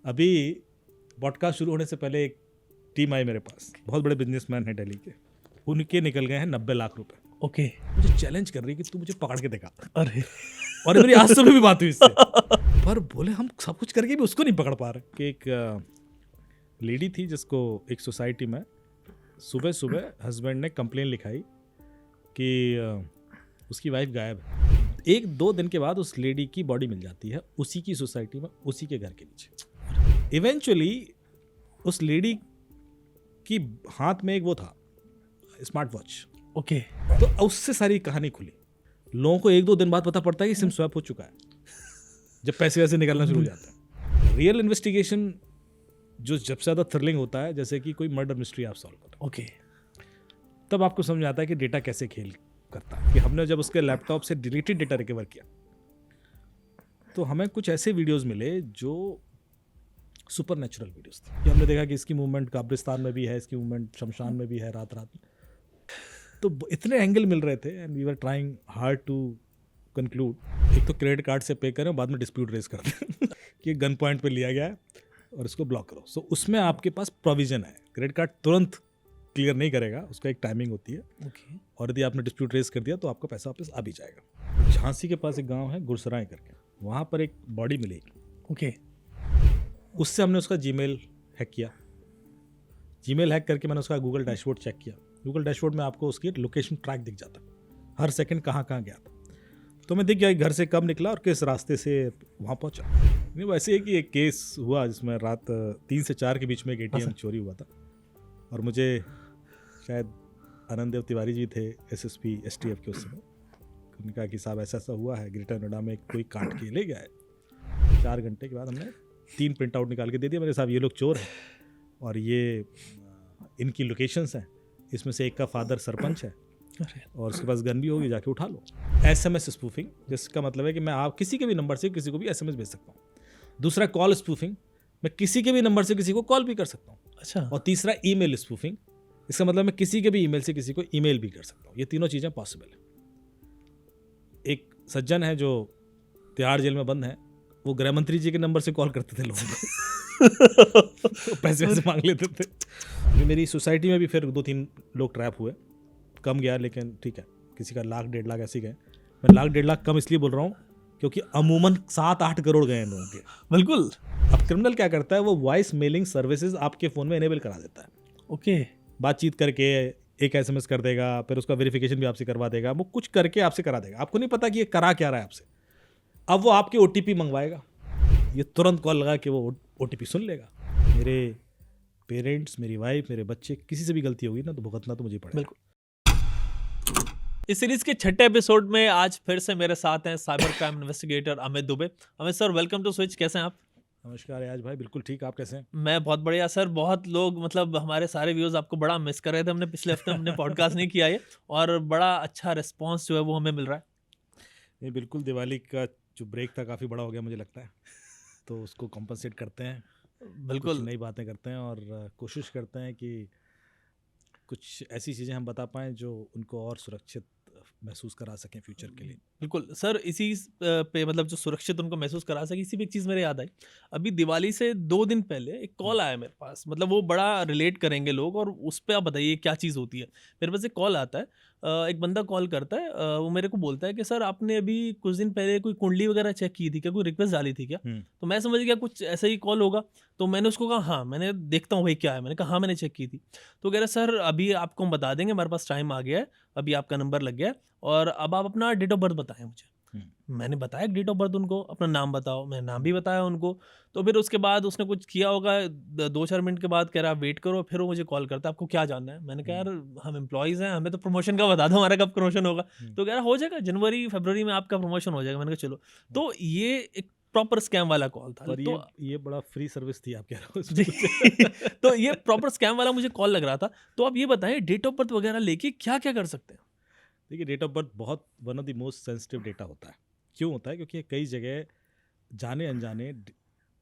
अभी पॉडकास्ट शुरू होने से पहले एक टीम आई मेरे पास, बहुत बड़े बिजनेसमैन हैं दिल्ली के, उनके निकल गए हैं 90 लाख रुपए। ओके। मुझे चैलेंज कर रही है कि तू मुझे पकड़ के दिखा। अरे और ये मेरी आज सुबह भी बात हुई इससे। पर बोले हम सब कुछ करके भी उसको नहीं पकड़ पा रहे। कि एक लेडी थी जिसको एक सोसाइटी में सुबह सुबह हस्बैंड ने कंप्लेन लिखाई कि उसकी वाइफ गायब है। 1-2 दिन के बाद उस लेडी की बॉडी मिल जाती है उसी की सोसाइटी में, उसी के घर के नीचे। इवेंचुअली उस लेडी की हाथ में एक वो था, स्मार्ट वॉच। ओके। तो उससे सारी कहानी खुली। लोगों को 1-2 दिन बाद पता पड़ता है कि सिम स्वैप हो चुका है, जब पैसे वैसे निकलना शुरू हो जाता है। रियल इन्वेस्टिगेशन जो जब से ज़्यादा थ्रिलिंग होता है, जैसे कि कोई मर्डर मिस्ट्री आप सॉल्व करो, ओके। तब आपको समझ आता है कि डेटा कैसे खेल करता है। कि हमने जब उसके लैपटॉप से डिलीटेड डेटा रिकवर किया तो हमें कुछ ऐसे वीडियोस मिले जो सुपर नेचुरल वीडियोस थे। कि हमने देखा कि इसकी मूवमेंट कब्रिस्तान में भी है, इसकी मूवमेंट शमशान में भी है, रात रात में। तो इतने एंगल मिल रहे थे and we were trying hard to conclude. एक तो क्रेडिट कार्ड से पे करें, बाद में डिस्प्यूट रेज कर दें कि गन पॉइंट पे लिया गया है और इसको ब्लॉक करो। सो उसमें आपके पास प्रोविजन है, क्रेडिट कार्ड तुरंत क्लियर नहीं करेगा, उसका एक टाइमिंग होती है। ओके। और यदि आपने डिस्प्यूट रेज कर दिया तो आपका पैसा वापस आ भी जाएगा। झांसी के पास एक गांव है गुरसराय करके, वहाँ पर एक बॉडी मिली। ओके। उससे हमने उसका जीमेल हैक किया। जीमेल हैक करके मैंने उसका गूगल डैशबोर्ड चेक किया। गूगल डैशबोर्ड में आपको उसकी लोकेशन ट्रैक दिख जाता, हर सेकंड कहाँ कहाँ गया था। तो मैं दिख गया घर से कब निकला और किस रास्ते से वहाँ पहुँचा। नहीं, वैसे है कि एक केस हुआ जिसमें रात 3 से 4 के बीच में एक ATM चोरी हुआ था। और मुझे शायद आनंद देव तिवारी जी थे SSP STF के उस समय। उन्होंने कहा कि साहब ऐसा ऐसा हुआ है, ग्रेटर नोएडा में कोई काट के ले गया है। 4 घंटे के बाद हमने 3 प्रिंट आउट निकाल के दे दिया। मेरे साहब ये लोग चोर हैं और ये इनकी लोकेशंस हैं, इसमें से एक का फादर सरपंच है और उसके पास गन भी होगी, जाके उठा लो। SMS स्पूफिंग, जिसका मतलब है कि मैं आप किसी के भी नंबर से किसी को भी SMS भेज सकता हूँ। दूसरा कॉल स्पूफिंग, मैं किसी के भी नंबर से किसी को कॉल भी कर सकता हूँ। अच्छा। और तीसरा ईमेल स्पूफिंग, इसका मतलब मैं किसी के भी ईमेल से किसी को ईमेल भी कर सकता हूँ। ये तीनों चीज़ें पॉसिबल है। एक सज्जन है जो तिहाड़ जेल में बंद है, वो गृह मंत्री जी के नंबर से कॉल करते थे लोगों को पैसे वैसे मांग लेते थे। मेरी सोसाइटी में भी फिर 2-3 लोग ट्रैप हुए, कम गया लेकिन ठीक है, किसी का 1-1.5 लाख ऐसे गए। मैं 1-1.5 लाख कम इसलिए बोल रहा हूँ क्योंकि अमूमन 7-8 करोड़ गए हैं लोगों के। बिल्कुल। अब क्रिमिनल क्या करता है, वो वॉइस मेलिंग सर्विसेज आपके फ़ोन में इनेबल करा देता है। ओके। बातचीत करके एक SMS कर देगा, फिर उसका वेरिफिकेशन भी आपसे करवा देगा, वो कुछ करके आपसे करा देगा। आपको नहीं पता कि ये करा क्या रहा है आपसे। अब वो आपके OTP मंगवाएगा, ये तुरंत कॉल लगा के वो OTP सुन लेगा। मेरे पेरेंट्स, मेरी वाइफ, मेरे बच्चे, किसी से भी गलती होगी ना तो भुगतना तो मुझे पड़ेगा। बिल्कुल। इस सीरीज के 6ठे एपिसोड में आज फिर से मेरे साथ हैं cyber crime investigator Amit Dubey. Amit sir, welcome to Switch. कैसे हैं आप? नमस्कार याज भाई, बिल्कुल ठीक। आप कैसे हैं? मैं बहुत बढ़िया सर। बहुत लोग मतलब हमारे सारे व्यूअर्स आपको बड़ा मिस कर रहे थे। हमने पिछले हफ्ते हमने पॉडकास्ट नहीं किया है और बड़ा अच्छा रिस्पांस जो है वो हमें मिल रहा है। नहीं, बिल्कुल दिवाली का जो ब्रेक था काफ़ी बड़ा हो गया मुझे लगता है, तो उसको कॉम्पनसेट करते हैं, बिल्कुल। कुछ नई बातें करते हैं और कोशिश करते हैं कि कुछ ऐसी चीज़ें हम बता पाएँ जो उनको और सुरक्षित महसूस करा सकें फ्यूचर के लिए। बिल्कुल सर, इसी पे मतलब जो सुरक्षित उनको महसूस करा सके, इसी पे एक चीज़ मेरे याद आई। अभी दिवाली से 2 दिन पहले एक कॉल आया मेरे पास, मतलब वो बड़ा रिलेट करेंगे लोग और उस पे आप बताइए क्या चीज़ होती है। मेरे पास एक कॉल आता है, एक बंदा कॉल करता है, वो मेरे को बोलता है कि सर आपने अभी कुछ दिन पहले कोई कुंडली वगैरह चेक की थी क्या, कोई रिक्वेस्ट डाली थी क्या? तो मैं समझ गया कुछ ऐसा ही कॉल होगा। तो मैंने उसको कहा हाँ, मैंने देखता हूँ भाई क्या है। मैंने कहा हाँ, मैंने चेक की थी। तो कह रहा सर अभी आपको हम बता देंगे, हमारे पास टाइम आ गया है, अभी आपका नंबर लग गया है और अब आप अपना डेट ऑफ बर्थ बताएं मुझे। मैंने बताया डेट ऑफ बर्थ उनको, अपना नाम बताओ, मैंने नाम भी बताया उनको। तो फिर उसके बाद उसने कुछ किया होगा, 2-4 मिनट के बाद कह रहा वेट करो, फिर वो मुझे कॉल करता है, आपको क्या जानना है? मैंने कहा यार हम एम्प्लॉयज़ हैं, हमें तो प्रमोशन का बता दो, हमारा कब प्रमोशन होगा? तो कह रहा हो जाएगा, जनवरी फरवरी में आपका प्रमोशन हो जाएगा। मैंने कहा चलो। तो ये एक प्रॉपर स्कैम वाला कॉल था। पर तो ये बड़ा फ्री सर्विस थी आप कह रहे हो जी इसमें। तो ये प्रॉपर स्कैम वाला मुझे कॉल लग रहा था। तो आप ये बताएं डेट ऑफ बर्थ वगैरह लेके क्या क्या कर सकते हैं? देखिए, डेट ऑफ बर्थ बहुत one of the most sensitive data होता है। क्यों होता है? क्योंकि कई जगह जाने अनजाने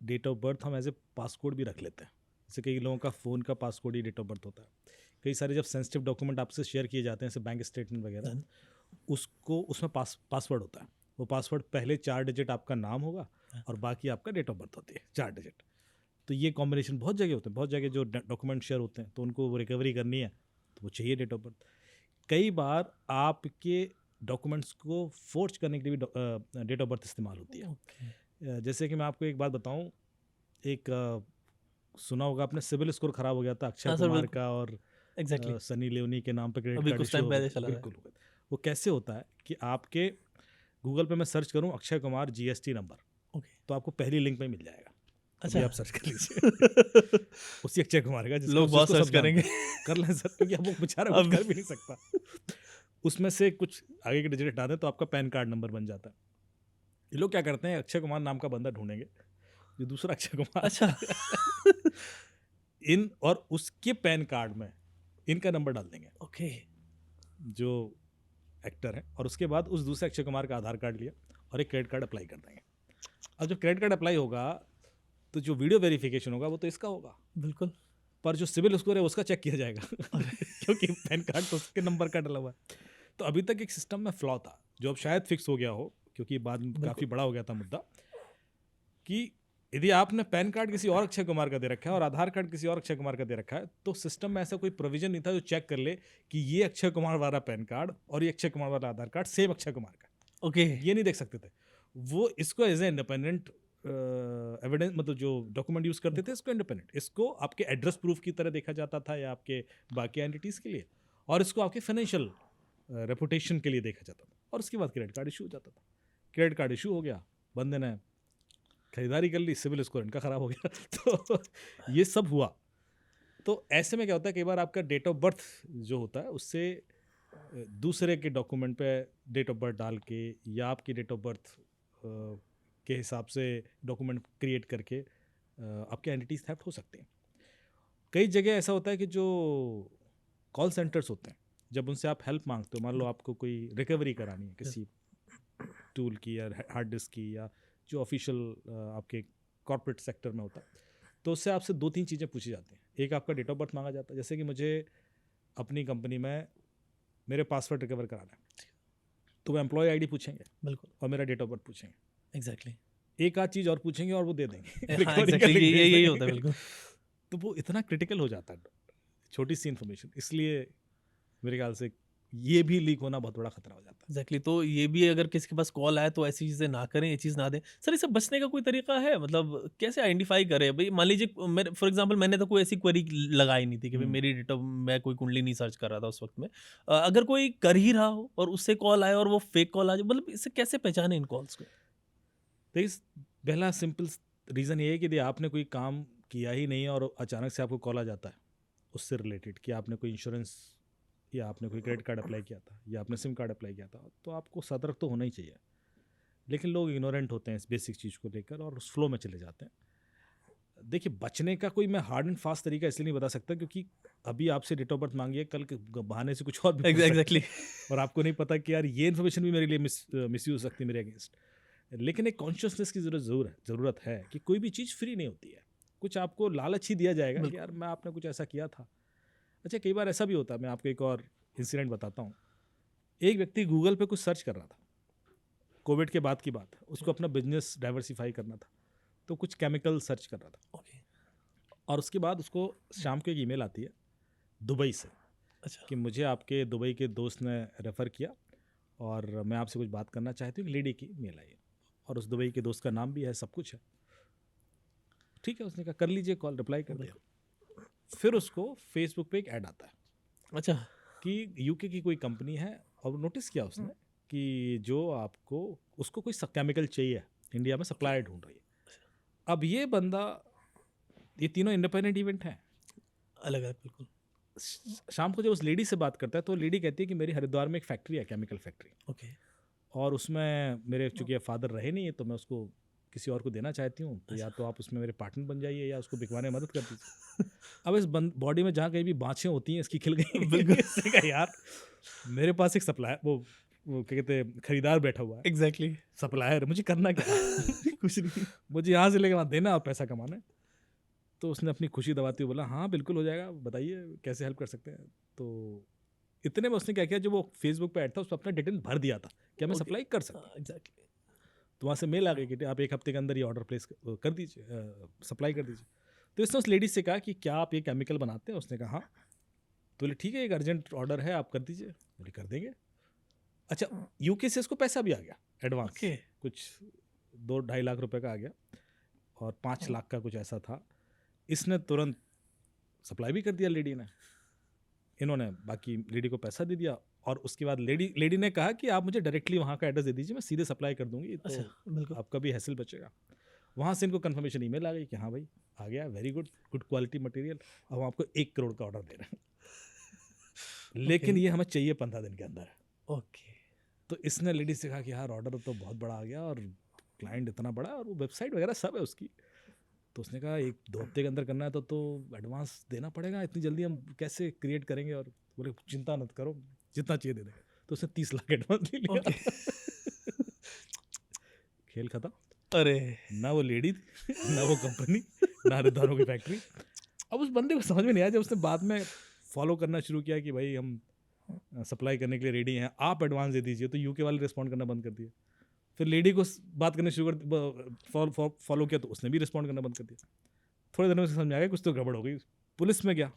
डेट ऑफ बर्थ हम एज ए पासकोड भी रख लेते हैं। जैसे कई लोगों का फ़ोन का पासकोड ही डेट ऑफ बर्थ होता है। कई सारे जब सेंसिटिव डॉक्यूमेंट आपसे शेयर किए जाते हैं, जैसे बैंक स्टेटमेंट वगैरह, उसको उसमें पासवर्ड होता है। वो पासवर्ड पहले 4 डिजिट आपका नाम होगा और बाकी आपका डेट ऑफ बर्थ होती है 4 डिजिट। तो ये कॉम्बिनेशन बहुत जगह होते हैं, बहुत जगह जो डॉक्यूमेंट शेयर होते हैं तो उनको वो रिकवरी करनी है तो वो चाहिए डेट ऑफ बर्थ। कई बार आपके डॉक्यूमेंट्स को फोर्ज करने के लिए भी डेट ऑफ बर्थ इस्तेमाल होती है। ओके। जैसे कि मैं आपको एक बात बताऊं, एक सुना होगा आपने, सिविल स्कोर खराब हो गया था अक्षय हाँ सर, कुमार बिल्कुल। का और एग्जैक्टली। सनी लियोनी के नाम पे क्रेडिट अभी कार्ड कुछ इशू टाइम हो पहले गया। चला था। बिल्कुल हो गया। वो कैसे होता है कि आपके गूगल पे मैं सर्च करूं Akshay Kumar GST number, okay. तो आपको पहली लिंक में मिल जाएगा। अच्छा। अभी आप सर्च कर लीजिए उसी अक्षय कुमार का जिसको लोग बहुत जिसको सर्च सब जानते करेंगे। हैं। कर लें सर, क्योंकि अब वो बेचारा कुछ अब कर भी नहीं सकता। उसमें से कुछ आगे के डिजिट हटा दें तो आपका पैन कार्ड नंबर बन जाता है। ये लोग क्या करते हैं, अक्षय कुमार नाम का बंदा ढूंढेंगे जो दूसरा अक्षय कुमार अच्छा। इन और उसके पैन कार्ड में इनका नंबर डाल देंगे ओके। जो एक्टर है, और उसके बाद उस दूसरे अक्षय कुमार का आधार कार्ड लिया और एक क्रेडिट कार्ड अप्लाई कर देंगे। अब जब क्रेडिट कार्ड अप्लाई होगा तो जो वीडियो वेरिफिकेशन होगा वो तो इसका होगा, बिल्कुल। पर जो सिविल स्कोर है उसका चेक किया जाएगा क्योंकि पैन कार्ड तो उसके नंबर का डला हुआ है। तो अभी तक एक सिस्टम में फ्लॉ था जो अब शायद फिक्स हो गया हो, क्योंकि बाद में काफ़ी बड़ा हो गया था मुद्दा, कि यदि आपने पैन कार्ड किसी और अक्षय कुमार का दे रखा है और आधार कार्ड किसी और अक्षय कुमार का दे रखा है, तो सिस्टम में ऐसा कोई प्रोविजन नहीं था जो चेक कर ले कि ये अक्षय कुमार वाला पैन कार्ड और ये अक्षय कुमार वाला आधार कार्ड सेम अक्षय कुमार का। ओके। ये नहीं देख सकते थे वो। इसको एज ए इंडिपेंडेंट एविडेंस, मतलब जो डॉक्यूमेंट यूज करते थे इसको इंडिपेंडेंट, इसको आपके एड्रेस प्रूफ की तरह देखा जाता था या आपके बाकी एंटिटीज के लिए, और इसको आपके फाइनेंशियल रेपुटेशन के लिए देखा जाता था। और उसके बाद क्रेडिट कार्ड इशू हो जाता था। क्रेडिट कार्ड इशू हो गया, बंदे ने खरीदारी कर ली, सिविल स्कोर इनका खराब हो गया तो ये सब हुआ। तो ऐसे में क्या होता है, कई बार आपका डेट ऑफ बर्थ जो होता है उससे दूसरे के डॉक्यूमेंट पे डेट ऑफ बर्थ डाल के या आपकी डेट ऑफ बर्थ के हिसाब से डॉक्यूमेंट क्रिएट करके आपके एंटिटीज थेफ्ट हो सकते हैं। कई जगह ऐसा होता है कि जो कॉल सेंटर्स होते हैं, जब उनसे आप हेल्प मांगते हो, मान लो आपको कोई रिकवरी करानी है किसी टूल की या हार्ड डिस्क की या जो ऑफिशियल आपके कॉर्पोरेट सेक्टर में होता है, तो उससे आपसे 2-3 चीज़ें पूछी जाती हैं। एक आपका डेट ऑफ बर्थ मांगा जाता है, जैसे कि मुझे अपनी कंपनी में मेरे पासवर्ड रिकवर कराना है तो वो एम्प्लॉय आईडी पूछेंगे बिल्कुल। और मेरा डेट ऑफ बर्थ पूछेंगे। एग्जैक्टली। एक आध चीज़ और पूछेंगे और वो दे देंगे हाँ, Recovery एग्जैक्टली करने के लिए यही भेज होता है, देंगे। बिल्कुल। तो वो इतना क्रिटिकल हो जाता है छोटी सी इन्फॉर्मेशन, इसलिए मेरे ख्याल से ये भी लीक होना बहुत बड़ा खतरा हो जाता है। एग्जैक्टली। तो ये भी अगर किसी के पास कॉल आए तो ऐसी चीज़ें ना करें, ये चीज़ ना दें। सर इससे बचने का कोई तरीका है? मतलब कैसे आइडेंटिफाई करें? भाई मान लीजिए मेरे फॉर एग्जांपल मैंने तो कोई ऐसी क्वेरी लगाई नहीं थी कि भाई मेरी डेटा, मैं कोई कुंडली नहीं सर्च कर रहा था उस वक्त में। अगर कोई कर ही रहा हो और उससे कॉल आए और वो फेक कॉल आ जाए, मतलब इससे कैसे पहचाने इन कॉल्स को? देखिए, पहला सिंपल रीज़न ये है कि यदि आपने कोई काम किया ही नहीं है और अचानक से आपको कॉल आ जाता है उससे रिलेटेड कि आपने कोई इंश्योरेंस या आपने कोई क्रेडिट कार्ड अप्लाई किया था या आपने सिम कार्ड अप्लाई किया था, तो आपको सतर्क तो होना ही चाहिए। लेकिन लोग इग्नोरेंट होते हैं इस बेसिक चीज़ को लेकर और उस फ्लो में चले जाते हैं। देखिए, बचने का कोई मैं हार्ड एंड फास्ट तरीका इसलिए नहीं बता सकता क्योंकि अभी आपसे डेट ऑफ बर्थ मांगी है, कल के बहाने से कुछ और भी पूछ सकते हैं। एग्जैक्टली। और आपको नहीं पता कि यार ये इन्फॉर्मेशन भी मेरे लिए मिस यूज हो सकती है मेरे अगेंस्ट। लेकिन एक कॉन्शियसनेस की ज़रूरत है कि कोई भी चीज़ फ्री नहीं होती है। कुछ आपको लालच ही दिया जाएगा कि यार मैं आपने कुछ ऐसा किया था। अच्छा, कई बार ऐसा भी होता है, मैं आपको एक और इंसिडेंट बताता हूँ। एक व्यक्ति गूगल पे कुछ सर्च कर रहा था, कोविड के बाद की बात है, उसको अपना बिजनेस डाइवर्सिफाई करना था, तो कुछ केमिकल सर्च कर रहा था। ओके। और उसके बाद उसको शाम को एक ईमेल आती है दुबई से अच्छा। कि मुझे आपके दुबई के दोस्त ने रेफ़र किया और मैं आपसे कुछ बात करना चाहती हूँ। लेडी की मेल आई है और उस दुबई के दोस्त का नाम भी है, सब कुछ है। ठीक है, उसने कहा कर लीजिए कॉल, रिप्लाई कर दिया। फिर उसको फेसबुक पे एक ऐड आता है अच्छा। कि यूके की कोई कंपनी है और नोटिस किया उसने कि जो आपको उसको कोई केमिकल चाहिए इंडिया में, सप्लायर ढूंढ रही है। अब ये बंदा, ये तीनों इंडिपेंडेंट इवेंट हैं अलग अलग, बिल्कुल। शाम को जब उस लेडी से बात करता है तो लेडी कहती है कि मेरी हरिद्वार में एक फैक्ट्री है, केमिकल फैक्ट्री, ओके। और उसमें मेरे चूंकि फादर रहे नहीं है तो मैं उसको किसी और को देना चाहती हूँ, तो या तो आप उसमें मेरे पार्टनर बन जाइए या उसको बिकवाने में मदद कर दीजिए। अब इस बॉडी में जहाँ कहीं भी बाँछें होती हैं इसकी खिल गई। बिल्कुल। इसने कहा यार मेरे पास एक सप्लायर, वो क्या कहते हैं, खरीदार बैठा हुआ है, एग्जैक्टली। सप्लायर, मुझे करना क्या है? कुछ नहीं। मुझे यहाँ से लेके वहाँ देना और पैसा कमाना है। तो उसने अपनी खुशी दबाते हुए बोला हाँ बिल्कुल हो जाएगा, बताइए कैसे हेल्प कर सकते हैं। तो इतने में उसने क्या किया, जो वो फेसबुक पे ऐड था उस पर अपना डिटेल भर दिया था कि मैं सप्लाई कर सकता हूँ। एग्जैक्टली। तो वहाँ से मेल आ गई कि आप 1 हफ्ते के अंदर ये ऑर्डर प्लेस कर दीजिए, सप्लाई कर दीजिए। तो इसने उस लेडी से कहा कि क्या आप ये केमिकल बनाते हैं? उसने कहा हाँ। तो बोले ठीक है, एक अर्जेंट ऑर्डर है, आप कर दीजिए। बोले कर देंगे। अच्छा, यूके से इसको पैसा भी आ गया एडवांस, ओके। कुछ 2-2.5 लाख रुपए का आ गया और 5 लाख का कुछ ऐसा था। इसने तुरंत सप्लाई भी कर दिया लेडी ने, इन्होंने बाकी लेडी को पैसा दे दिया। और उसके बाद लेडी ने कहा कि आप मुझे डायरेक्टली वहाँ का एड्रेस दे दीजिए, मैं सीधे सप्लाई कर दूंगी, तो अच्छा, बिल्कुल। आपका भी हैसल बचेगा। वहाँ से इनको कंफर्मेशन ईमेल आ गई कि हाँ भाई आ गया, very good, good quality material, अब हम आपको 1 करोड़ का ऑर्डर दे रहे हैं। लेकिन ये हमें चाहिए 15 दिन के अंदर। ओके। तो इसने लेडी से कहा कि यार ऑर्डर तो बहुत बड़ा आ गया और क्लाइंट इतना बड़ा और वो वेबसाइट वगैरह सब है उसकी। तो उसने कहा 1-2 हफ्ते के अंदर करना है तो एडवांस देना पड़ेगा, इतनी जल्दी हम कैसे क्रिएट करेंगे? और बोले चिंता मत करो, जितना चाहिए दे देंगे। तो उसने 30 लाख एडवांस ले लिया। खेल खत्म। अरे ना वो लेडी थी, ना वो कंपनी, ना हरिद्वारों की फैक्ट्री। अब उस बंदे को समझ में नहीं आया, जब उसने बाद में फॉलो करना शुरू किया कि भाई हम सप्लाई करने के लिए रेडी हैं, आप एडवांस दे दीजिए, तो यूके वाले रिस्पॉन्ड करना बंद कर दिए। फिर लेडी को बात करना शुरू कर फॉलो किया, तो उसने भी रिस्पॉन्ड करना बंद कर दिया। थोड़े दिनों में समझ में आ गया कुछ तो गड़बड़ हो गई। पुलिस में गया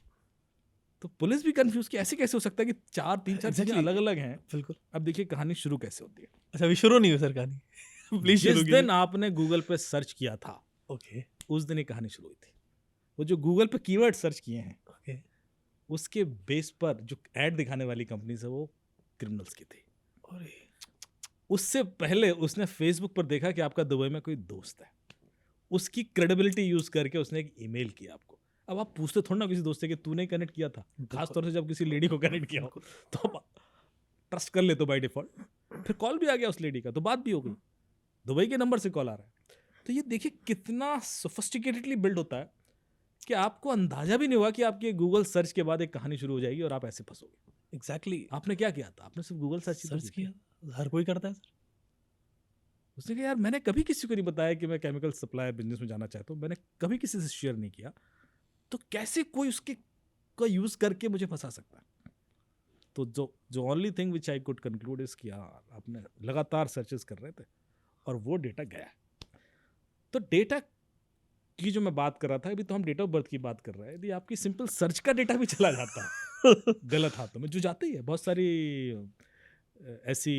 तो पुलिस भी कंफ्यूज कि ऐसे कैसे हो सकता है कि 3-4 चीजें अलग अलग हैं। बिल्कुल। अब देखिए कहानी शुरू कैसे होती है। अच्छा, अभी शुरू नहीं हुई सर कहानी, प्लीज जिस शुरू दिन आपने गूगल पे सर्च किया था, ओके उस दिन ये कहानी शुरू हुई थी। वो जो गूगल पे कीवर्ड सर्च किए हैं, ओके उसके बेस पर जो ऐड दिखाने वाली कंपनीज है वो क्रिमिनल्स की थी। अरे उससे पहले उसने फेसबुक पर देखा कि आपका दुबई में कोई दोस्त है, उसकी क्रेडिबिलिटी यूज करके उसने एक ईमेल किया आपको। अब आप पूछते थोड़ा ना किसी दोस्त से कि तूने कनेक्ट किया था, खास तौर से जब किसी लेडी को कनेक्ट किया हो तो आप ट्रस्ट कर ले तो बाय डिफॉल्ट। फिर कॉल भी आ गया उस लेडी का, तो बात भी हो गई, दुबई के नंबर से कॉल आ रहा है। तो ये देखिए कितना सोफिस्टिकेटेडली बिल्ड होता है कि आपको अंदाजा भी नहीं हुआ कि आपके गूगल सर्च के बाद एक कहानी शुरू हो जाएगी और आप ऐसे फंसोगे। एग्जैक्टली। आपने क्या किया था? आपने सिर्फ गूगल सर्च किया, हर कोई करता है सर। उसने कहा यार मैंने कभी किसी को नहीं बताया कि मैं केमिकल सप्लायर बिजनेस में जाना चाहता हूँ, मैंने कभी किसी से शेयर नहीं किया, तो कैसे कोई उसके का यूज करके मुझे फंसा सकता है? तो जो only thing which I could conclude is कि यार आपने लगातार सर्चेस कर रहे थे और वो डेटा गया। तो डेटा की जो मैं बात कर रहा था अभी, तो हम डेट ऑफ बर्थ की बात कर रहे हैं, यदि आपकी सिंपल सर्च का डेटा भी चला जाता है गलत हाथों में, जो जाते ही है, बहुत सारी ऐसी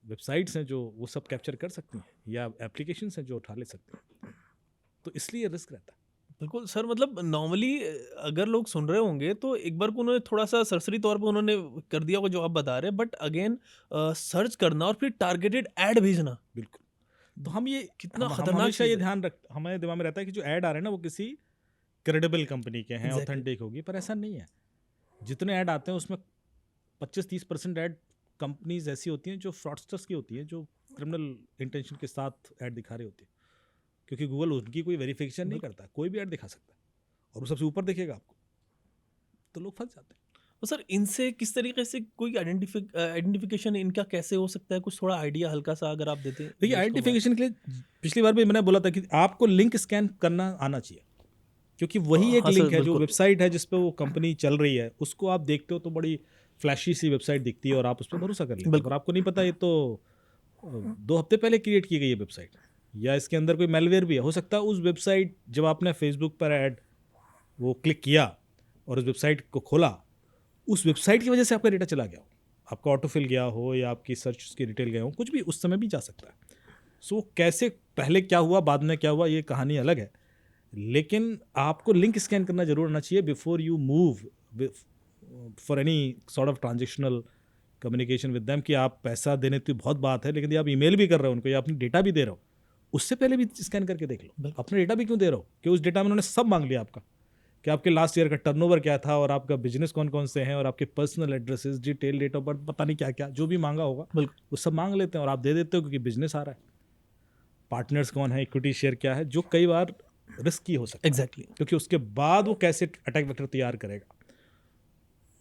वेबसाइट्स हैं जो वो सब कैप्चर कर सकती हैं या एप्लीकेशंस हैं जो उठा ले सकते हैं, तो इसलिए रिस्क रहता है। बिल्कुल सर, मतलब नॉर्मली अगर लोग सुन रहे होंगे तो एक बार को उन्होंने थोड़ा सा सरसरी तौर पे उन्होंने कर दिया होगा जो आप बता रहे हैं, बट अगेन सर्च करना और फिर टारगेटेड ऐड भेजना, बिल्कुल। तो हम ये कितना हम खतरनाक हमेशा चीज़ ये है। ध्यान रख, हमारे दिमाग में रहता है कि जो ऐड आ रहे हैं ना वो किसी क्रेडिबल कंपनी के हैं, Exactly. ऑथेंटिक होगी, पर ऐसा नहीं है। जितने ऐड आते हैं उसमें 25-30% ऐड कंपनीज ऐसी होती हैं जो फ्रॉडस्टर्स की होती हैं, जो क्रिमिनल इंटेंशन के साथ ऐड दिखा रही होती है, क्योंकि गूगल उनकी कोई वेरिफिकेशन नहीं करता, कोई भी ऐड दिखा सकता है और वो सबसे ऊपर दिखेगा आपको, तो लोग फंस जाते हैं। तो सर इनसे किस तरीके से कोई आइडेंटिफिकेशन इनका कैसे हो सकता है, कुछ थोड़ा आइडिया हल्का सा अगर आप देते हैं। देखिए आइडेंटिफिकेशन के लिए पिछली बार भी मैंने बोला था कि आपको लिंक स्कैन करना आना चाहिए, क्योंकि वही एक हाँ सर, लिंक है जो बिल्कुल। वेबसाइट है जिस पे वो कंपनी चल रही है, उसको आप देखते हो तो बड़ी फ्लैशी सी वेबसाइट दिखती है और आप उस पर भरोसा कर लेते हो, बिल्कुल। पर आपको नहीं पता ये तो 2 हफ्ते पहले क्रिएट की गई है वेबसाइट, या इसके अंदर कोई मेलवेयर भी है। हो सकता है उस वेबसाइट, जब आपने फेसबुक पर ऐड वो क्लिक किया और उस वेबसाइट को खोला, उस वेबसाइट की वजह से आपका डेटा चला गया हो, आपका ऑटोफिल गया हो या आपकी सर्च की डिटेल गया हो, कुछ भी उस समय भी जा सकता है। सो कैसे पहले क्या हुआ बाद में क्या हुआ ये कहानी अलग है, लेकिन आपको लिंक स्कैन करना जरूर आना चाहिए before you move for any sort of transactional communication with them. कि आप पैसा देने की बहुत बात है, लेकिन यदि आप ईमेल भी कर रहे हो उनको या अपनी डेटा भी दे रहे हो, उससे पहले भी स्कैन करके देख लो अपना डेटा भी क्यों दे रहे हो, कि उस डेटा में उन्होंने सब मांग लिया आपका, कि आपके लास्ट ईयर का टर्नओवर क्या था और आपका बिजनेस कौन कौन से हैं और आपके personal addresses, detail, date of birth, पता नहीं क्या क्या जो भी मांगा होगा वो सब मांग लेते हैं और आप दे देते हो क्योंकि बिजनेस आ रहा है, पार्टनर्स कौन है, इक्विटी शेयर क्या है, जो कई बार रिस्की हो सकता है। एग्जैक्टली। क्योंकि उसके बाद वो कैसे अटैक वेक्टर तैयार करेगा।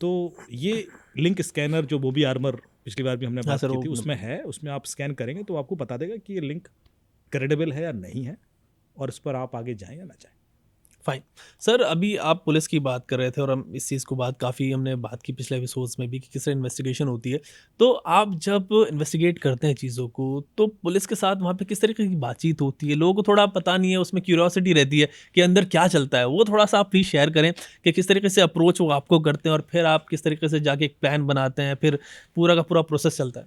तो ये लिंक स्कैनर जो बॉबी आर्मर पिछली बार भी हमने बात की थी उसमें है, उसमें आप स्कैन करेंगे तो आपको बता देगा कि ये लिंक क्रेडिबल है या नहीं है और इस पर आप आगे जाएं या ना जाएं। फाइन सर, अभी आप पुलिस की बात कर रहे थे और हम इस चीज़ को हमने बात की पिछले एपिसोड्स में भी कि किस तरह इन्वेस्टिगेशन होती है। तो आप जब इन्वेस्टिगेट करते हैं चीज़ों को, तो पुलिस के साथ वहाँ पे किस तरीके की बातचीत होती है? लोगों को थोड़ा पता नहीं है, उसमें क्यूरियोसिटी रहती है कि अंदर क्या चलता है। वो थोड़ा-सा आप प्लीज़ शेयर करें कि किस तरीके से अप्रोच वो आपको करते हैं और फिर आप किस तरीके से जाके एक प्लान बनाते हैं, फिर पूरा का पूरा प्रोसेस चलता है?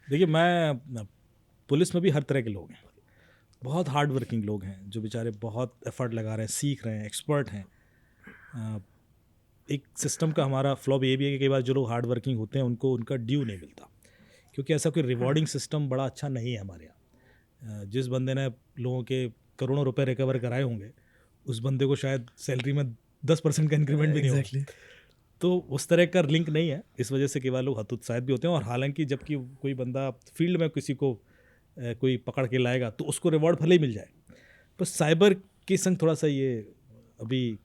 देखिए, मैं पुलिस में भी हर तरह के लोग हैं। बहुत हार्ड वर्किंग लोग हैं जो बेचारे बहुत एफर्ट लगा रहे हैं, सीख रहे हैं, एक्सपर्ट हैं। एक सिस्टम का हमारा फ्लॉ ये भी है कि कई बार जो लोग हार्ड वर्किंग होते हैं उनको उनका ड्यू नहीं मिलता, क्योंकि ऐसा कोई रिवॉर्डिंग सिस्टम बड़ा अच्छा नहीं है हमारे यहाँ। जिस बंदे ने लोगों के करोड़ों रुपए रिकवर कराए होंगे, उस बंदे को शायद सैलरी में 10% का इंक्रीमेंट भी नहीं होगा। तो उस तरह का लिंक नहीं है, इस वजह से कई बार लोग हतोत्साहित भी होते हैं। और हालांकि जबकि कोई बंदा फील्ड में किसी को कोई पकड़ के लाएगा तो उसको रिवॉर्ड भले ही मिल जाए, पर साइबर के संग थोड़ा सा ये अभी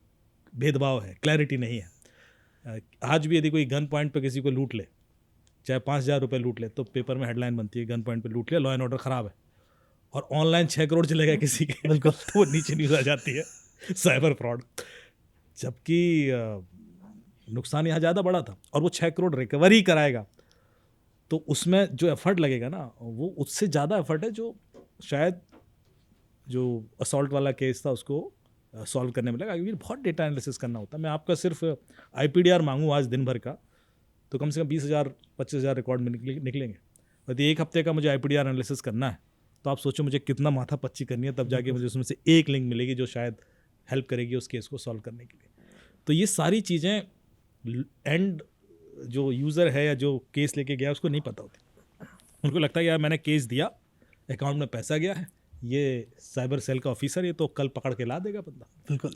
भेदभाव है, क्लैरिटी नहीं है। आज भी यदि कोई गन पॉइंट पे किसी को लूट ले, चाहे 5,000 रुपये लूट ले, तो पेपर में हेडलाइन बनती है, गन पॉइंट पे लूट लिया, लॉ एंड ऑर्डर ख़राब है। और ऑनलाइन 6 करोड़ चले गए किसी के, बिल्कुल, तो वो नीचे न्यूज़ आ जाती है साइबर फ्रॉड। जबकि नुकसान यहाँ ज़्यादा बड़ा था, और वो 6 करोड़ रिकवरी कराएगा, तो उसमें जो एफर्ट लगेगा ना, वो उससे ज़्यादा एफर्ट है जो शायद जो असॉल्ट वाला केस था उसको सॉल्व करने में लगा, क्योंकि बहुत डेटा एनालिसिस करना होता है। मैं आपका सिर्फ IPDR मांगूँ आज दिन भर का, तो कम से कम 20,000-25,000 रिकॉर्ड में निकलेंगे। यदि एक हफ्ते का मुझे IPDR एनालिसिस करना है, तो आप सोचो मुझे कितना माथा पच्ची करनी है, तब जाके मुझे उसमें से एक लिंक मिलेगी जो शायद हेल्प करेगी उस केस को सॉल्व करने के लिए। तो ये सारी चीज़ें एंड जो यूज़र है या जो केस लेके गया उसको नहीं पता होती। उनको लगता है यार मैंने केस दिया, अकाउंट में पैसा गया है, ये साइबर सेल का ऑफिसर, ये तो कल पकड़ के ला देगा बंदा। बिल्कुल,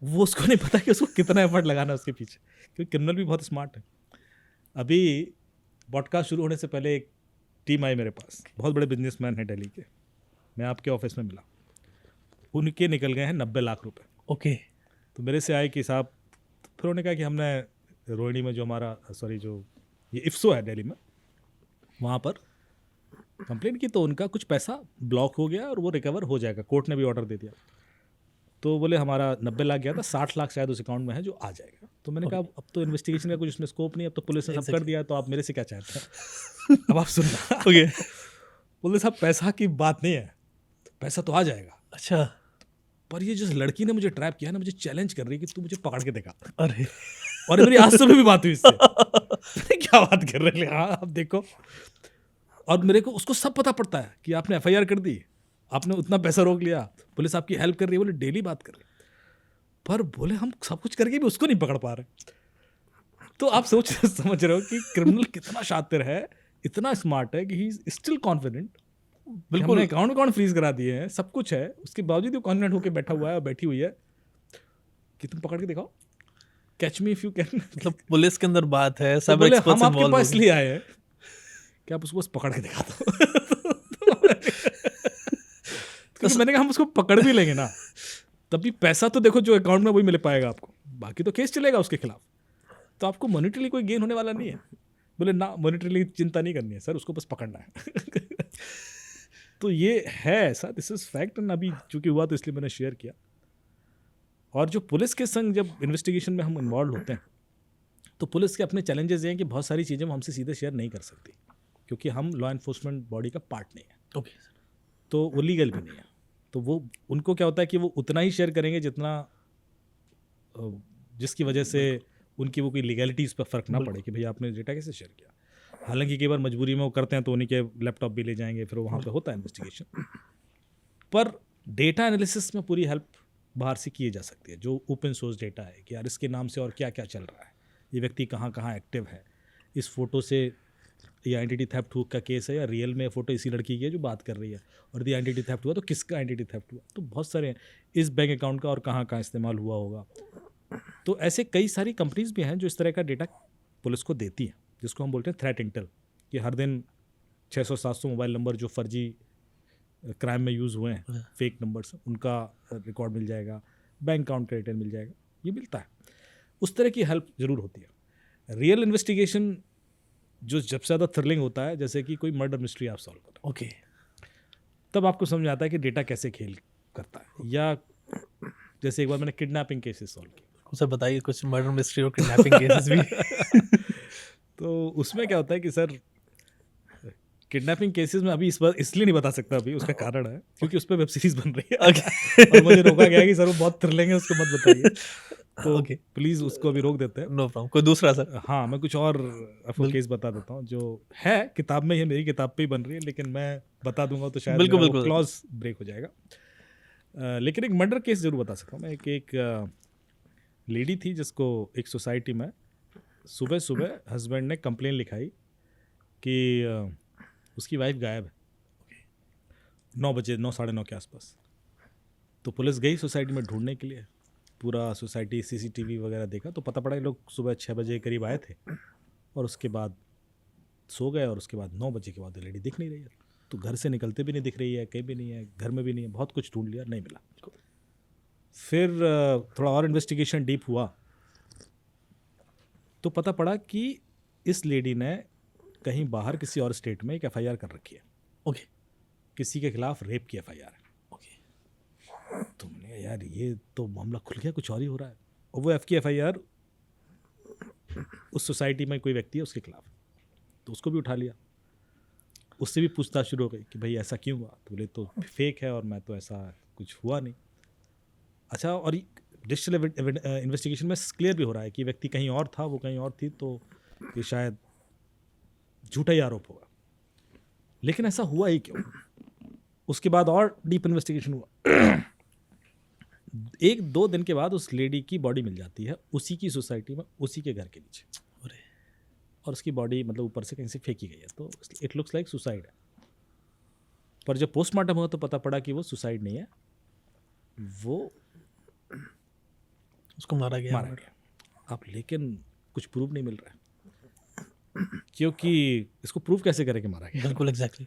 वो उसको नहीं पता कि उसको कितना एफर्ट लगाना है उसके पीछे, क्योंकि क्रिमिनल भी बहुत स्मार्ट है। अभी पॉडकास्ट शुरू होने से पहले एक टीम आई मेरे पास, बहुत बड़े बिजनेसमैन हैं दिल्ली के, मैं आपके ऑफिस में मिला, उनके निकल गए हैं 90 लाख रुपए। ओके। तो मेरे से आए कि साहब, फिर उन्होंने कहा कि हमने रोहिणी में जो हमारा जो ये इफ्सो है दिल्ली में, वहाँ पर कंप्लेंट की, तो उनका कुछ पैसा ब्लॉक हो गया और वो रिकवर हो जाएगा, कोर्ट ने भी ऑर्डर दे दिया। तो बोले हमारा 90 लाख गया था, 60 लाख शायद उस अकाउंट में है जो आ जाएगा। तो मैंने कहा अब तो इन्वेस्टिगेशन का कुछ उसमें स्कोप नहीं है, अब तो पुलिस ने सब कर दिया, तो आप मेरे से क्या चाहते हैं? अब आप सुनना। ओके, बोले साहब पैसा की बात नहीं है, पैसा तो आ जाएगा। अच्छा। पर ये जिस लड़की ने मुझे ट्रैप किया ना, मुझे चैलेंज कर रही है कि तू मुझे पकड़ के दिखा। अरे, और मेरी आज सुबह भी बात हुई इससे। क्या बात कर रहे हैं? हाँ आप देखो, और मेरे को उसको सब पता पड़ता है कि आपने FIR कर दी, आपने उतना पैसा रोक लिया, पुलिस आपकी हेल्प कर रही है, बोले डेली बात कर रही है। पर बोले हम सब कुछ करके भी उसको नहीं पकड़ पा रहे। तो आप समझ रहे हो कि क्रिमिनल कितना शातिर है, इतना स्मार्ट है कि ही स्टिल कॉन्फिडेंट। बिल्कुल, अकाउंट फ्रीज करा दिए हैं, सब कुछ है, उसके बावजूद वो कॉन्फिडेंट होकर बैठा हुआ है और बैठी हुई है कि तुम पकड़ के दिखाओ, catch me if you can. मतलब पुलिस के अंदर बात है, तो सब बोले एक्सपर्ट्स हम आपके इन्वॉल्व पास हो गए। लिए आए हैं कि आप उसको बस पकड़ के दिखा दो। तो मैंने कहा हम उसको पकड़ भी लेंगे ना, तभी पैसा तो देखो जो अकाउंट में वही मिल पाएगा आपको, बाकी तो केस चलेगा उसके खिलाफ, तो आपको मॉनिटरीली कोई गेन होने वाला नहीं है। बोले ना, मॉनिटरीली चिंता नहीं करनी है सर, उसको बस पकड़ना है। तो ये है ऐसा, दिस इज फैक्ट। एंड अभी चूंकि हुआ तो इसलिए मैंने शेयर किया। और जो पुलिस के संग जब इन्वेस्टिगेशन में हम इन्वॉल्व होते हैं, तो पुलिस के अपने चैलेंजेस ये हैं कि बहुत सारी चीज़ें वो हमसे सीधे शेयर नहीं कर सकती, क्योंकि हम लॉ एनफोर्समेंट बॉडी का पार्ट नहीं है। ओके। तो वो लीगल भी नहीं है। तो वो उनको क्या होता है कि वो उतना ही शेयर करेंगे जितना जिसकी वजह से उनकी वो कोई लीगैलिटीज़ पर फ़र्क ना पड़े कि भैया आपने डेटा कैसे शेयर किया। हालांकि कई बार मजबूरी में वो करते हैं तो उन्हीं के लैपटॉप भी ले जाएंगे, फिर वहाँ पे होता है इन्वेस्टिगेशन। पर डेटा एनालिसिस में पूरी हेल्प बाहर से की जा सकती है, जो ओपन सोर्स डेटा है कि यार इसके नाम से और क्या क्या चल रहा है, ये व्यक्ति कहाँ कहाँ एक्टिव है, इस फ़ोटो से ये आइडेंटिटी थेफ्ट का केस है या रियल में फ़ोटो इसी लड़की की है जो बात कर रही है, और यदि आइडेंटिटी थेफ्ट हुआ तो किसका आइडेंटिटी थेफ्ट हुआ, तो बहुत सारे हैं, इस बैंक अकाउंट का और कहाँ कहाँ इस्तेमाल हुआ होगा। तो ऐसे कई सारी कंपनीज भी हैं जो इस तरह का डेटा पुलिस को देती हैं, जिसको हम बोलते हैं थ्रेट इंटेल, कि हर दिन 600-700 मोबाइल नंबर जो फर्जी क्राइम में यूज़ हुए हैं, फेक नंबर्स, उनका रिकॉर्ड मिल जाएगा, बैंक अकाउंट का डिटेल मिल जाएगा, ये मिलता है। उस तरह की हेल्प ज़रूर होती है। रियल इन्वेस्टिगेशन जो जब से ज़्यादा थ्रिलिंग होता है, जैसे कि कोई मर्डर मिस्ट्री आप सॉल्व करो, तब आपको समझ आता है कि डेटा कैसे खेल करता है। या जैसे एक बार मैंने किडनैपिंग केसेस सॉल्व किए, उसे बताइए कुछ मर्डर मिस्ट्री और किडनैपिंग केसेस भी। तो उसमें क्या होता है कि सर किडनैपिंग केसेस में अभी इस बार इसलिए नहीं बता सकता, अभी उसका कारण है क्योंकि उस पर वेब सीरीज बन रही है और मुझे रोका गया है कि सर वो बहुत थ्रिलिंग है, उसको मत बताइए, तो ओके, प्लीज उसको अभी रोक देते हैं। No problem. कोई दूसरा सर? हाँ, मैं कुछ और आपको केस बता देता हूँ जो है किताब में, ये मेरी किताब पे ही बन रही है, लेकिन मैं बता दूंगा तो शायद बिल्कुल, मेरा वो बिल्कुल। क्लॉज ब्रेक हो जाएगा। लेकिन एक मर्डर केस जरूर बता सकता हूँ मैं। एक लेडी थी जिसको एक सोसाइटी में सुबह सुबह हस्बैंड ने कंप्लेन लिखाई कि उसकी वाइफ गायब है 9 बजे, 9 साढ़े 9 के आसपास। तो पुलिस गई सोसाइटी में ढूंढने के लिए, पूरा सोसाइटी सीसीटीवी वगैरह देखा तो पता पड़ा कि लोग सुबह 6 बजे करीब आए थे और उसके बाद सो गए, और उसके बाद 9 बजे के बाद लेडी दिख नहीं रही है। तो घर से निकलते भी नहीं दिख रही है, कहीं भी नहीं है, घर में भी नहीं है, बहुत कुछ ढूंढ लिया, नहीं मिला। फिर थोड़ा और इन्वेस्टिगेशन डीप हुआ तो पता पड़ा कि इस लेडी ने कहीं बाहर किसी और स्टेट में एक एफआईआर कर रखी है, ओके, किसी के खिलाफ रेप की एफआईआर है। ओके, तो मैंने कहा यार ये तो मामला खुल गया, कुछ और ही हो रहा है। और वो एफ की एफआईआर उस सोसाइटी में कोई व्यक्ति है उसके खिलाफ, तो उसको भी उठा लिया। उससे भी पूछताछ शुरू हो गई कि भाई ऐसा क्यों हुआ, तो बोले तो फेक है और मैं तो ऐसा कुछ हुआ नहीं। अच्छा, और डिजिटल इन्वेस्टिगेशन में क्लियर भी हो रहा है कि व्यक्ति कहीं और था, वो कहीं और थी, तो ये शायद झूठा ही आरोप होगा। लेकिन ऐसा हुआ ही क्यों? उसके बाद और डीप इन्वेस्टिगेशन हुआ। 1-2 दिन के बाद उस लेडी की बॉडी मिल जाती है उसी की सोसाइटी में, उसी के घर के नीचे, और उसकी बॉडी मतलब ऊपर से कहीं से फेंकी गई है, तो इट लुक्स लाइक सुसाइड है। पर जब पोस्टमार्टम हुआ तो पता पड़ा कि वो सुसाइड नहीं है, वो उसको मारा गया। अब लेकिन कुछ प्रूफ नहीं मिल रहा है, क्योंकि इसको प्रूफ कैसे करें कि मारा गया। बिल्कुल, एग्जैक्टली।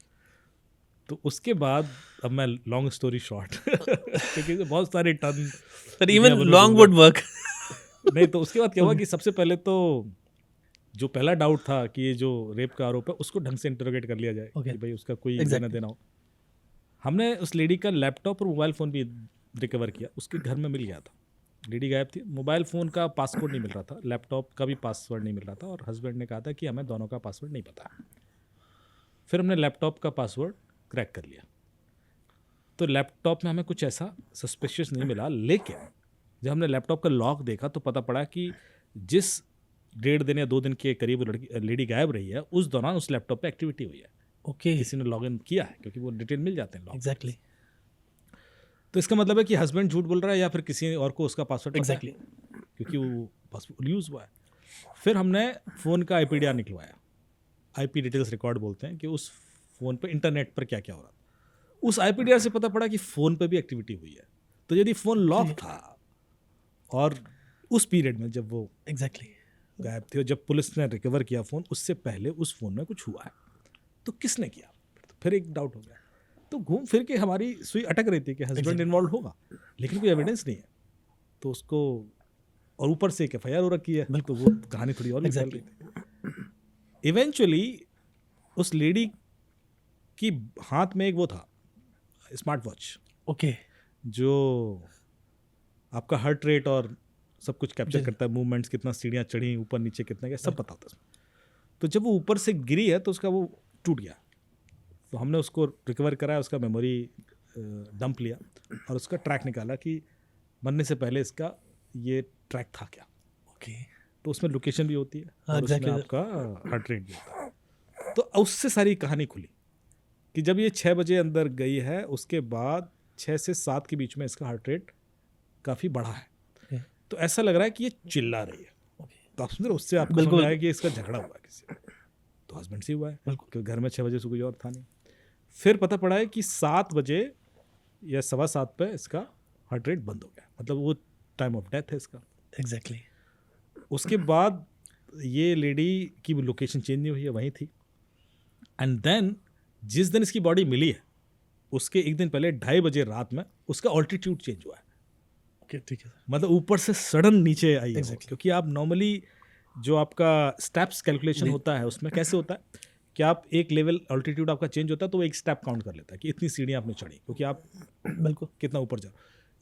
तो उसके बाद अब मैं लॉन्ग स्टोरी शॉर्ट क्योंकि बहुत सारे turn, sir even long would work. नहीं, तो उसके बाद क्या हुआ कि सबसे पहले तो जो पहला डाउट था कि ये जो रेप का आरोप है उसको ढंग से इंटरोगेट कर लिया जाए, कि भाई उसका कोई लेना देना हो। हमने उस लेडी का लैपटॉप और मोबाइल फ़ोन भी रिकवर किया, उसके घर में मिल गया था। लेडी गायब थी, मोबाइल फ़ोन का पासवर्ड नहीं मिल रहा था, लैपटॉप का भी पासवर्ड नहीं मिल रहा था, और हस्बैंड ने कहा था कि हमें दोनों का पासवर्ड नहीं पता। फिर हमने लैपटॉप का पासवर्ड क्रैक कर लिया, तो लैपटॉप में हमें कुछ ऐसा सस्पिशियस नहीं मिला। लेकिन जब हमने लैपटॉप का लॉक देखा तो पता पड़ा कि जिस 1.5 दिन या 2 दिन के करीब लेडी गायब रही है, उस दौरान उस लैपटॉप पे एक्टिविटी हुई है। ओके, किसी ने लॉग इन किया है, क्योंकि वो डिटेल मिल जाते हैं लॉग। एग्जैक्टली। तो इसका मतलब है कि हस्बैंड झूठ बोल रहा है या फिर किसी और को उसका पासवर्ड पता है, एग्जैक्टली। क्योंकि वो पासवर्ड यूज़ हुआ है। फिर हमने फ़ोन का IPDR निकलवाया, IP डिटेल्स रिकॉर्ड बोलते हैं, कि उस फ़ोन पे इंटरनेट पर क्या क्या हो रहा था। उस IPDR से पता पड़ा कि फ़ोन पे भी एक्टिविटी हुई है। तो यदि फ़ोन लॉक था और उस पीरियड में जब वो एग्जैक्टली गायब थे और जब पुलिस ने रिकवर किया फ़ोन, उससे पहले उस फ़ोन में कुछ हुआ है, तो किसने किया? तो फिर एक डाउट हो गया। तो घूम फिर के हमारी सुई अटक रही थी कि हस्बैंड इन्वॉल्व होगा, लेकिन कोई एविडेंस नहीं है। तो उसको, और ऊपर से एक FIR हो रखी है, तो वो कहानी थोड़ी और फैल रही थी। इवेंचुअली उस लेडी की हाथ में एक वो था, स्मार्ट वॉच, ओके, जो आपका हार्ट रेट और सब कुछ कैप्चर करता है, मूवमेंट्स, कितना सीढ़ियाँ चढ़ी, ऊपर नीचे कितना गया, सब पता होता है। तो जब वो ऊपर से गिरी है तो उसका वो टूट गया, तो हमने उसको रिकवर कराया, उसका मेमोरी डंप लिया और उसका ट्रैक निकाला कि मरने से पहले इसका ये ट्रैक था क्या। ओके, तो उसमें लोकेशन भी होती है और exactly उसमें आपका हार्ट रेट भी होता है। तो उससे सारी कहानी खुली कि जब ये 6 बजे अंदर गई है, उसके बाद 6 से 7 के बीच में इसका हार्ट रेट काफ़ी बढ़ा है। तो ऐसा लग रहा है कि ये चिल्ला रही है। तो आप समझ रहे, उससे आपको समझ आया कि इसका झगड़ा हुआ है किसी से, तो हस्बैंड से हुआ है, क्योंकि घर में 6 बजे से कोई और था नहीं। फिर पता पड़ा है कि 7 बजे या 7:15 पे इसका हार्ट रेट बंद हो गया, मतलब वो टाइम ऑफ डेथ है इसका। एग्जैक्टली। उसके बाद ये लेडी की लोकेशन चेंज नहीं हुई है, वहीं थी। एंड देन जिस दिन इसकी बॉडी मिली है उसके एक दिन पहले 2:30 बजे रात में उसका ऑल्टीट्यूड चेंज हुआ है। ओके, ठीक है, मतलब ऊपर से सडन नीचे आई है, क्योंकि आप नॉर्मली जो आपका स्टेप्स कैलकुलेशन होता है उसमें कैसे होता है कि आप एक लेवल ऑल्टीट्यूड आपका चेंज होता है तो वो एक स्टेप काउंट कर लेता है कि इतनी सीढ़ियाँ आपने चढ़ी, क्योंकि आप बिल्कुल कितना ऊपर जाओ।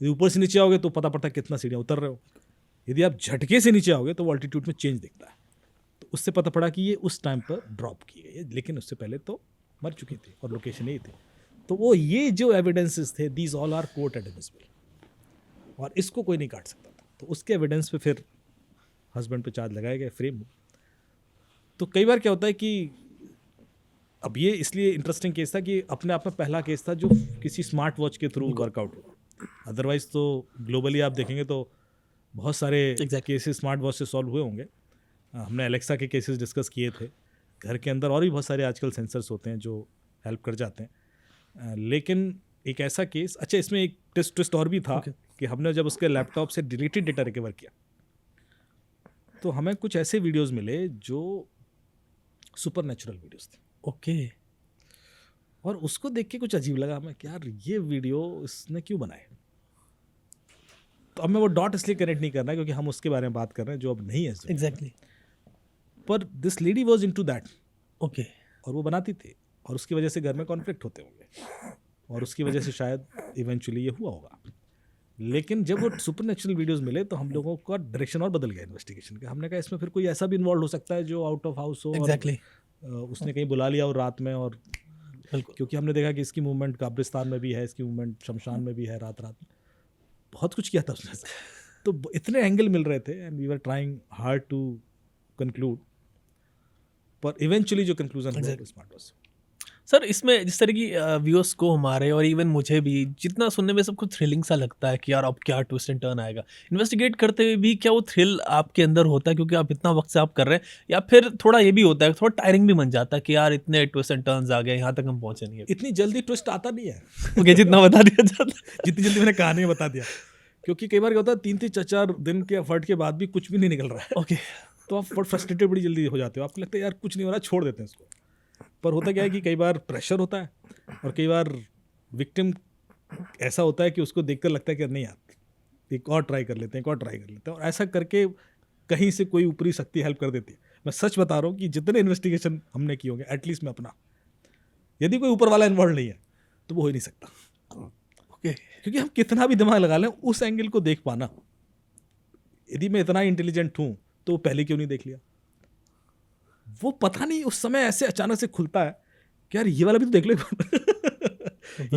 यदि ऊपर से नीचे आओगे तो पता पड़ता है कितना सीढ़ियाँ उतर रहे हो। यदि आप झटके से नीचे आओगे तो वो अल्टीट्यूड में चेंज दिखता है। तो उससे पता पड़ा कि ये उस टाइम पर ड्रॉप की गई है, लेकिन उससे पहले तो मर चुकी थी और लोकेशन यही थी। तो वो ये जो एविडेंसेस थे, these all are court admissible, और इसको कोई नहीं काट सकता था। तो उसके एविडेंस पे फिर हस्बैंड पे चार्ज लगाए गए, फ्रेम। तो कई बार क्या होता है कि अब ये इसलिए इंटरेस्टिंग केस था कि अपने आप में पहला केस था जो किसी स्मार्ट वॉच के थ्रू वर्कआउट हुआ। अदरवाइज तो ग्लोबली आप देखेंगे तो बहुत सारे केसेस स्मार्ट वॉच से सॉल्व हुए होंगे। हमने एलेक्सा के केसेस डिस्कस किए थे। घर के अंदर और भी बहुत सारे आजकल सेंसर्स होते हैं जो हेल्प कर जाते हैं। लेकिन एक ऐसा केस, अच्छा इसमें एक ट्विस्ट और भी था कि हमने जब उसके लैपटॉप से डिलीटेड डेटा रिकवर किया तो हमें कुछ ऐसे वीडियोस मिले जो सुपर नेचुरल वीडियोस थे। ओके। और उसको देख के कुछ अजीब लगा हमें कि यार ये वीडियो इसने क्यों बनाए। तो अब मैं वो डॉट इसलिए कनेक्ट नहीं करना क्योंकि हम उसके बारे में बात कर रहे हैं जो अब नहीं है एग्जैक्टली। पर this lady was into that. Okay. और वो बनाती थी और उसकी वजह से घर में कॉन्फ्लिक्ट होते होंगे और उसकी वजह से शायद इवेंचुअली ये हुआ होगा। लेकिन जब वो सुपर नेचुरल वीडियोज़ मिले तो हम लोगों का डायरेक्शन और बदल गया इन्वेस्टिगेशन का। हमने कहा इसमें फिर कोई ऐसा भी इन्वॉल्व हो सकता है जो आउट ऑफ हाउस हो। एग्जैक्टली। उसने कहीं बुला लिया और रात में, और क्योंकि हमने देखा कि इसकी मूवमेंट कब्रिस्तान में भी है, इसकी मूवमेंट शमशान में भी है, रात रात में बहुत कुछ किया था उसने। तो इतने एंगल मिल रहे थे and we were trying hard to conclude, पर इवेंचुअली जो कंक्लूजन हुआ स्मार्ट वॉच। सर इसमें जिस तरह की व्यूअर्स को हमारे और इवन मुझे भी जितना सुनने में सब कुछ थ्रिलिंग सा लगता है कि यार अब क्या ट्विस्ट एंड टर्न आएगा, इन्वेस्टिगेट करते हुए भी क्या वो थ्रिल आपके अंदर होता है क्योंकि आप इतना वक्त से आप कर रहे हैं, या फिर थोड़ा ये भी होता है थोड़ा टायरिंग भी बन जाता है कि यार इतने ट्विस्ट एंड टर्न्स आ गए, यहाँ तक हम पहुंचे नहीं है। इतनी जल्दी ट्विस्ट आता नहीं है ओके, जितना बता दिया जाता जितनी जल्दी मैंने कहानी में बता दिया, क्योंकि कई बार क्या होता है 3-4 दिन के एफर्ट के बाद भी कुछ भी नहीं निकल रहा है। ओके। तो आप बहुत फ्रस्ट्रेटेड बड़ी जल्दी हो जाते हो, आपको लगता है यार कुछ नहीं हो रहा, छोड़ देते हैं इसको। पर होता क्या है कि कई बार प्रेशर होता है और कई बार विक्टिम ऐसा होता है कि उसको देखकर लगता है कि नहीं यार एक और ट्राई कर लेते हैं, एक और ट्राई कर लेते हैं, और ऐसा करके कहीं से कोई ऊपरी शक्ति हेल्प कर देती है। मैं सच बता रहा हूँ कि जितने इन्वेस्टिगेशन हमने किए होंगे, एटलीस्ट मैं अपना, यदि कोई ऊपर वाला इन्वॉल्व नहीं है तो वो हो ही नहीं सकता। ओके। क्योंकि हम कितना भी दिमाग लगा लें उस एंगल को देख पाना, यदि मैं इतना इंटेलिजेंट हूँ तो वो पहले क्यों नहीं देख लिया। वो पता नहीं उस समय ऐसे अचानक से खुलता है कि यार ये वाला भी तो देख लो।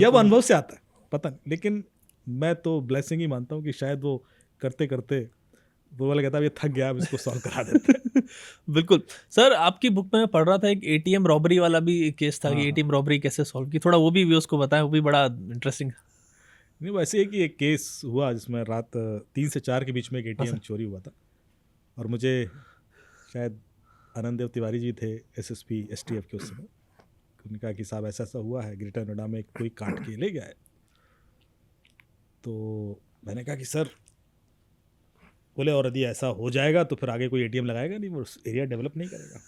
या वो अनुभव से आता है, पता नहीं। लेकिन मैं तो ब्लेसिंग ही मानता हूँ कि शायद वो करते करते वो वाला कहता है ये थक गया, अब इसको सॉल्व करा देते हैं। बिल्कुल सर, आपकी बुक में मैं पढ़ रहा था एक एटीएम रॉबरी वाला भी केस था कि एटीएम रॉबरी कैसे सॉल्व की, थोड़ा वो भी व्यूअर्स को बताएं, वो भी बड़ा इंटरेस्टिंग। नहीं, वैसे है कि एक केस हुआ जिसमें रात 3 से 4 के बीच में एक एटीएम चोरी हुआ था, और मुझे शायद आनंद देव तिवारी जी थे एसएसपी एसटीएफ के उस समय, उन्होंने कहा कि साहब ऐसा ऐसा हुआ है, ग्रेटर नोएडा में कोई काट के ले गया है। तो मैंने कहा कि सर, बोले और यदि ऐसा हो जाएगा तो फिर आगे कोई एटीएम लगाएगा नहीं, वो एरिया डेवलप नहीं करेगा।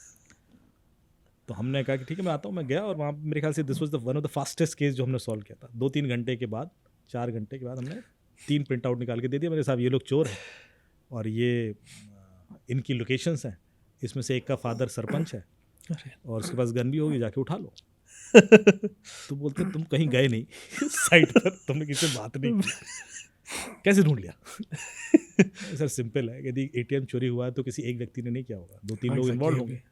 तो हमने कहा कि ठीक है मैं आता हूँ। मैं गया और वहाँ मेरे ख्याल से this was the one of the fastest case जो हमने सॉल्व किया था। 2-3 घंटे के बाद, 4 घंटे के बाद हमने 3 प्रिंट आउट निकाल के दे दिया। मेरे साहब ये लोग चोर हैं और ये इनकी लोकेशंस हैं, इसमें से एक का फादर सरपंच है और उसके पास गन भी होगी, जाके उठा लो। तो बोलते तुम कहीं गए नहीं साइट पर, तुमने किसी से बात नहीं की, कैसे ढूंढ लिया? सर सिंपल है, यदि एटीएम चोरी हुआ है तो किसी एक व्यक्ति ने नहीं किया होगा, 2-3 लोग इन्वॉल्व होंगे।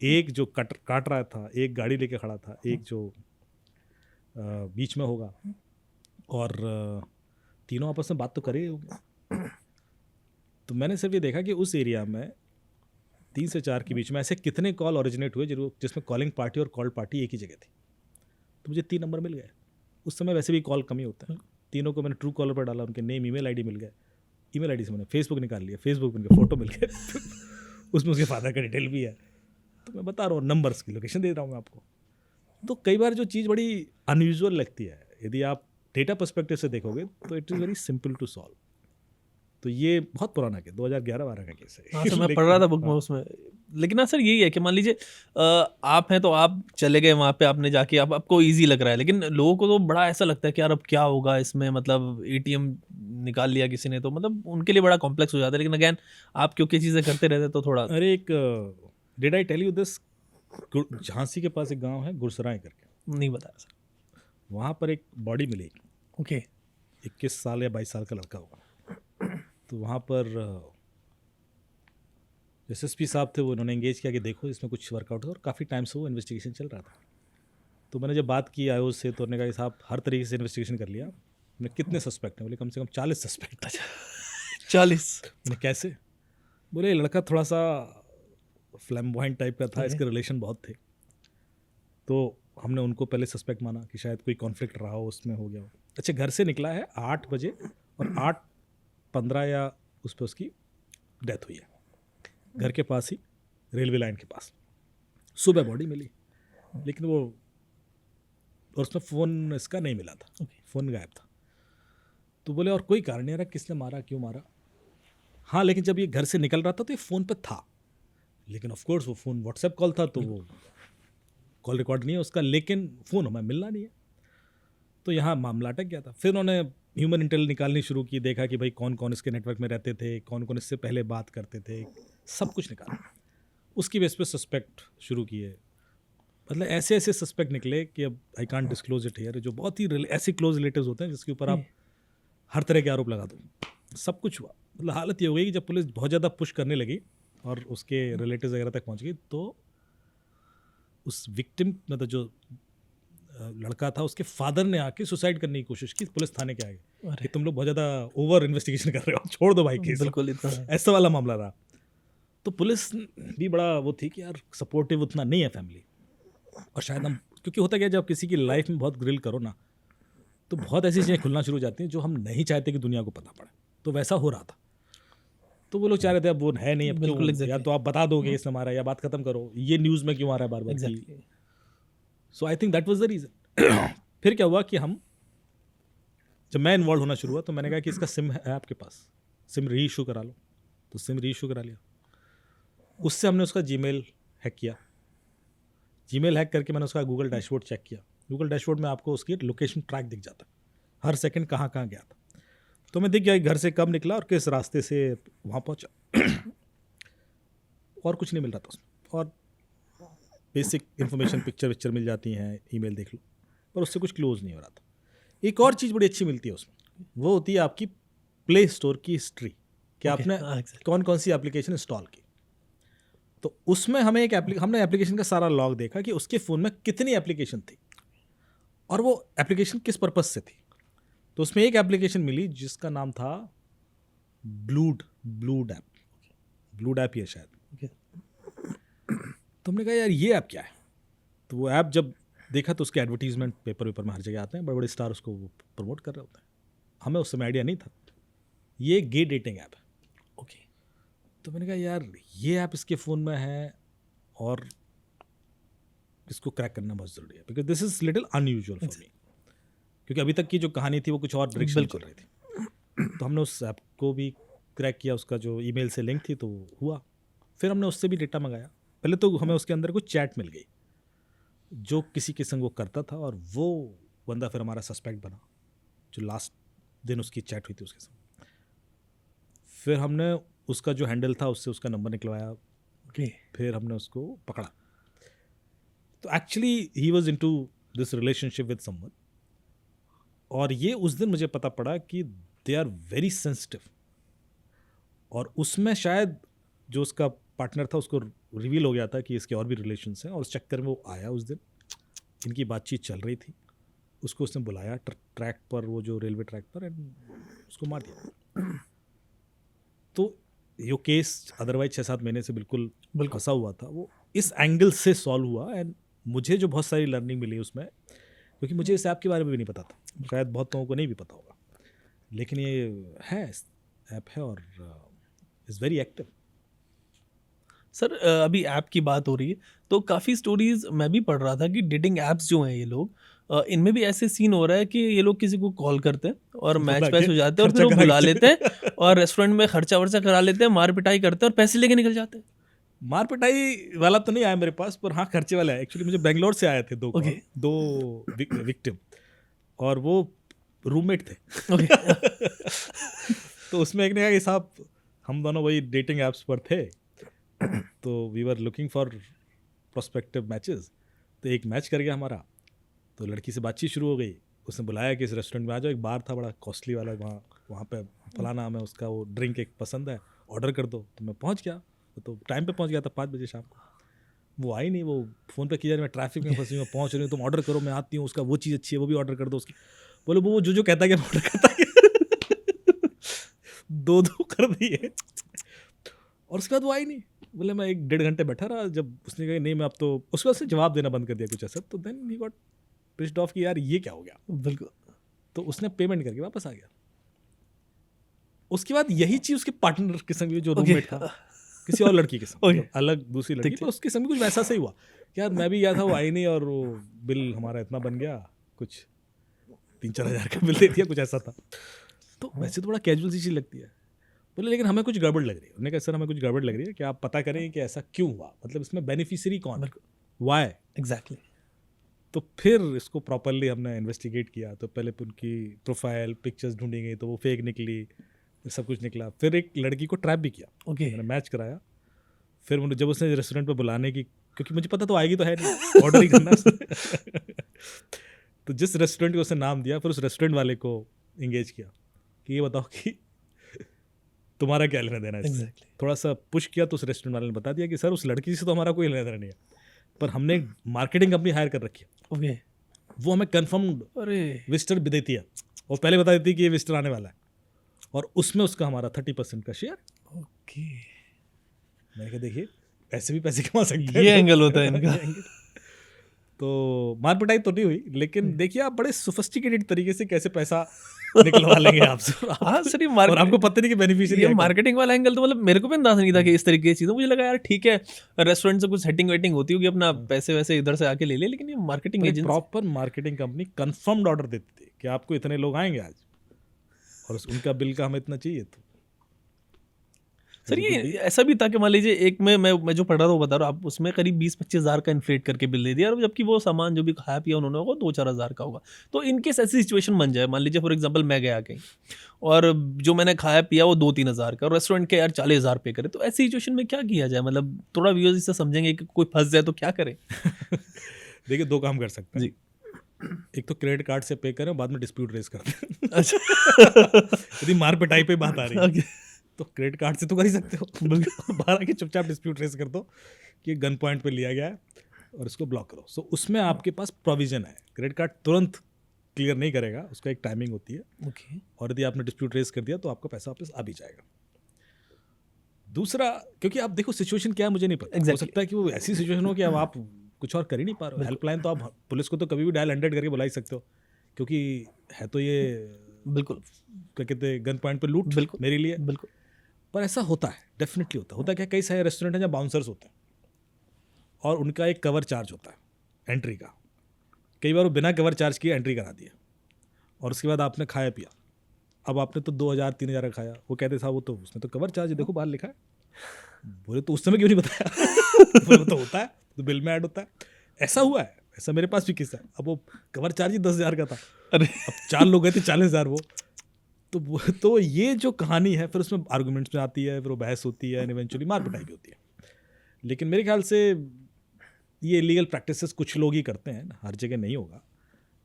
एक जो काट रहा था, एक गाड़ी लेके खड़ा था, एक जो बीच में होगा, और तीनों आपस में बात तो करे होंगे। तो मैंने सिर्फ ये देखा कि उस एरिया में 3 से 4 के बीच में ऐसे कितने कॉल ओरिजिनेट हुए जिसमें कॉलिंग पार्टी और कॉल पार्टी एक ही जगह थी। तो मुझे 3 नंबर मिल गए। उस समय वैसे भी कॉल कम ही होता है। तीनों को मैंने ट्रू कॉलर पर डाला, उनके नेम ईमेल आईडी मिल गए। ईमेल आईडी से मैंने फेसबुक निकाल लिया, फेसबुक पर उनके फ़ोटो मिल गए उसमें उसके फादर का डिटेल भी है। तो मैं बता रहा हूँ, नंबर्स की लोकेशन दे रहा हूँ मैं आपको। तो कई बार जो चीज़ बड़ी अनयूजुअल लगती है, यदि आप डेटा पर्सपेक्टिव से देखोगे तो it is very simple to solve. तो ये बहुत पुराना केस, 2011-12 का केस है। हाँ सर, मैं पढ़ रहा था बुक में उसमें। लेकिन ना सर यही है कि मान लीजिए आप हैं तो आप चले गए वहाँ पे, आपने जाके आपको इजी लग रहा है, लेकिन लोगों को तो बड़ा ऐसा लगता है कि यार अब क्या होगा इसमें, मतलब एटीएम निकाल लिया किसी ने, तो मतलब उनके लिए बड़ा कॉम्प्लेक्स हो जाता है। लेकिन अगैन आप क्योंकि चीज़ें करते रहते तो थोड़ा। अरे एक did I tell you this, Jhansi के पास एक गाँव है गुरसराय करके, नहीं बताया सर। वहाँ पर एक बॉडी मिली। ओके। 21 साल या 22 साल का लड़का होगा। तो वहाँ पर एसएसपी साहब थे, वो उन्होंने एंगेज किया कि देखो इसमें कुछ वर्कआउट हो, और काफ़ी टाइम से वो इन्वेस्टिगेशन चल रहा था। तो मैंने जब बात की आयोज से, तो उन्होंने कहा कि साहब हर तरीके से इन्वेस्टिगेशन कर लिया। मैंने कितने सस्पेक्ट हैं? बोले कम से कम 40 सस्पेक्ट। 40? मैंने कैसे? बोले ये लड़का थोड़ा सा फ्लैम्बॉयंट टाइप का था, इसके रिलेशन बहुत थे। तो हमने उनको पहले सस्पेक्ट माना कि शायद कोई कॉन्फ्लिक्ट रहा हो, उसमें हो गया हो। अच्छा, घर से निकला है 8 बजे और 8:15 या उस पर उसकी डेथ हुई है, घर के पास ही, रेलवे लाइन के पास। सुबह बॉडी मिली, लेकिन वो, और उसमें फ़ोन इसका नहीं मिला था, फ़ोन गायब था। तो बोले और कोई कारण नहीं रहा, किसने मारा, क्यों मारा? हाँ, लेकिन जब ये घर से निकल रहा था तो ये फ़ोन पे था, लेकिन ऑफ कोर्स वो फ़ोन व्हाट्सएप कॉल था, तो वो कॉल रिकॉर्ड नहीं है उसका, लेकिन फ़ोन हमें मिलना नहीं है। तो यहाँ मामला अटक गया था। फिर उन्होंने ह्यूमन इंटेल निकालनी शुरू की, देखा कि भाई कौन कौन इसके नेटवर्क में रहते थे, कौन कौन इससे पहले बात करते थे, सब कुछ निकाला। उसकी बेस पे सस्पेक्ट शुरू किए। मतलब ऐसे ऐसे सस्पेक्ट निकले कि अब I can't disclose it here, जो बहुत ही ऐसे क्लोज रिलेटिव्स होते हैं जिसके ऊपर आप हर तरह के आरोप लगा दो। सब कुछ हुआ। मतलब हालत ये हो गई कि जब पुलिस बहुत ज़्यादा पुश करने लगी और उसके रिलेटिव्स वगैरह तक पहुंच गई, तो उस विक्टिम, मतलब जो लड़का था, उसके फादर ने आके सुसाइड करने की कोशिश की पुलिस थाने के आगे कि तुम लोग बहुत ज़्यादा ओवर इन्वेस्टिगेशन कर रहे हो, छोड़ दो भाई केस। बिल्कुल इतना ऐसा वाला मामला रहा। तो पुलिस भी बड़ा वो थी कि यार सपोर्टिव उतना नहीं है फैमिली। और शायद हम, क्योंकि होता क्या, जब किसी की लाइफ में बहुत ग्रिल करो ना, तो बहुत ऐसी चीज़ें खुलना शुरू हो जाती हैं जो हम नहीं चाहते कि दुनिया को पता पड़े। तो वैसा हो रहा था। तो वो लोग चाह रहे थे अब वो है नहीं, अब बिल्कुल क्यों, या तो आप बता दोगे इसने मारा, या बात खत्म करो, ये न्यूज़ में क्यों आ रहा है बार बार। Exactly. So I think that was the reason. फिर क्या हुआ कि हम, जब मैं इन्वॉल्व होना शुरू हुआ, तो मैंने कहा कि इसका सिम है आपके पास, सिम री इशू करा लो। तो सिम री इशू करा लिया। उससे हमने उसका जीमेल हैक किया। जीमेल हैक करके मैंने उसका गूगल डैशबोर्ड चेक किया। गूगल डैशबोर्ड में आपको उसकी लोकेशन ट्रैक दिख जाता है, हर सेकंड कहाँ कहाँ गया था। तो मैं दिख गया घर से कब निकला और किस रास्ते से वहाँ पहुँचा। और कुछ नहीं मिल रहा था उसमें, और बेसिक इन्फॉर्मेशन, पिक्चर मिल जाती हैं, ईमेल देख लो, पर उससे कुछ क्लोज नहीं हो रहा था। एक और चीज़ बड़ी अच्छी मिलती है उसमें, वो होती है आपकी प्ले स्टोर की हिस्ट्री, कि आपने कौन कौन सी एप्लीकेशन इंस्टॉल की। तो उसमें हमें हमने एप्लीकेशन का सारा लॉग देखा कि उसके फ़ोन में कितनी एप्लीकेशन थी और वो एप्लीकेशन किस पर्पस से थी। तो उसमें एक एप्लीकेशन मिली जिसका नाम था ब्लूड ऐप ही है शायद। तो हमने कहा यार ये ऐप क्या है। तो वो ऐप जब देखा तो उसके एडवर्टीजमेंट पेपर में हर जगह आते हैं, बड़े बड़े स्टार उसको प्रमोट कर रहे होते हैं। हमें उस समय आइडिया नहीं था ये गे डेटिंग ऐप है। ओके, तो मैंने कहा यार ये ऐप इसके फ़ोन में है और इसको क्रैक करना बहुत ज़रूरी है, because this is little unusual for me, क्योंकि अभी तक की जो कहानी थी वो कुछ और डायरेक्शन में चल रही थी। तो हमने उस ऐप को भी क्रैक किया, उसका जो ईमेल से लिंक थी तो हुआ। फिर हमने उससे भी डेटा मंगाया। पहले तो हमें उसके अंदर कुछ चैट मिल गई जो किसी के संग वो करता था, और वो बंदा फिर हमारा सस्पेक्ट बना, जो लास्ट दिन उसकी चैट हुई थी उसके संग। फिर हमने उसका जो हैंडल था उससे उसका नंबर निकलवाया। फिर हमने उसको पकड़ा। तो actually he was into this relationship with someone, और ये उस दिन मुझे पता पड़ा कि दे आर वेरी सेंसिटिव। और उसमें शायद जो उसका पार्टनर था उसको रिवील हो गया था कि इसके और भी रिलेशंस हैं, और उस चक्कर में वो आया उस दिन। इनकी बातचीत चल रही थी, उसको उसने बुलाया ट्रैक पर, वो जो रेलवे ट्रैक पर, एंड उसको मार दिया। तो ये केस अदरवाइज 6-7 महीने से बिल्कुल फंसा हुआ था, वो इस एंगल से सॉल्व हुआ। एंड मुझे जो बहुत सारी लर्निंग मिली उसमें, क्योंकि मुझे इस ऐप के बारे में भी नहीं पता था, शायद बहुत लोगों को नहीं भी पता होगा, लेकिन ये है, ऐप है और इज़ वेरी एक्टिव। सर अभी ऐप की बात हो रही है तो काफ़ी स्टोरीज मैं भी पढ़ रहा था कि डेटिंग ऐप्स जो हैं ये लोग, इनमें भी ऐसे सीन हो रहा है कि ये लोग किसी को कॉल करते हैं और मैच पैच हो जाते हैं और फिर वो बुला लेते हैं और रेस्टोरेंट में खर्चा वर्चा करा लेते हैं, मार पिटाई करते हैं और पैसे लेके निकल जाते हैं। मार पिटाई वाला तो नहीं आया मेरे पास, पर हाँ खर्चे वाला है। एक्चुअली मुझे बेंगलोर से आए थे दो विक्टिम, और वो रूममेट थे। तो उसमें एक ने कहा कि साहब हम दोनों वही डेटिंग ऐप्स पर थे, तो we were looking for prospective matches. तो एक मैच कर गया हमारा, तो लड़की से बातचीत शुरू हो गई, उसने बुलाया कि इस रेस्टोरेंट में आ जाओ, एक बार था बड़ा कॉस्टली वाला, वहाँ पे फलाना नाम है उसका, वो ड्रिंक एक पसंद है, ऑर्डर कर दो। तो मैं पहुँच गया, तो टाइम पे पहुँच गया था 5 बजे शाम को। वो आई नहीं, वो फ़ोन पे किया, मैं ट्रैफिक में फंसी हूँ, पहुँच रही हूँ, तुम ऑर्डर करो, मैं आती हूँ, उसका वो चीज़ अच्छी है वो भी ऑर्डर कर दो उसकी। बोले वो जो कहता है कि ऑर्डर करता है 2 कर दिए, और उसके बाद वो आई नहीं। बोले मैं 1-1.5 घंटे बैठा रहा, जब उसने कहा नहीं मैं अब तो, उसके बाद उसने जवाब देना बंद कर दिया कुछ ऐसा। तो then he got pissed off कि यार ये क्या हो गया। बिल्कुल। तो उसने पेमेंट करके वापस आ गया। उसके बाद यही चीज़ उसके पार्टनर के संग भी, जो रूममेट था, किसी और लड़की के संग, मतलब अलग दूसरी लड़की, तो उसके संग भी कुछ वैसा सही हुआ। यार मैं भी गया था, वो आई नहीं, और वो बिल हमारा इतना बन गया, कुछ 3-4 हज़ार का बिल दे दिया, कुछ ऐसा था। तो वैसे तो बड़ा कैजुअल सी चीज़ लगती है। बोले लेकिन हमें कुछ गड़बड़ लग रही है। उन्होंने कहा सर हमें कुछ गड़बड़ लग रही है, कि आप पता करें कि ऐसा क्यों हुआ, मतलब इसमें बेनिफिशियरी कौन है, वाई एग्जैक्टली। तो फिर इसको प्रॉपरली हमने इन्वेस्टिगेट किया। तो पहले उनकी प्रोफाइल पिक्चर्स ढूंढी गई, तो वो फेक निकली, सब कुछ निकला। फिर एक लड़की को ट्रैप भी किया, ओके। मैंने मैच कराया। फिर मुझे जब उसने रेस्टोरेंट पे बुलाने की, क्योंकि मुझे पता तो आएगी तो है नहीं, ऑर्डर ही करना तो जिस रेस्टोरेंट को उसने नाम दिया, फिर उस रेस्टोरेंट वाले को इंगेज किया कि ये बताओ कि तुम्हारा क्या लेना देना है इससे। थोड़ा सा पुश किया तो उस रेस्टोरेंट वाले ने बता दिया कि सर उस लड़की से तो हमारा कोई लेना देना नहीं है, पर हमने मार्केटिंग कंपनी हायर कर रखी है, ओके। वो हमें कंफर्म्ड अरे विजिटर भी देती है, और पहले बता देती है कि ये विजिटर आने वाला है, और उसमें उसका हमारा 30% का शेयर। ओके, मैंने कहा देखिए ऐसे भी पैसे कमा सकते हैं, ये एंगल होता है इनका। तो मार पिटाई तो नहीं हुई, लेकिन देखिए आप बड़े सोफिस्टिकेटेड तरीके से कैसे पैसा निकलवा लेंगे आपसे, हाँ सर, ये और आपको पता नहीं कि बेनिफिशियरी ये है कौन। मार्केटिंग वाला एंगल तो मतलब मेरे को भी अंदाजा नहीं था कि इस तरीके की चीज़। मुझे लगा यार ठीक है, रेस्टोरेंट से कुछ सेटिंग वेटिंग होती होगी, अपना पैसे वैसे इधर से आके ले ले, लेकिन ये marketing agency, proper marketing company confirmed order देती थी कि आपको इतने लोग आएंगे आज, और उनका बिल का हमें इतना चाहिए। तो सर ये ऐसा भी था कि मान लीजिए एक मैं जो पढ़ रहा था वो बता रहा हूँ, आप उसमें करीब 20-25 हज़ार का इन्फ्लेट करके बिल दे दिया, और जबकि वो सामान जो भी खाया पिया उन्होंने होगा 2-4 हज़ार का होगा। तो इनकेस ऐसी सिचुएशन बन जाए, मान लीजिए फॉर एग्जांपल मैं गया कहीं और जो मैंने खाया पिया वो 2-3 हज़ार का, और रेस्टोरेंट के यार 40 हज़ार पे करे, तो ऐसी सिचुएशन में क्या किया जाए? मतलब थोड़ा व्यूअर्स इससे समझेंगे कि कोई फंस जाए तो क्या करें। देखिए 2 काम कर सकते हैं जी। एक तो क्रेडिट कार्ड से पे करें, बाद में डिस्प्यूट रेज कर दें। अच्छा। यदि मार पिटाई पे बात आ रही है ओके। तो क्रेडिट कार्ड से तो कर ही सकते हो, बाहर आके चुपचाप डिस्प्यूट रेज कर दो कि गन पॉइंट पे लिया गया है और इसको ब्लॉक करो। सो उसमें आपके पास प्रोविजन है, क्रेडिट कार्ड तुरंत क्लियर नहीं करेगा, उसका एक टाइमिंग होती है, ओके। और यदि आपने डिस्प्यूट रेज कर दिया तो आपका पैसा वापस आ भी जाएगा। दूसरा, क्योंकि आप देखो सिचुएशन क्या है मुझे नहीं पता, हो सकता है कि वो ऐसी सिचुएशन हो कि अब आप कुछ और कर ही नहीं पा रहे हो। हेल्पलाइन तो आप पुलिस को तो कभी भी डायल 100 करके बुला ही सकते हो, क्योंकि है तो ये बिल्कुल क्या कहते हैं गन पॉइंट पे लूट बिल्कुल मेरे लिए। बिल्कुल। पर ऐसा होता है, डेफिनेटली होता है क्या, कई सारे रेस्टोरेंट हैं जहाँ बाउंसर्स होते हैं और उनका एक कवर चार्ज होता है एंट्री का। कई बार वो बिना कवर चार्ज किए एंट्री करा दिया, और उसके बाद आपने खाया पिया, अब आपने तो 2000-3000 का खाया, वो कहते साहब वो तो उसमें तो कवर चार्ज है, देखो बाहर लिखा है। बोले तो उस समय क्यों नहीं बताया? बोले तो होता है, तो बिल में ऐड होता है। ऐसा हुआ है, ऐसा मेरे पास भी किस्सा है। अब वो कवर चार्ज ही 10,000 का था, अरे अब 4 लोग गए थे 40,000 वो। तो ये जो कहानी है फिर उसमें आर्गूमेंट्स में आती है, फिर वो बहस होती है, इवेंचुअली मार पिटाई भी होती है। लेकिन मेरे ख्याल से ये इलीगल प्रैक्टिसेस कुछ लोग ही करते हैं, हर जगह नहीं होगा।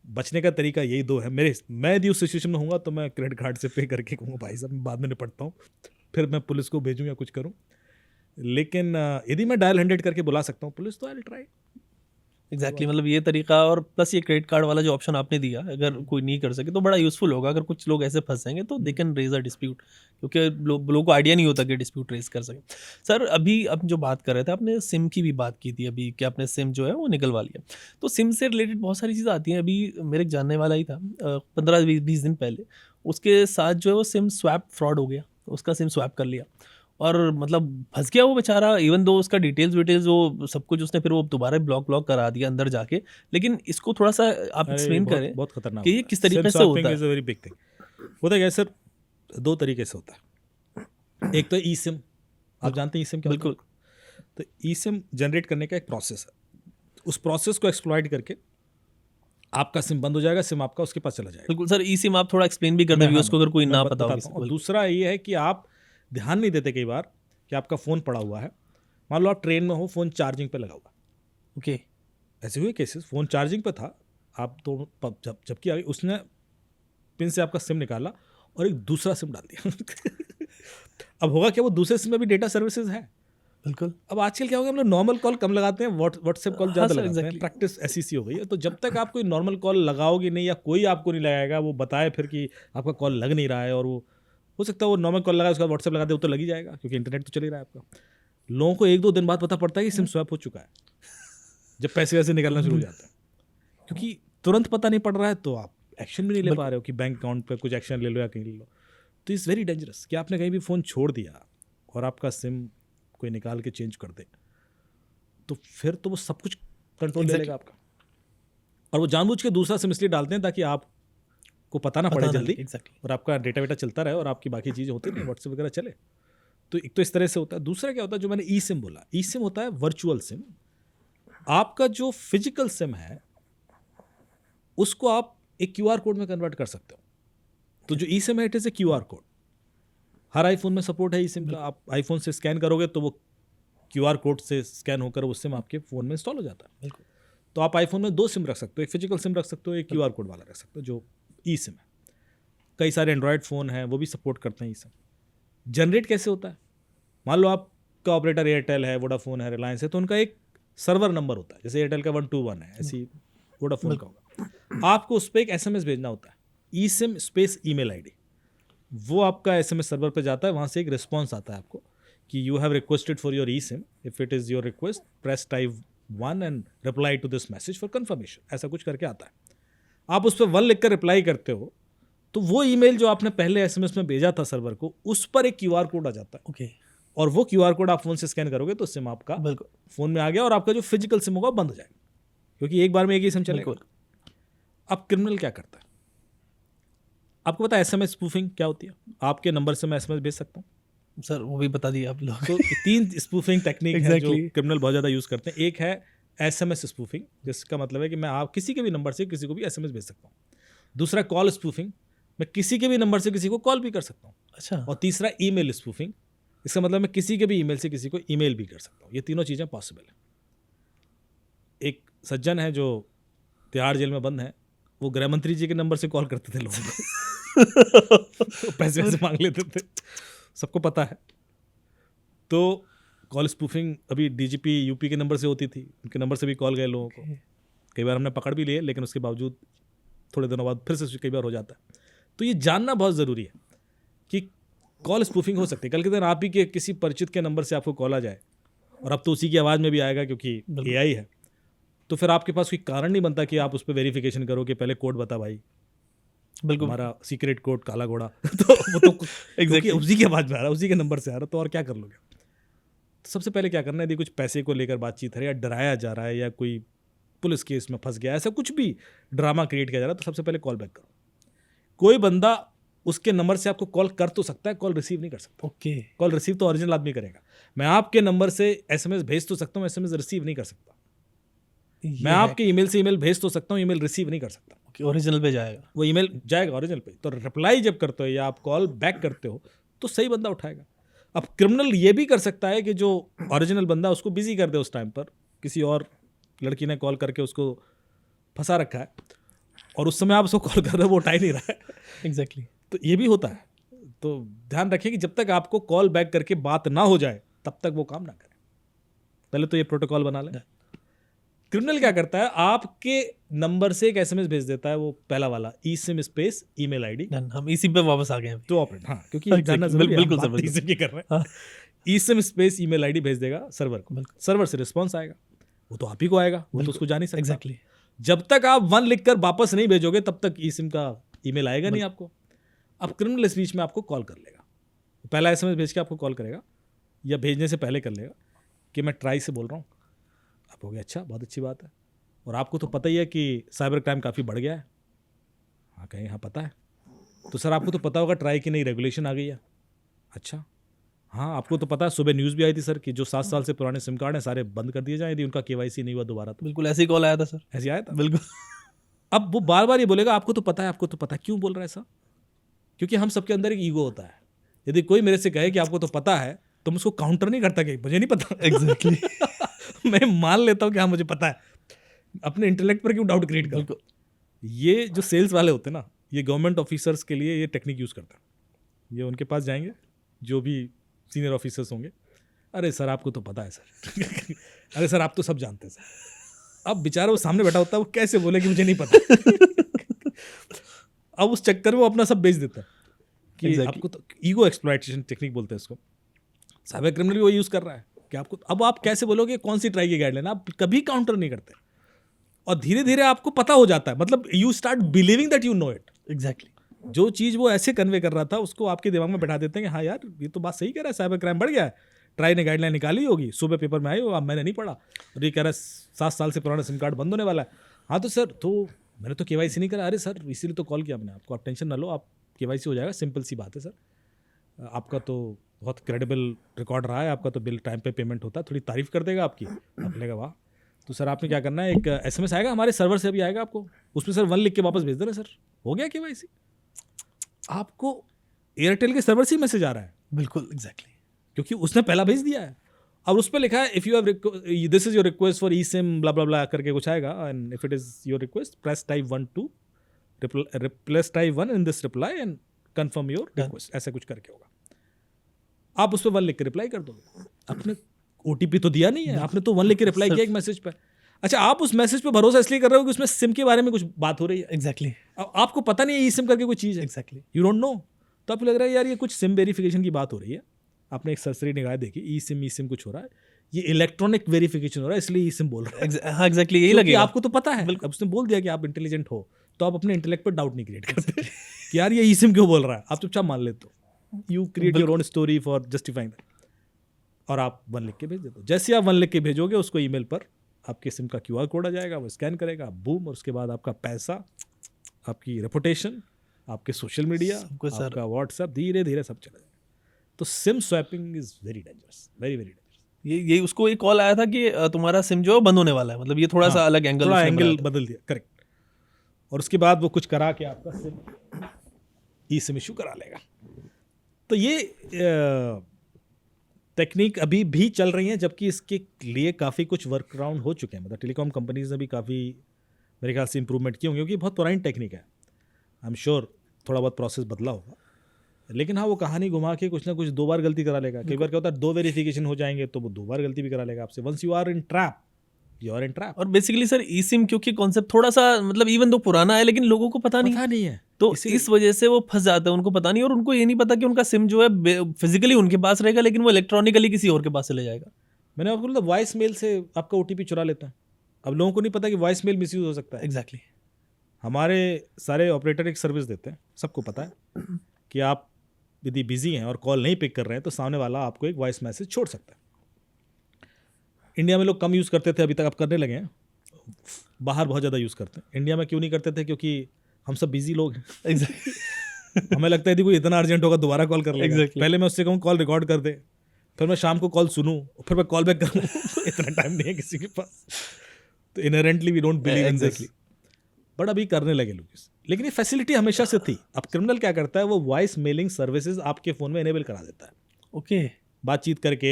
बचने का तरीका यही 2 है। मैं यदि उस सिचुएशन में हूँगा तो मैं क्रेडिट कार्ड से पे करके कहूँगा भाई साहब मैं बाद में निपटता हूँ, फिर मैं पुलिस को भेजूँ या कुछ करूँ। लेकिन यदि मैं डायल 100 करके बुला सकता हूँ पुलिस, तो आई विल ट्राई। एग्जैक्टली मतलब ये तरीका, और प्लस ये क्रेडिट कार्ड वाला जो ऑप्शन आपने दिया, अगर कोई नहीं कर सके तो बड़ा यूजफुल होगा। अगर कुछ लोग ऐसे फंस जाएंगे तो they can raise a dispute, क्योंकि लोगों को आइडिया नहीं होता कि डिस्प्यूट रेज कर सके। सर अभी आप जो बात कर रहे थे, आपने सिम की भी बात की थी अभी, कि आपने सिम जो है वो निकलवा लिया। तो सिम से रिलेटेड बहुत सारी चीज़ें आती हैं। अभी मेरे एक जानने वाला ही था 15-20 दिन पहले, उसके साथ जो है वो सिम स्वैप फ्रॉड हो गया, उसका सिम स्वैप कर लिया और मतलब फंस गया वो बेचारा। इवन दो उसका डिटेल्स वो सब कुछ उसने फिर वो दोबारा ब्लॉक करा दिया अंदर जाके। लेकिन इसको थोड़ा सा आप एक्सप्लेन करें बहुत खतरनाक कि ये किस तरीके से होता है। Is a very big thing. होता है सर 2 तरीके से होता है। एक तो ई सिम, आप जानते हैं ई सिम क्या होता है? बिल्कुल। तो ई सिम जनरेट करने का एक प्रोसेस है, उस प्रोसेस को एक्सप्लॉइट करके आपका सिम बंद हो जाएगा, सिम आपका उसके पास चला जाएगा। बिल्कुल सर, ई सिम आप थोड़ा एक्सप्लेन भी कर दें उसको, अगर कोई ना पता हो। और दूसरा ये है कि आप ध्यान नहीं देते कई बार कि आपका फ़ोन पड़ा हुआ है। मान लो आप ट्रेन में हो, फ़ोन चार्जिंग पे लगा हुआ, ओके, ऐसे हुए केसेस, फ़ोन चार्जिंग पे था, आप तो जबकि उसने पिन से आपका सिम निकाला और एक दूसरा सिम डाल दिया अब होगा क्या, वो दूसरे सिम में भी डेटा सर्विसेज है। बिल्कुल। अब आजकल क्या हो गया, हम लोग नॉर्मल कॉल कम लगाते हैं, व्हाट्सएप कॉल ज़्यादा सर, लगाते हैं, exactly. प्रैक्टिस ऐसी सी हो गई है। तो जब तक आप कोई नॉर्मल कॉल लगाओगे नहीं या कोई आपको नहीं लगाएगा, वो बताए फिर कि आपका कॉल लग नहीं रहा है, और वो हो सकता है वो नॉर्मल कॉल लगाए उसके बाद व्हाट्सएप लगा दे, वो तो लग ही जाएगा क्योंकि इंटरनेट तो चल ही रहा है आपका। लोगों को 1-2 दिन बाद पता पड़ता है कि सिम स्वैप हो चुका है, जब पैसे वैसे निकलना शुरू हो जाता है, क्योंकि तुरंत पता नहीं पड़ रहा है तो आप एक्शन भी नहीं ले पा रहे हो कि बैंक अकाउंट पे कुछ एक्शन ले लो या कहीं ले लो। तो इट्स वेरी डेंजरस कि आपने कहीं भी फ़ोन छोड़ दिया और आपका सिम कोई निकाल के चेंज कर दे, तो फिर तो वो सब कुछ कंट्रोल ले लेगा आपका। और वो जानबूझ के दूसरा सिम इसलिए डालते हैं ताकि आपको पता ना पड़े जल्दी, और आपका डेटा वेटा चलता रहे और आपकी बाकी चीज़ें होती नहीं, व्हाट्सएप वगैरह चले। तो एक तो इस तरह से होता है। दूसरा क्या होता है, जो मैंने ई सिम बोला, ई सिम होता है वर्चुअल सिम। आपका जो फिजिकल सिम है उसको आप एक QR कोड में कन्वर्ट कर सकते हो। तो जो ई सिम है it is a QR code. Her iPhone में सपोर्ट है ई सिम का। आप आईफोन से स्कैन करोगे तो वो QR कोड से स्कैन होकर वो सिम आपके फ़ोन में इंस्टॉल हो जाता है। बिल्कुल। तो आप आईफोन में 2 सिम रख सकते हो, एक फिजिकल सिम रख सकते हो, एक QR कोड वाला रख सकते हो जो ई सिम है। कई सारे एंड्रॉयड फ़ोन हैं वो भी सपोर्ट करते हैं ई सिम। जनरेट कैसे होता है, मान लो आपका ऑपरेटर एयरटेल है, वोडाफोन है, रिलायंस है, तो उनका एक सर्वर नंबर होता है, जैसे एयरटेल का 121 है, ऐसी वोडाफोन का होगा। आपको उस पर एक SMS भेजना होता है, ई सिम स्पेस ईमेल ID। वो आपका SMS सर्वर पे जाता है, वहाँ से एक रिस्पॉन्स आता है आपको कि you have requested for your e SIM, if it is your request press type 1 and reply to this message for confirmation, ऐसा कुछ करके आता है। आप उस पर 1 लिख कर रिप्लाई करते हो तो वो ईमेल जो आपने पहले SMS में भेजा था सर्वर को, उस पर एक QR कोड आ जाता है। ओके। और वो QR कोड आप फोन से स्कैन करोगे तो सिम आपका बिल्कुल फोन में आ गया और आपका जो फिजिकल सिम होगा बंद हो जाएगा, क्योंकि एक बार में एक ही सिम चलेगा। अब क्रिमिनल क्या करता है, आपको पता है SMS स्पूफिंग क्या होती है? आपके नंबर से मैं SMS भेज सकता हूँ सर, वो भी बता दिए आप लोग। तो 3 स्पूफिंग टेक्निक है जो क्रिमिनल बहुत ज़्यादा यूज़ करते हैं। एक है SMS स्पूफिंग, जिसका मतलब है कि मैं आप किसी के भी नंबर से किसी को भी SMS भेज सकता हूँ। दूसरा कॉल स्पूफिंग, मैं किसी के भी नंबर से किसी को कॉल भी कर सकता हूँ। अच्छा। और तीसरा ईमेल स्पूफिंग, इसका मतलब मैं किसी के भी ईमेल से किसी को ईमेल भी कर सकता हूँ। ये तीनों चीज़ें पॉसिबल है। एक सज्जन है जो तिहाड़ जेल में बंद है, वो गृह मंत्री जी के नंबर से कॉल करते थे लोगों को तो पैसे वैसे मांग लेते थे, सबको पता है। तो कॉल स्पूफिंग अभी DGP UP के नंबर से होती थी, उनके नंबर से भी कॉल गए लोगों को। कई बार हमने पकड़ भी लिए, लेकिन उसके बावजूद थोड़े दिनों बाद फिर से कई बार हो जाता है। तो ये जानना बहुत ज़रूरी है कि कॉल स्पूफिंग हो सकती है। कल के दिन आप ही के किसी परिचित के नंबर से आपको कॉल आ जाए, और अब तो उसी की आवाज़ में भी आएगा क्योंकि AI है, तो फिर आपके पास कोई कारण नहीं बनता कि आप उस पर वेरिफिकेशन करो कि पहले कोड बता भाई, बिल्कुल हमारा सीक्रेट कोड काला घोड़ा तो वो तो एग्जैक्टली उसी की आवाज़ में आ रहा है, उसी के नंबर से आ रहा है, तो और क्या कर लोगे? तो सबसे पहले क्या करना है, यदि कुछ पैसे को लेकर बातचीत है या डराया जा रहा है या कोई पुलिस केस में फंस गया, ऐसा कुछ भी ड्रामा क्रिएट किया जा रहा है, तो सबसे पहले कॉल बैक करो। कोई बंदा उसके नंबर से आपको कॉल कर तो सकता है, कॉल रिसीव नहीं कर सकता। ओके। कॉल रिसीव तो ओरिजिनल आदमी करेगा। मैं आपके नंबर से SMS भेज तो सकता हूँ, SMS रिसीव नहीं कर सकता। मैं आपके ईमेल से ईमेल भेज तो सकता हूँ, ईमेल रिसीव नहीं कर सकता। ओरिजिनल पे जाएगा, वो ईमेल जाएगा ओरिजिनल पे। तो रिप्लाई जब करते हो या आप कॉल बैक करते हो तो सही बंदा उठाएगा। अब क्रिमिनल ये भी कर सकता है कि जो ओरिजिनल बंदा उसको बिजी कर दे, उस टाइम पर किसी और लड़की ने कॉल करके उसको फंसा रखा है और उस समय आप उसको कॉल कर रहे हो, वो उठा ही नहीं रहा है। एग्जैक्टली। तो ये भी होता है। तो ध्यान रखिए कि जब तक आपको कॉल बैक करके बात ना हो जाए तब तक वो काम ना करें। पहले तो ये प्रोटोकॉल बना लें। क्रिमिनल क्या करता है, आपके नंबर से एक SMS भेज देता है, वो पहला वाला eSIM स्पेस ईमेल ID। हम इसी पे वापस आ गए हैं। तो ऑपरेट, हाँ, क्योंकि जानना जरूरी है, बिल्कुल हम बात eSIM की कर रहे हैं। eSIM स्पेस ईमेल ID भेज देगा सर्वर को, सर्वर से रिस्पॉन्स आएगा, वो तो आप ही को आएगा, वो तो उसको जा नहीं सकता। एग्जैक्टली। जब तक आप 1 लिखकर वापस नहीं भेजोगे तब तक eSIM का ईमेल आएगा नहीं आपको। अब क्रिमिनल इस बीच में आपको कॉल कर लेगा, पहला SMS भेज के आपको कॉल करेगा या भेजने से पहले कर लेगा कि मैं ट्राई से बोल रहा हूँ। आप हो गया, अच्छा, बहुत अच्छी बात है। और आपको तो पता ही है कि साइबर क्राइम काफ़ी बढ़ गया है। हाँ, कहीं हाँ पता है। तो सर आपको तो पता होगा ट्राई की नई रेगुलेशन आ गई है। अच्छा, हाँ, आपको तो पता है, सुबह न्यूज़ भी आई थी सर कि जो 7 साल से पुराने सिम कार्ड हैं सारे बंद कर दिए जाएं यदि उनका KYC नहीं हुआ दोबारा। तो बिल्कुल ऐसे ही कॉल आया था सर। ऐसे आया था, बिल्कुल। अब वो बार बार ये बोलेगा आपको तो पता है, आपको तो पता है। क्यों बोल रहा है ऐसा? क्योंकि हम सबके अंदर एक ईगो होता है। यदि कोई मेरे से कहे कि आपको तो पता है तो मैं उसको काउंटर नहीं करता कि मुझे नहीं पता। एग्जैक्टली। मैं मान लेता हूँ कि हाँ मुझे पता है। अपने इंटेलेक्ट पर क्यों डाउट क्रिएट करूँ? ये जो सेल्स वाले होते हैं ना, ये गवर्नमेंट ऑफिसर्स के लिए ये टेक्निक यूज़ करते हैं। ये उनके पास जाएंगे, जो भी सीनियर ऑफिसर्स होंगे, अरे सर आपको तो पता है सर अरे सर आप तो सब जानते हैं सर। अब बेचारा वो सामने बैठा होता है, वो कैसे बोले कि मुझे नहीं पता अब उस चक्कर में वो अपना सब बेच देता है कि आपको तो ईगो एक्सप्लॉयटेशन टेक्निक बोलते हैं इसको। साइबर क्रिमिनल भी वो यूज़ कर रहा है कि आपको, अब आप कैसे बोलोगे कौन सी ट्राई की गाइडलाइन, आप कभी काउंटर नहीं करते और धीरे धीरे आपको पता हो जाता है, मतलब you start believing that you know it. Exactly. जो चीज़ वो ऐसे कन्वे कर रहा था उसको आपके दिमाग में बैठा देते हैं कि हाँ यार ये तो बात सही कह रहा है, साइबर क्राइम बढ़ गया है, ट्राई ने गाइडलाइन निकाली होगी, सुबह पेपर में आई हो, अब मैंने नहीं पढ़ा, और ये कह रहा है 7 साल से पुराना सिम कार्ड बंद होने वाला है। हाँ तो सर, तो मैंने तो KYC नहीं करा। अरे सर इसीलिए तो कॉल किया मैंने आपको, आप टेंशन ना लो, आप KYC हो जाएगा, सिंपल सी बात है सर, आपका तो बहुत क्रेडिबल रिकॉर्ड रहा है, आपका तो बिल टाइम पे पेमेंट होता है, थोड़ी तारीफ कर देगा आपकी। आप बोलेगा वाह, तो सर आपने क्या करना है, एक SMS आएगा हमारे सर्वर से, अभी आएगा आपको, उसमें सर 1 लिख के वापस भेज देना सर, हो गया KYC। आपको एयरटेल के सर्वर से ही मैसेज आ रहा है, बिल्कुल एग्जैक्टली, क्योंकि उसने पहला भेज दिया है, और उस पर लिखा है if you have this is your request for eSIM blah blah blah करके कुछ आएगा, and if it is your request press type 1 to press type 1 in this reply and confirm your request, ऐसा कुछ करके होगा। आप उस पर 1 लिख के रिप्लाई कर दोगे, आपने OTP तो दिया नहीं है, आपने तो 1 लिख के रिप्लाई किया एक मैसेज पे। अच्छा, आप उस मैसेज पे भरोसा इसलिए कर रहे हो कि उसमें सिम के बारे में कुछ बात हो रही है। एग्जैक्टली। अब आपको पता नहीं है eSIM करके कोई चीज़ है, एग्जैक्टली, यू डोंट नो, तो आपको लग रहा है यार ये कुछ सिम वेरिफिकेशन की बात हो रही है, आपने एक सरसरी निगाह देखी, eSIM कुछ हो रहा है, ये इलेक्ट्रॉनिक वेरिफिकेशन हो रहा है, इसलिए eSIM बोल रहा है। हाँ एग्जैक्टली, यही क्योंकि लगेगा आपको तो पता है, अब उसने बोल दिया कि आप इंटेलिजेंट हो, तो आप अपने इंटेलेक्ट पर डाउट नहीं क्रिएट करते कि यार ये eSIM क्यों बोल रहा है, आप चुपचाप मान लेते हो, you create your own story for justifying that, और आप 1 लिख के भेज देते हो। जैसे आप 1 लिख के भेजोगे, उसको ईमेल पर आपके सिम का QR कोड आ जाएगा, वो स्कैन करेगा, बूम, और उसके बाद आपका पैसा, आपकी रेपुटेशन, आपके सोशल मीडिया, आपका व्हाट्सएप, धीरे धीरे सब चला जाएगा। तो SIM swapping is very dangerous, very very dangerous. ये उसको एक कॉल आया था कि तुम्हारा सिम जो है बंद होने वाला है, मतलब ये थोड़ा सा अलग एंगल, थोड़ा एंगल बदल दिया, करेक्ट, और उसके बाद वो कुछ करा के आपका सिम eSIM इशू करा लेगा। तो ये टेक्निक अभी भी चल रही है, जबकि इसके लिए काफ़ी कुछ वर्क अराउंड हो चुके हैं, मतलब टेलीकॉम कंपनीज ने भी काफ़ी मेरे ख्याल से इंप्रूवमेंट की होंगी, क्योंकि बहुत पुरानी टेक्निक है, आई एम श्योर थोड़ा बहुत प्रोसेस बदला होगा, लेकिन हाँ वो कहानी घुमा के कुछ ना कुछ 2 बार गलती करा लेगा। कई बार क्या होता है, 2 वेरिफिकेशन हो जाएंगे तो वो 2 बार गलती भी करा लेगा आपसे। Once you are in trap, you are in trap. और बेसिकली सर eSIM क्योंकि कॉन्सेप्ट थोड़ा सा मतलब इवन तो पुराना है, लेकिन लोगों को पता नहीं है, तो इस वजह से वो फंस जाते हैं, उनको पता नहीं, और उनको ये नहीं पता कि उनका सिम जो है फिजिकली उनके पास रहेगा, लेकिन वो इलेक्ट्रॉनिकली किसी और के पास चले जाएगा। मैंने आपको बोला वॉइस मेल से आपका OTP चुरा लेता है। अब लोगों को नहीं पता कि वॉइस मेल मिसयूज हो सकता है। एग्जैक्टली। हमारे सारे ऑपरेटर एक सर्विस देते हैं, सबको पता है कि आप यदि बिजी हैं और कॉल नहीं पिक कर रहे हैं तो सामने वाला आपको एक वॉइस मैसेज छोड़ सकता है। इंडिया में लोग कम यूज़ करते थे, अभी तक आप करने लगे हैं, बाहर बहुत ज़्यादा यूज़ करते हैं। इंडिया में क्यों नहीं करते थे, क्योंकि हम सब बिजी लोग हैं। एग्जैक्टली। हमें लगता है यदि कोई इतना अर्जेंट होगा दोबारा कॉल कर लेगा। Exactly. पहले मैं उससे कहूँ कॉल रिकॉर्ड कर दे, फिर मैं शाम को कॉल सुनूं, फिर मैं कॉल बैक करूँ इतना टाइम नहीं है किसी के पास। तो inherently we don't believe in this, but अभी करने लगे लोग। लेकिन ये फैसिलिटी हमेशा से थी। अब क्रिमिनल क्या करता है, वो वॉइस मेलिंग सर्विसेज आपके फ़ोन में इनेबल करा देता है। ओके। बातचीत करके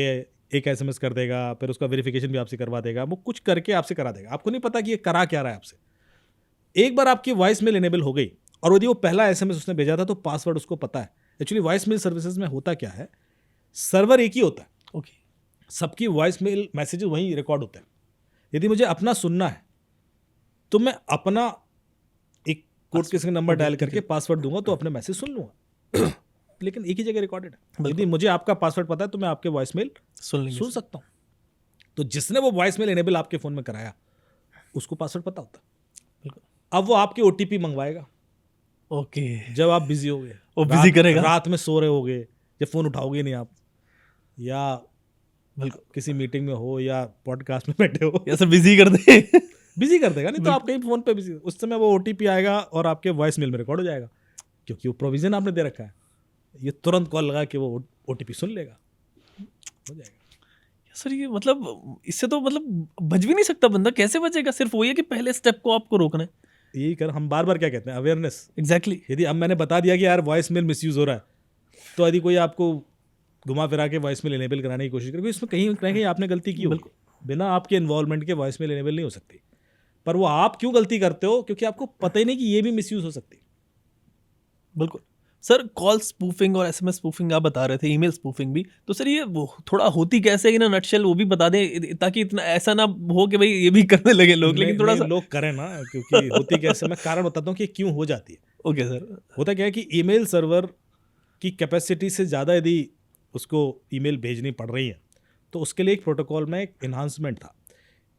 एक SMS कर देगा, फिर उसका वेरिफिकेशन भी आपसे करवा देगा, वो कुछ करके आपसे करा देगा। आपको नहीं पता कि ये करा क्या रहा है आपसे। एक बार आपकी वॉइस मेल इनेबल हो गई, और यदि वो पहला SMS उसने भेजा था तो पासवर्ड उसको पता है। एक्चुअली वॉइस मेल सर्विसेज में होता क्या है, सर्वर एक ही होता है, ओके, सबकी वॉइस मेल मैसेजेस वहीं रिकॉर्ड होते हैं। यदि मुझे अपना सुनना है तो मैं अपना एक कोड किसी नंबर डायल करके पासवर्ड दूंगा तो अपने मैसेज सुन लूंगा, लेकिन एक ही जगह रिकॉर्डेड है। यदि मुझे आपका पासवर्ड पता है तो मैं आपके वॉइस मेल सुन सकता हूँ। तो जिसने वो वॉइस मेल इनेबल आपके फ़ोन में कराया उसको पासवर्ड पता होता है। अब वो आपके OTP मंगवाएगा। ओके। जब आप बिजी हो गए, वो बिजी करेगा, रात में सो रहे होगे, जब फ़ोन उठाओगे नहीं आप, या किसी मीटिंग में हो या पॉडकास्ट में बैठे हो, या सब बिजी कर दे बिजी कर देगा। नहीं तो आप कहीं फ़ोन पे बिजी, उस समय वो OTP आएगा और आपके वॉइस मेल में रिकॉर्ड हो जाएगा, क्योंकि वो प्रोविज़न आपने दे रखा है। ये तुरंत कॉल लगा के वो OTP सुन लेगा, हो जाएगा। सर ये मतलब इससे तो मतलब बच भी नहीं सकता बंदा, कैसे बचेगा? सिर्फ वही है कि पहले स्टेप को आपको रोकना है। यही कर, हम बार बार क्या कहते हैं, अवेयरनेस। एग्जैक्टली। यदि अब मैंने बता दिया कि यार वॉइस मेल मिसयूज़ हो रहा है, तो यदि कोई आपको घुमा फिरा के वॉइस मेल इनेबल कराने की कोशिश करे, इसमें कहीं ना कहीं आपने गलती की होगी। बिना आपके इन्वॉल्वमेंट के वॉइस मेल इनेबल नहीं हो सकती। पर वो आप क्यों गलती करते हो, क्योंकि आपको पता ही नहीं कि ये भी मिसयूज हो सकती है। बिल्कुल सर। कॉल स्पूफिंग और एसएमएस स्पूफिंग आप बता रहे थे, ईमेल स्पूफिंग भी, तो सर ये वो थोड़ा होती कैसे है इन नटशेल वो भी बता दें, ताकि इतना ऐसा ना हो कि भाई ये भी करने लगे लोग, लेकिन थोड़ा नहीं, सा। लोग करें ना, क्योंकि होती कैसे, मैं कारण बताता हूँ कि क्यों हो जाती है। Okay sir. होता क्या है कि ईमेल सर्वर की कैपेसिटी से ज़्यादा यदि उसको ईमेल भेजनी पड़ रही है, तो उसके लिए एक प्रोटोकॉल में एक इन्हांसमेंट था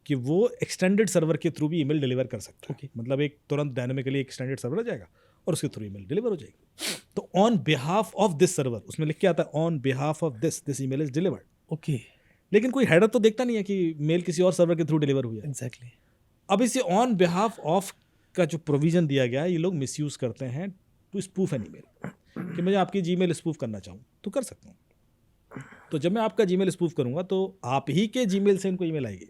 कि वो एक्सटेंडेड सर्वर के थ्रू भी ईमेल डिलीवर कर सकता है। मतलब एक तुरंत डायनेमिकली एक्सटेंडेड सर्वर आ जाएगा और उसके थ्रू ईमेल डिलीवर हो जाएगी। तो on behalf of this server, उसमें लिख के आता है on behalf of this email is delivered. Okay. लेकिन कोई हेडर तो देखता नहीं है कि मेल किसी और सर्वर के थ्रू डिलीवर हुई है। एग्जैक्टली। अब इसे ऑन बिहाफ ऑफ का जो प्रोविजन दिया गया है, ये लोग मिसयूज करते हैं टू स्पूफ एन ईमेल, कि मैं आपकी जीमेल स्पूफ करना चाहूँ तो कर सकता हूँ। तो जब मैं आपका जीमेल स्पूफ करूँगा तो आप ही के जीमेल से इनको ईमेल आएगी।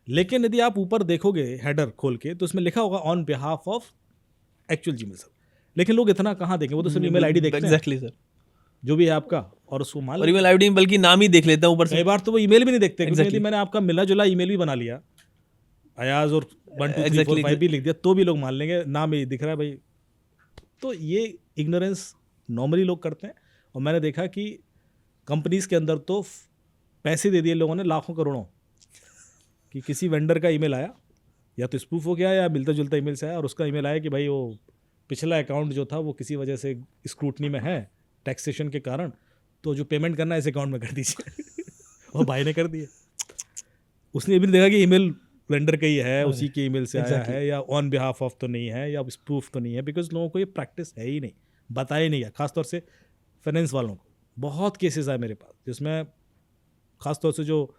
लेकिन यदि आप ऊपर देखोगे हेडर खोल के, तो उसमें लिखा होगा on behalf of actual Gmail server. लेकिन लोग इतना कहाँ देखेंगे, वो तो सिर्फ ईमेल आईडी देखते हैं। Exactly sir. जो भी है आपका, और उसको मान और ईमेल आईडी बल्कि नाम ही देख लेते हैं ऊपर से। कई बार तो वो ईमेल भी नहीं देखते, क्योंकि Exactly. यदि मैंने आपका मिला जुला ईमेल भी बना लिया, अयाज और 1 2 3 4 5 भी लिख दिया, तो भी लोग मान लेंगे नाम ही दिख रहा है भाई। तो ये इग्नोरेंस नॉर्मली लोग करते हैं। और मैंने देखा कि कंपनीज के अंदर तो पैसे दे दिए लोगों ने लाखों करोड़ों, कि किसी वेंडर का ईमेल आया, या तो स्पूफ हो गया या मिलता जुलता ईमेल से आया, और उसका ईमेल आया कि भाई वो पिछला अकाउंट जो था वो किसी वजह से स्क्रूटनी में है टैक्सेशन के कारण, तो जो पेमेंट करना है इस अकाउंट में कर दीजिए। और भाई ने कर दिए। उसने ये भी नहीं देखा कि ईमेल वेंडर का ही है, उसी के ईमेल से आया है, या ऑन बिहाफ ऑफ तो नहीं है, या स्पूफ तो नहीं है, बिकॉज लोगों को ये प्रैक्टिस है ही नहीं, बताया नहीं है। खासतौर से फाइनेंस वालों को बहुत केसेस आए मेरे पास, जिसमें खासतौर से जो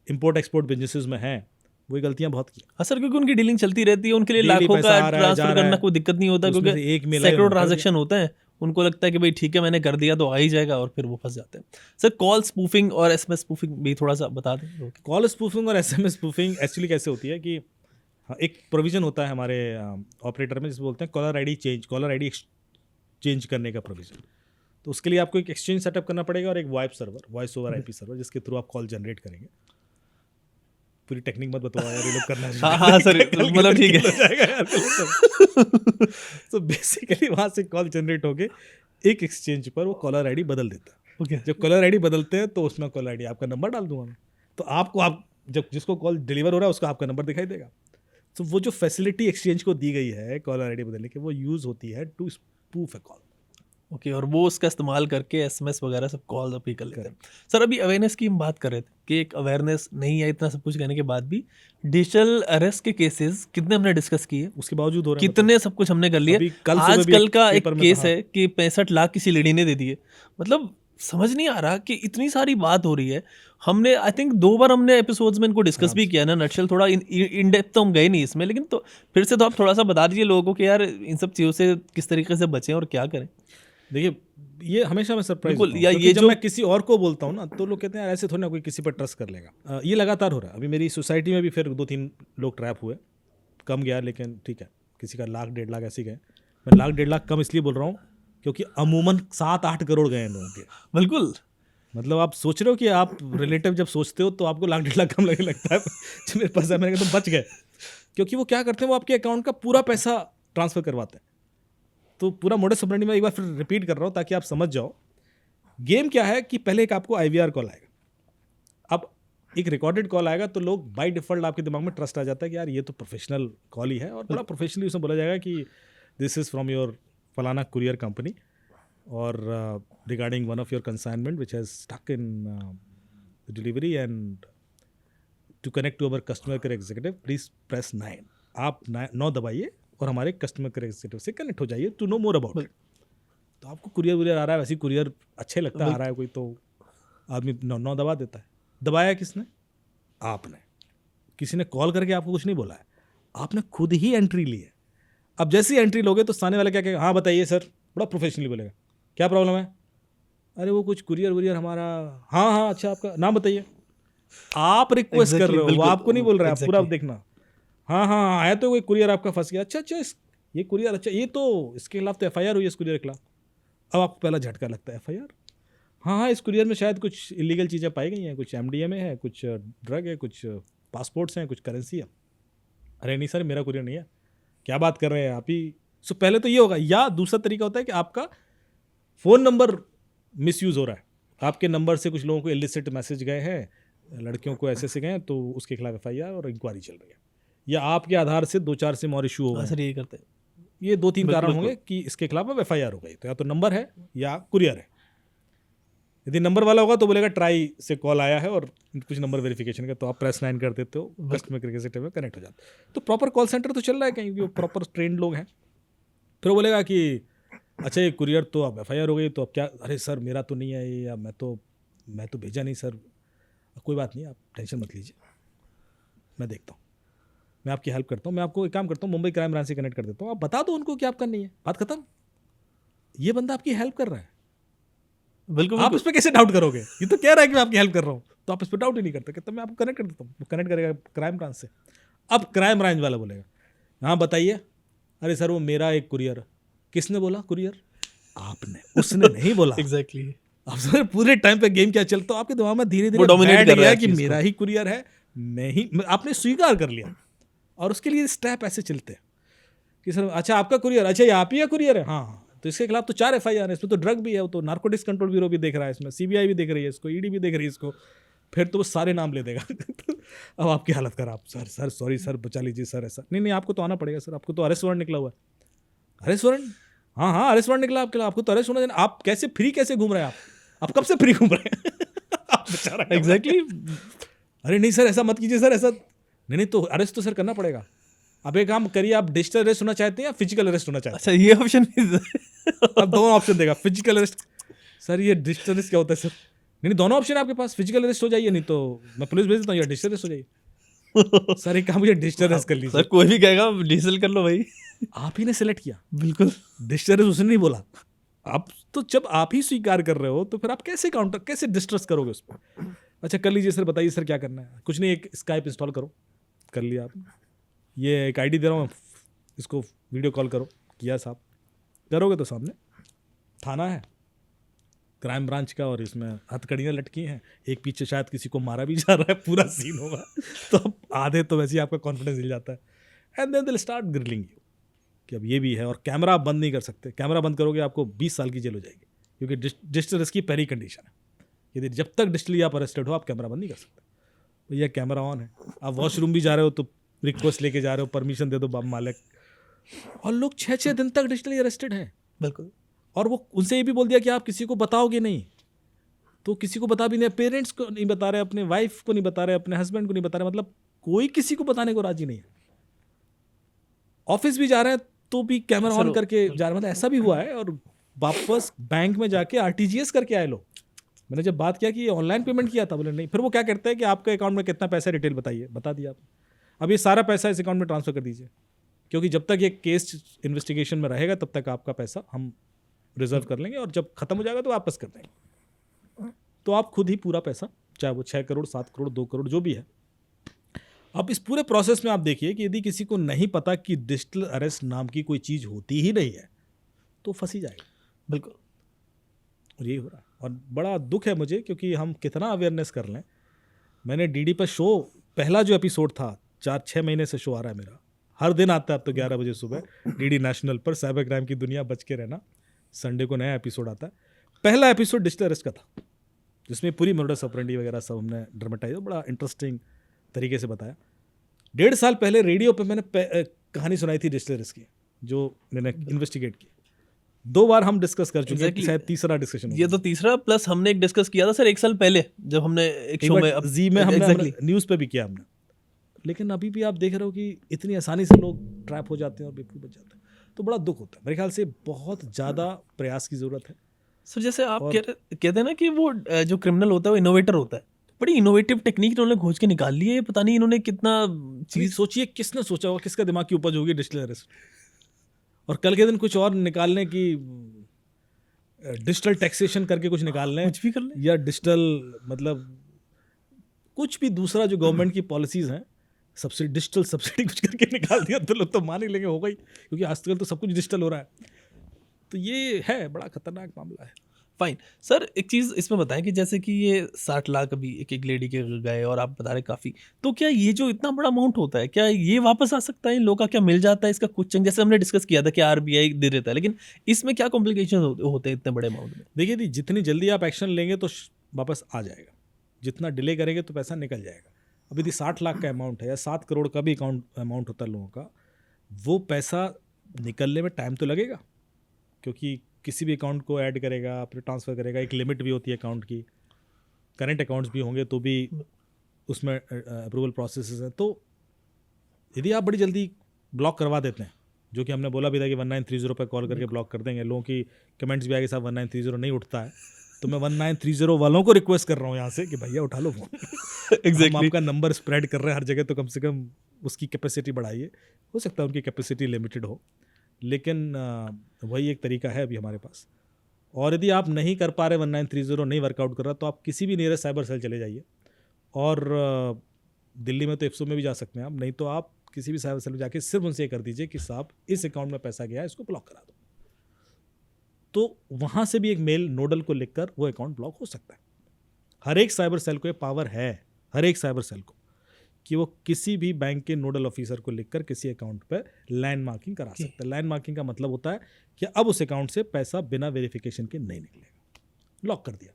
इंपोर्ट एक्सपोर्ट बिजनेसेस में हैं, वही गलतियां बहुत की। हाँ सर, क्योंकि उनकी डीलिंग चलती रहती है, उनके लिए Daily लाखों पैसा का आ रहा है, जा ट्रांसफर रहा करना है, कोई दिक्कत नहीं होता, उसमें क्योंकि से एक मेल आया, सैकड़ों उन्होंने कर ट्रांजैक्शन होते हैं। उनको लगता है कि भाई ठीक है मैंने कर दिया तो आ ही जाएगा, और फिर वो फंस जाते हैं। सर कॉल स्पूफिंग और एसएमएस स्पूफिंग भी थोड़ा सा बता दें। कॉल स्पूफिंग और एसएमएस स्पूफिंग एक्चुअली कैसे होती है कि हाँ, एक प्रोविजन होता है हमारे ऑपरेटर में, जिसे बोलते हैं caller ID change, caller ID change करने का प्रोविजन। तो उसके लिए आपको एक एक्सचेंज सेटअप करना पड़ेगा और एक wipe server, voice over IP server, जिसके थ्रू आप कॉल जनरेट करेंगे। पूरी टेक्निक मत बताओ यार, ये लोग करना हाँ सर, मतलब ठीक है। तो बेसिकली वहाँ से कॉल जनरेट होके एक एक्सचेंज पर वो कॉलर आईडी बदल देता है। ओके। जब कॉलर आईडी बदलते हैं तो उसमें कॉलर आईडी आपका नंबर डाल दूंगा मैं, तो आपको आप जब जिसको कॉल डिलीवर हो रहा है उसका आपका नंबर दिखाई देगा। तो वो जो फैसिलिटी एक्सचेंज को दी गई है कॉलर आईडी बदलने की, वो यूज़ होती है to spoof a call. Okay, और वो उसका इस्तेमाल करके एसएमएस वगैरह सब कॉल अप ही कर लेते हैं। सर अभी अवेयरनेस की हम बात कर रहे थे कि एक अवेयरनेस नहीं है, इतना सब कुछ कहने के बाद भी डिजिटल अरेस्ट के केसेस कितने हमने डिस्कस किए, उसके बावजूद हो रहे हैं, कितने सब कुछ हमने कर लिया। अभी कल सुबह भी आजकल का एक पेपर में केस था। है कि 65 लाख किसी लेडी ने दे दिए। मतलब समझ नहीं आ रहा कि इतनी सारी बात हो रही है। हमने आई थिंक 2 बार हमने एपिसोड्स में इनको डिस्कस भी किया ना नटशेल, थोड़ा इन डेप्थ तो हम गए नहीं इसमें, लेकिन तो फिर से तो आप थोड़ा सा बता दीजिए लोगों को कि यार इन सब चीज़ों से किस तरीके से बचें और क्या करें। देखिए, ये हमेशा मैं सरप्राइज बिल्कुल, होता हूँ, या क्योंकि ये जब जो मैं किसी और को बोलता हूँ ना, तो लोग कहते हैं यार ऐसे थोड़ी ना कोई किसी पर ट्रस्ट कर लेगा। ये लगातार हो रहा है। अभी मेरी सोसाइटी में भी फिर 2-3 लोग ट्रैप हुए, कम गया लेकिन ठीक है, किसी का 1,00,000 1,50,000 ऐसे गए। मैं 1,00,000 1,50,000 कम इसलिए बोल रहा हूँ क्योंकि अमूमन 7-8 करोड़ गए हैं लोगों के। बिल्कुल, मतलब आप सोच रहे हो कि आप रिलेटिव जब सोचते हो तो आपको 1,00,000 1,50,000 कम लगने लगता है। जो मेरे पास है, मैंने कहा तुम बच गए, क्योंकि वो क्या करते हैं, वो आपके अकाउंट का पूरा पैसा ट्रांसफर करवाते हैं। तो पूरा मोडस ऑपरेंडी में एक बार फिर रिपीट कर रहा हूँ ताकि आप समझ जाओ गेम क्या है। कि पहले एक आपको आईवीआर कॉल आएगा, अब एक रिकॉर्डेड कॉल आएगा, तो लोग बाय डिफॉल्ट आपके दिमाग में ट्रस्ट आ जाता है कि यार ये तो प्रोफेशनल कॉल ही है, और बड़ा प्रोफेशनली उसमें बोला जाएगा कि दिस इज़ फ्रॉम योर फलाना कुरियर कंपनी और regarding one of your consignment which has stuck in delivery and to connect to our customer care executive please press 9। आप 9 दबाइए और हमारे कस्टमर केयर एग्जीक्यूटिव से कनेक्ट हो जाइए to know more about it. तो आपको कुरियर वुरियर आ रहा है, वैसे कुरियर अच्छे लगता है, आ रहा है कोई तो आदमी 9 दबा देता है। दबाया किसने? आपने। किसी ने कॉल करके आपको कुछ नहीं बोला है, आपने खुद ही एंट्री ली है। अब जैसे ही एंट्री लोगे तो सामने वाला क्या कहेगा, हाँ बताइए सर, बड़ा प्रोफेशनली बोलेगा, क्या प्रॉब्लम है? अरे वो कुछ कुरियर वुरियर हमारा, हाँ अच्छा आपका नाम बताइए। आप रिक्वेस्ट कर रहे हो, वो आपको नहीं बोल रहा है, आप पूरा देखना। हाँ आया तो कोई कुरियर आपका फंस गया, अच्छा ये कुरियर, अच्छा ये तो इसके खिलाफ तो एफआईआर हुई है, इस कुरियर के खिलाफ। अब आपको पहला झटका लगता है, एफआईआर, हाँ इस कुरियर में शायद कुछ इलीगल चीज़ें पाई गई हैं, कुछ एमडीएमए है, कुछ ड्रग है, कुछ पासपोर्ट्स हैं, कुछ करेंसी है। अरे नहीं सर मेरा कुरियर नहीं है, क्या बात कर रहे हैं आप ही। सो पहले तो ये होगा, या दूसरा तरीका होता है कि आपका फ़ोन नंबर मिसयूज़ हो रहा है, आपके नंबर से कुछ लोगों को इलिसिट मैसेज गए हैं, लड़कियों को ऐसे गए हैं, तो उसके खिलाफ FIR और इंक्वायरी चल रही है, या आपके आधार से 2-4 सिम और इशू हो गए हाँ हैं। सर, यही करते हैं। ये 2-3 बिल्कुल, कारण बिल्कुल। होंगे कि इसके खिलाफ अब FIR हो गई, तो या तो नंबर है या कुरियर है। यदि नंबर वाला होगा तो बोलेगा ट्राई से कॉल आया है और कुछ नंबर वेरिफिकेशन का, तो आप प्रेस 9 कर देते हो, कस्टमर केयर के सिस्टम में कनेक्ट हो जाता है। तो प्रॉपर कॉल सेंटर तो चल रहा है कहीं, क्योंकि वो प्रॉपर ट्रेंड लोग हैं। फिर वो बोलेगा कि अच्छा ये कुरियर तो अब FIR हो गई, तो अब क्या, अरे सर मेरा तो नहीं है ये, या मैं तो भेजा नहीं सर। कोई बात नहीं, आप टेंशन मत लीजिए, मैं देखता हूँ, मैं आपकी हेल्प करता हूँ। मैं आपको एक काम करता हूँ, मुंबई क्राइम ब्रांच से कनेक्ट कर देता हूँ, आप बता दो उनको कि आप करनी है, बात खत्म। ये बंदा आपकी हेल्प कर रहा है, बिल्कुल, आप बिल्कुल। इस पर कैसे डाउट करोगे? ये तो कह रहा है कि मैं आपकी हेल्प कर रहा हूँ, तो आप इस पर डाउट ही नहीं करते। कहता मैं आपको कनेक्ट कर देता हूँ, वो कनेक्ट करेगा क्राइम ब्रांच से। अब क्राइम ब्रांच वाला बोलेगा हाँ बताइए, अरे सर वो मेरा एक कुरियर। किसने बोला कुरियर? आपने, उसने नहीं बोला। एग्जैक्टली। अब सर पूरे टाइम पे गेम क्या चलता है आपके दिमाग में, धीरे वो धीरे dominate बैठ कर रहा गया है कि चीज़ मेरा को। ही कुरियर है, आपने स्वीकार कर लिया। और उसके लिए स्टेप ऐसे चलते हैं कि सर अच्छा आपका कुरियर, अच्छा ये आप ही का कुरियर है, हाँ हाँ, तो इसके खिलाफ तो 4 FIR है, इसमें तो ड्रग भी है, वो तो नार्कोटिक्स कंट्रोल ब्यूरो भी देख रहा है, इसमें CBI भी देख रही है इसको, ED भी देख रही है इसको। फिर तो वो सारे नाम ले देगा। अब आपकी हालत खराब, सर सॉरी सर बचा लीजिए सर, ऐसा नहीं आपको तो आना पड़ेगा सर, आपको तो अरेस्ट वारंट निकला हुआ है। Arrest warrant? हाँ अरेस्ट वारंट निकला आपके लिए, आपको तो अरेस्ट होना चाहिए। आप कैसे फ्री कैसे घूम रहे हैं आप कब से फ्री घूम रहे हैं? आप बेचारा घबरा गया। एग्जैक्टली। अरे नहीं सर ऐसा मत कीजिए सर, ऐसा नहीं तो अरेस्ट तो सर करना पड़ेगा। अब एक काम करिए, आप डिजिटल अरेस्ट होना चाहते हैं या फिजिकल अरेस्ट होना चाहते अच्छा, ये ऑप्शन भी हैं? अब दोनों ऑप्शन देगा, फिजिकल अरेस्ट। सर ये डिजिटल अरेस्ट क्या होता है सर? नहीं दोनों ऑप्शन है आपके पास, फिजिकल अरेस्ट हो जाइए, नहीं तो मैं पुलिस भेज देता हूँ, या डिजिटल अरेस्ट हो जाइए। सर एक काम मुझे डिजिटल अरेस्ट कर सर लीजिए। कोई भी कहेगा डीजल कर लो भाई। आप ही ने सेलेक्ट किया, बिल्कुल। डिजिटल अरेस्ट उसने नहीं बोला। आप तो जब आप ही स्वीकार कर रहे हो तो फिर आप कैसे काउंटर, कैसे डिस्ट्रस करोगे उस पर? अच्छा कर लीजिए सर, बताइए सर क्या करना है? कुछ नहीं, एक स्काइप इंस्टॉल करो, कर लिया आप। ये एक ID दे रहा हूँ, इसको वीडियो कॉल करो, किया साहब, करोगे तो सामने थाना है क्राइम ब्रांच का, और इसमें हथकड़ियाँ लटकी हैं, एक पीछे शायद किसी को मारा भी जा रहा है, पूरा सीन होगा। तो अब आधे तो वैसे ही आपका कॉन्फिडेंस हिल जाता है, and then they start grilling you कि अब ये भी है। और कैमरा आप बंद नहीं कर सकते, कैमरा बंद करोगे आपको 20 साल की जेल हो जाएगी, क्योंकि डिजिटल अरेस्ट की पहली कंडीशन है, यदि जब तक डिजिटली आप अरेस्टेड हो आप कैमरा बंद नहीं कर सकते। भैया कैमरा ऑन है, आप वॉशरूम भी जा रहे हो तो रिक्वेस्ट लेके जा रहे हो, परमिशन दे दो बाप मालिक। और लोग 6-6 दिन तक डिजिटली अरेस्टेड हैं, बिल्कुल। और वो उनसे ये भी बोल दिया कि आप किसी को बताओगे नहीं, तो किसी को बता भी नहीं, पेरेंट्स को नहीं बता रहे, अपने वाइफ को नहीं बता रहे, अपने हस्बैंड को नहीं बता रहे, मतलब कोई किसी को बताने को राजी नहीं है। ऑफिस भी जा रहे हैं तो भी कैमरा ऑन करके जा रहे हैं, मतलब ऐसा भी हुआ है। और वापस बैंक में जाके RTGS करके आए लोग। मैंने जब बात किया कि ये ऑनलाइन पेमेंट किया था, बोले नहीं। फिर वो क्या करते हैं कि आपके अकाउंट में कितना पैसा डिटेल बताइए, बता दिया आपने, अब ये सारा पैसा इस अकाउंट में ट्रांसफर कर दीजिए, क्योंकि जब तक ये केस इन्वेस्टिगेशन में रहेगा तब तक आपका पैसा हम रिजर्व कर लेंगे, और जब खत्म हो जाएगा तो वापस कर देंगे। तो आप खुद ही पूरा पैसा, चाहे वो 6 करोड़ 7 करोड़ 2 करोड़ जो भी है। अब इस पूरे प्रोसेस में आप देखिए कि यदि किसी को नहीं पता कि डिजिटल अरेस्ट नाम की कोई चीज़ होती ही नहीं है तो फंसी जाएगा। बिल्कुल। और यही हो रहा है, और बड़ा दुख है मुझे, क्योंकि हम कितना अवेयरनेस कर लें। मैंने DD पर शो, पहला जो एपिसोड था, 4-6 महीने से शो आ रहा है मेरा, हर दिन आता है अब तो 11 बजे सुबह DD नेशनल पर, साइबर क्राइम की दुनिया बच के रहना। संडे को नया एपिसोड आता है। पहला एपिसोड डिजिटल अरेस्ट का था, जिसमें पूरी मोडस ऑपरेंडी वगैरह सब हमने ड्रामेटाइज, बड़ा इंटरेस्टिंग तरीके से बताया। 1.5 साल पहले रेडियो पे मैंने कहानी सुनाई थी डिजिटल अरेस्ट की, जो मैंने इन्वेस्टिगेट की। 2 बार हम डिस्कस कर चुके हैं, शायद तीसरा डिस्कशन ये तो तीसरा, प्लस हमने एक डिस्कस किया था सर 1 साल पहले, जब हमने एक शो में जी में हमने न्यूज़ पे भी किया हमने। लेकिन अभी भी आप देख रहे हो कि इतनी आसानी से लोग ट्रैप हो जाते हैं और बेवकूफ़ बच जाते हैं, तो बड़ा दुख होता है। मेरे ख्याल से बहुत ज़्यादा प्रयास की ज़रूरत है। सर जैसे आप कहते हैं ना कि वो जो क्रिमिनल होता है वो इनोवेटर होता है, बड़ी इनोवेटिव टेक्निक इन्होंने खोज के निकाल ली है। पता नहीं इन्होंने कितना चीज़ सोचिए, किसने सोचा होगा, किसका दिमाग की उपज होगी डिजिटल अरेस्ट, और कल के दिन कुछ और निकालने की, डिजिटल टैक्सेशन करके कुछ निकाल लें, कुछ भी कर लें, या डिजिटल मतलब कुछ भी दूसरा जो गवर्नमेंट की पॉलिसीज़ हैं, सब्सिडी, डिजिटल सब्सिडी कुछ करके निकाल दिया तो लोग तो मान ही लेंगे होगा ही, क्योंकि आजकल तो सब कुछ डिजिटल हो रहा है। तो ये है बड़ा खतरनाक मामला है। फाइन सर, एक चीज़ इसमें बताएं कि जैसे कि ये 60 लाख अभी एक एक लेडी के गए और आप बता रहे काफ़ी, तो क्या ये जो इतना बड़ा अमाउंट होता है, क्या ये वापस आ सकता है इन लोगों का? क्या मिल जाता है इसका कुछ चंग? जैसे हमने डिस्कस किया था कि आरबीआई दे देता है, लेकिन इसमें क्या कॉम्प्लिकेशन होते हैं इतने बड़े अमाउंट में? देखिए दी, जितनी जल्दी आप एक्शन लेंगे तो वापस आ जाएगा, जितना डिले करेंगे तो पैसा निकल जाएगा। अभी यदि 60 लाख का अमाउंट है या 7 करोड़ का भी अमाउंट होता है लोगों का, वो पैसा निकलने में टाइम तो लगेगा, क्योंकि किसी भी अकाउंट को ऐड करेगा, फिर ट्रांसफ़र करेगा, एक लिमिट भी होती है अकाउंट की, करेंट अकाउंट्स भी होंगे तो भी उसमें अप्रूवल प्रोसेसेस हैं। तो यदि आप बड़ी जल्दी ब्लॉक करवा देते हैं, जो कि हमने बोला भी था कि 1930 पे कॉल करके ब्लॉक कर देंगे, लोगों की कमेंट्स भी आगे साहब 1930 नहीं उठता है, तो मैं 1930 वालों को रिक्वेस्ट कर रहा हूँ यहाँ से कि भैया उठा लो फोन। Exactly. हम आपका नंबर स्प्रेड कर रहे हैं हर जगह, तो कम से कम उसकी कैपेसिटी बढ़ाइए। हो सकता है उनकी कैपेसिटी लिमिटेड हो, लेकिन वही एक तरीका है अभी हमारे पास। और यदि आप नहीं कर पा रहे, 1930 नहीं वर्कआउट कर रहा, तो आप किसी भी नियरेस्ट साइबर सेल चले जाइए, और दिल्ली में तो इफ्सो में भी जा सकते हैं आप, नहीं तो आप किसी भी साइबर सेल में जाके सिर्फ उनसे ये कर दीजिए कि साहब इस अकाउंट में पैसा गया है, इसको ब्लॉक करा दो। तो वहाँ से भी एक मेल नोडल को लिखकर वो अकाउंट ब्लॉक हो सकता है। हर एक साइबर सेल को ये पावर है, हर एक साइबर सेल को, कि वो किसी भी बैंक के नोडल ऑफिसर को लिखकर किसी अकाउंट पर लैंड मार्किंग करा सकता है। लैंड मार्किंग का मतलब होता है कि अब उस अकाउंट से पैसा बिना वेरिफिकेशन के नहीं निकलेगा, लॉक कर दिया।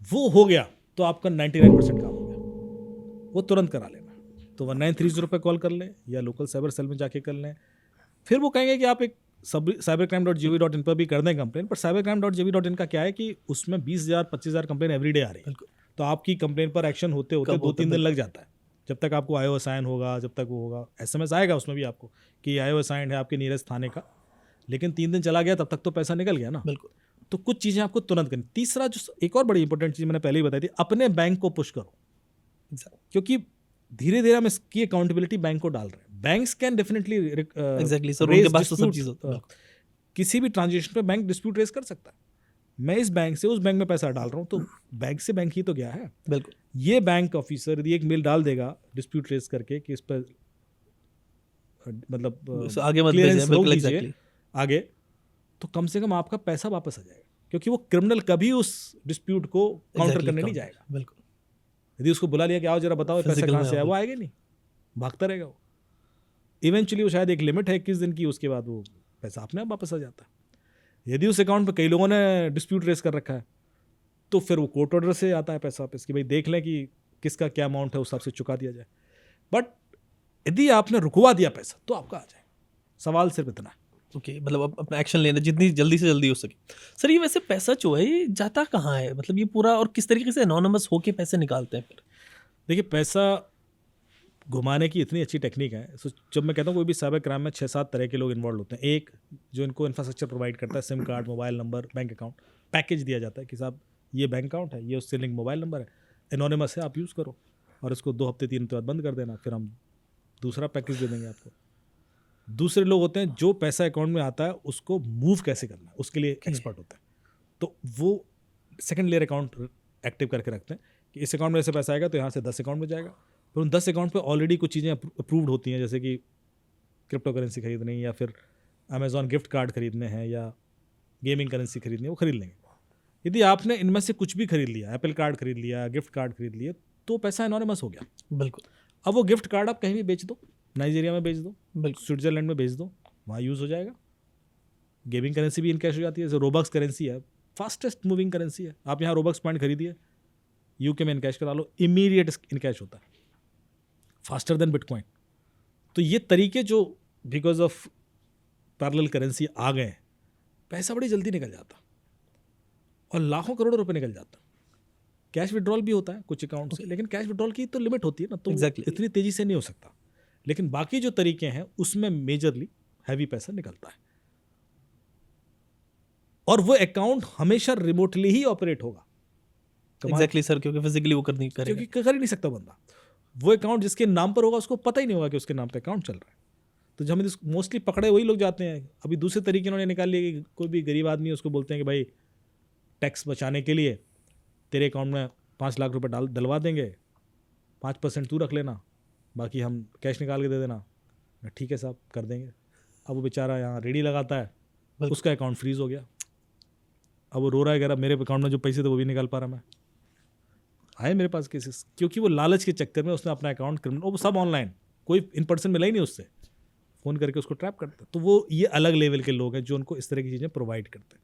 वो हो गया तो आपका 99% काम हो गया, वो तुरंत करा लेना। तो 1930 पे कॉल कर लें या लोकल साइबर सेल में जाके कर लें। फिर वो कहेंगे कि आप एक cybercrime.gov.in पर भी कर दें कंप्लेन, पर cybercrime.gov.in का क्या है कि उसमें 20,000 25,000 कंप्लेन एवरीडे आ रही है, तो आपकी कंप्लेन पर एक्शन होते होते 2-3 दिन लग जाता है। जब तक आपको आईओ असाइन होगा, जब तक वो होगा, एसएमएस आएगा उसमें भी आपको कि आईओ असाइन है आपके नियरेस्ट थाने का, लेकिन 3 दिन चला गया तब तक तो पैसा निकल गया ना। बिल्कुल। तो कुछ चीज़ें आपको तुरंत करनी। तीसरा जो एक और बड़ी इंपॉर्टेंट चीज़ मैंने पहले ही बताई थी, अपने बैंक को पुश करो, क्योंकि धीरे धीरे हम इसकी अकाउंटेबिलिटी बैंक को डाल रहे हैं। Banks can definitely exactly sir, उनके पास तो सब चीज़ होता है। किसी भी ट्रांजेक्शन पे बैंक डिस्प्यूट रेज कर सकता है। मैं इस बैंक से उस बैंक में पैसा डाल रहा हूँ, तो बैंक से बैंक ही तो गया है। बिल्कुल। ये बैंक ऑफिसर यदि एक मेल डाल देगा डिस्प्यूट रेज करके कि इस पर मतलब आगे मत भेजें, बिल्कुल एग्जैक्टली आगे, तो कम से कम आपका पैसा वापस आ जाएगा, क्योंकि वो क्रिमिनल कभी उस डिस्प्यूट को काउंटर करने नहीं जाएगा। बिल्कुल। यदि उसको बुला लिया कि आओ जरा बताओ पैसा कहाँ से आया, वो आएगा नहीं, भागता रहेगा वो। इवेंचुअली वो शायद एक लिमिट है 21 दिन की, उसके बाद वो पैसा अपने आप वापस आ जाता है। यदि उस अकाउंट पे कई लोगों ने डिस्प्यूट रेस कर रखा है, तो फिर वो कोर्ट ऑर्डर से आता है पैसा वापस कि भाई देख लें कि किसका क्या अमाउंट है, उस हिसाब से चुका दिया जाए। बट यदि आपने रुकवा दिया पैसा तो आपका आ जाए। सवाल सिर्फ इतना है। ओके, मतलब अपना एक्शन लेना जितनी जल्दी से जल्दी हो सके। सर ये वैसे पैसा जो है ये जाता कहाँ है, मतलब ये पूरा, और किस तरीके से एनोनिमस होके पैसे निकालते हैं फिर? देखिए, पैसा घुमाने की इतनी अच्छी टेक्निक है। जब मैं कहता हूँ कोई भी साइबर क्राइम में 6-7 तरह के लोग इन्वॉल्व होते हैं। एक जो इनको इंफ्रास्ट्रक्चर प्रोवाइड करता है, SIM card, mobile number, bank account, package दिया जाता है कि साहब ये बैंक अकाउंट है, ये उससे लिंक मोबाइल नंबर है, एनोनिमस है, आप यूज़ करो, और इसको 2 हफ्ते 3 हफ्ते बाद बंद कर देना, फिर हम दूसरा पैकेज दे देंगे आपको। दूसरे लोग होते हैं जो पैसा अकाउंट में आता है उसको मूव कैसे करना है, उसके लिए एक्सपर्ट होते हैं। तो वो सेकंड लेयर अकाउंट एक्टिव करके रखते हैं कि इस अकाउंट में ऐसे पैसा आएगा तो यहाँ से 10 अकाउंट में जाएगा। फिर उन 10 अकाउंट पे ऑलरेडी कुछ चीज़ें अप्रूव्ड होती हैं, जैसे कि क्रिप्टो करेंसी खरीदनी, या फिर अमेजॉन गिफ्ट कार्ड खरीदने हैं, या गेमिंग करेंसी खरीदनी है, वो खरीद लेंगे। यदि आपने इनमें से कुछ भी खरीद लिया, एप्पल कार्ड खरीद लिया, गिफ्ट कार्ड खरीद लिया, तो पैसा एनोनिमस हो गया। बिल्कुल। अब वो गिफ्ट कार्ड आप कहीं भी बेच दो, नाइजीरिया में बेच दो, बिल्कुल, स्विट्जरलैंड में बेच दो, वहाँ यूज़ हो जाएगा। गेमिंग करेंसी भी इनकैश हो जाती है, जैसे रोबक्स करेंसी है, फास्टेस्ट मूविंग करेंसी है। आप यहाँ रोबक्स पॉइंट खरीदिए, यूके में इनकैश करा लो, इमीडिएट इनकैश होता है, फास्टर देन बिटकॉइन। तो ये तरीके जो बिकॉज ऑफ पैरेलल करेंसी आ गए, पैसा बड़ी जल्दी निकल जाता और लाखों करोड़ों रुपए निकल जाता। कैश विड्रॉल भी होता है कुछ अकाउंट से, लेकिन कैश विड्रॉल की तो लिमिट होती है ना, तो इतनी तेजी से नहीं हो सकता। लेकिन बाकी जो तरीके हैं उसमें मेजरली हैवी पैसा निकलता है, और वो अकाउंट हमेशा रिमोटली ही ऑपरेट होगा। एग्जैक्टली सर, क्योंकि फिजिकली वो कर नहीं नहीं सकता बंदा। वो अकाउंट जिसके नाम पर होगा उसको पता ही नहीं होगा कि उसके नाम पे अकाउंट चल रहा है। तो जब हम मोस्टली पकड़े वही लोग जाते हैं। अभी दूसरे तरीके उन्होंने निकाल लिए कि कोई भी गरीब आदमी उसको बोलते हैं कि भाई टैक्स बचाने के लिए तेरे अकाउंट में 5 लाख रुपए डलवा देंगे, 5% तू रख लेना, बाकी हम कैश निकाल के दे देना। ठीक है साहब, कर देंगे। अब वो बेचारा यहाँ रेडी लगाता है, उसका अकाउंट फ्रीज हो गया। अब वो रो रहा है, कह रहा मेरे अकाउंट में जो पैसे थे वो भी निकाल पा रहा मैं। आए मेरे पास केसेस, क्योंकि वो लालच के चक्कर में उसने अपना अकाउंट क्रिमिनल, वो सब ऑनलाइन, कोई इन पर्सन मिला ही नहीं उससे, फ़ोन करके उसको ट्रैप करता। तो वो ये अलग लेवल के लोग हैं जो उनको इस तरह की चीज़ें प्रोवाइड करते हैं।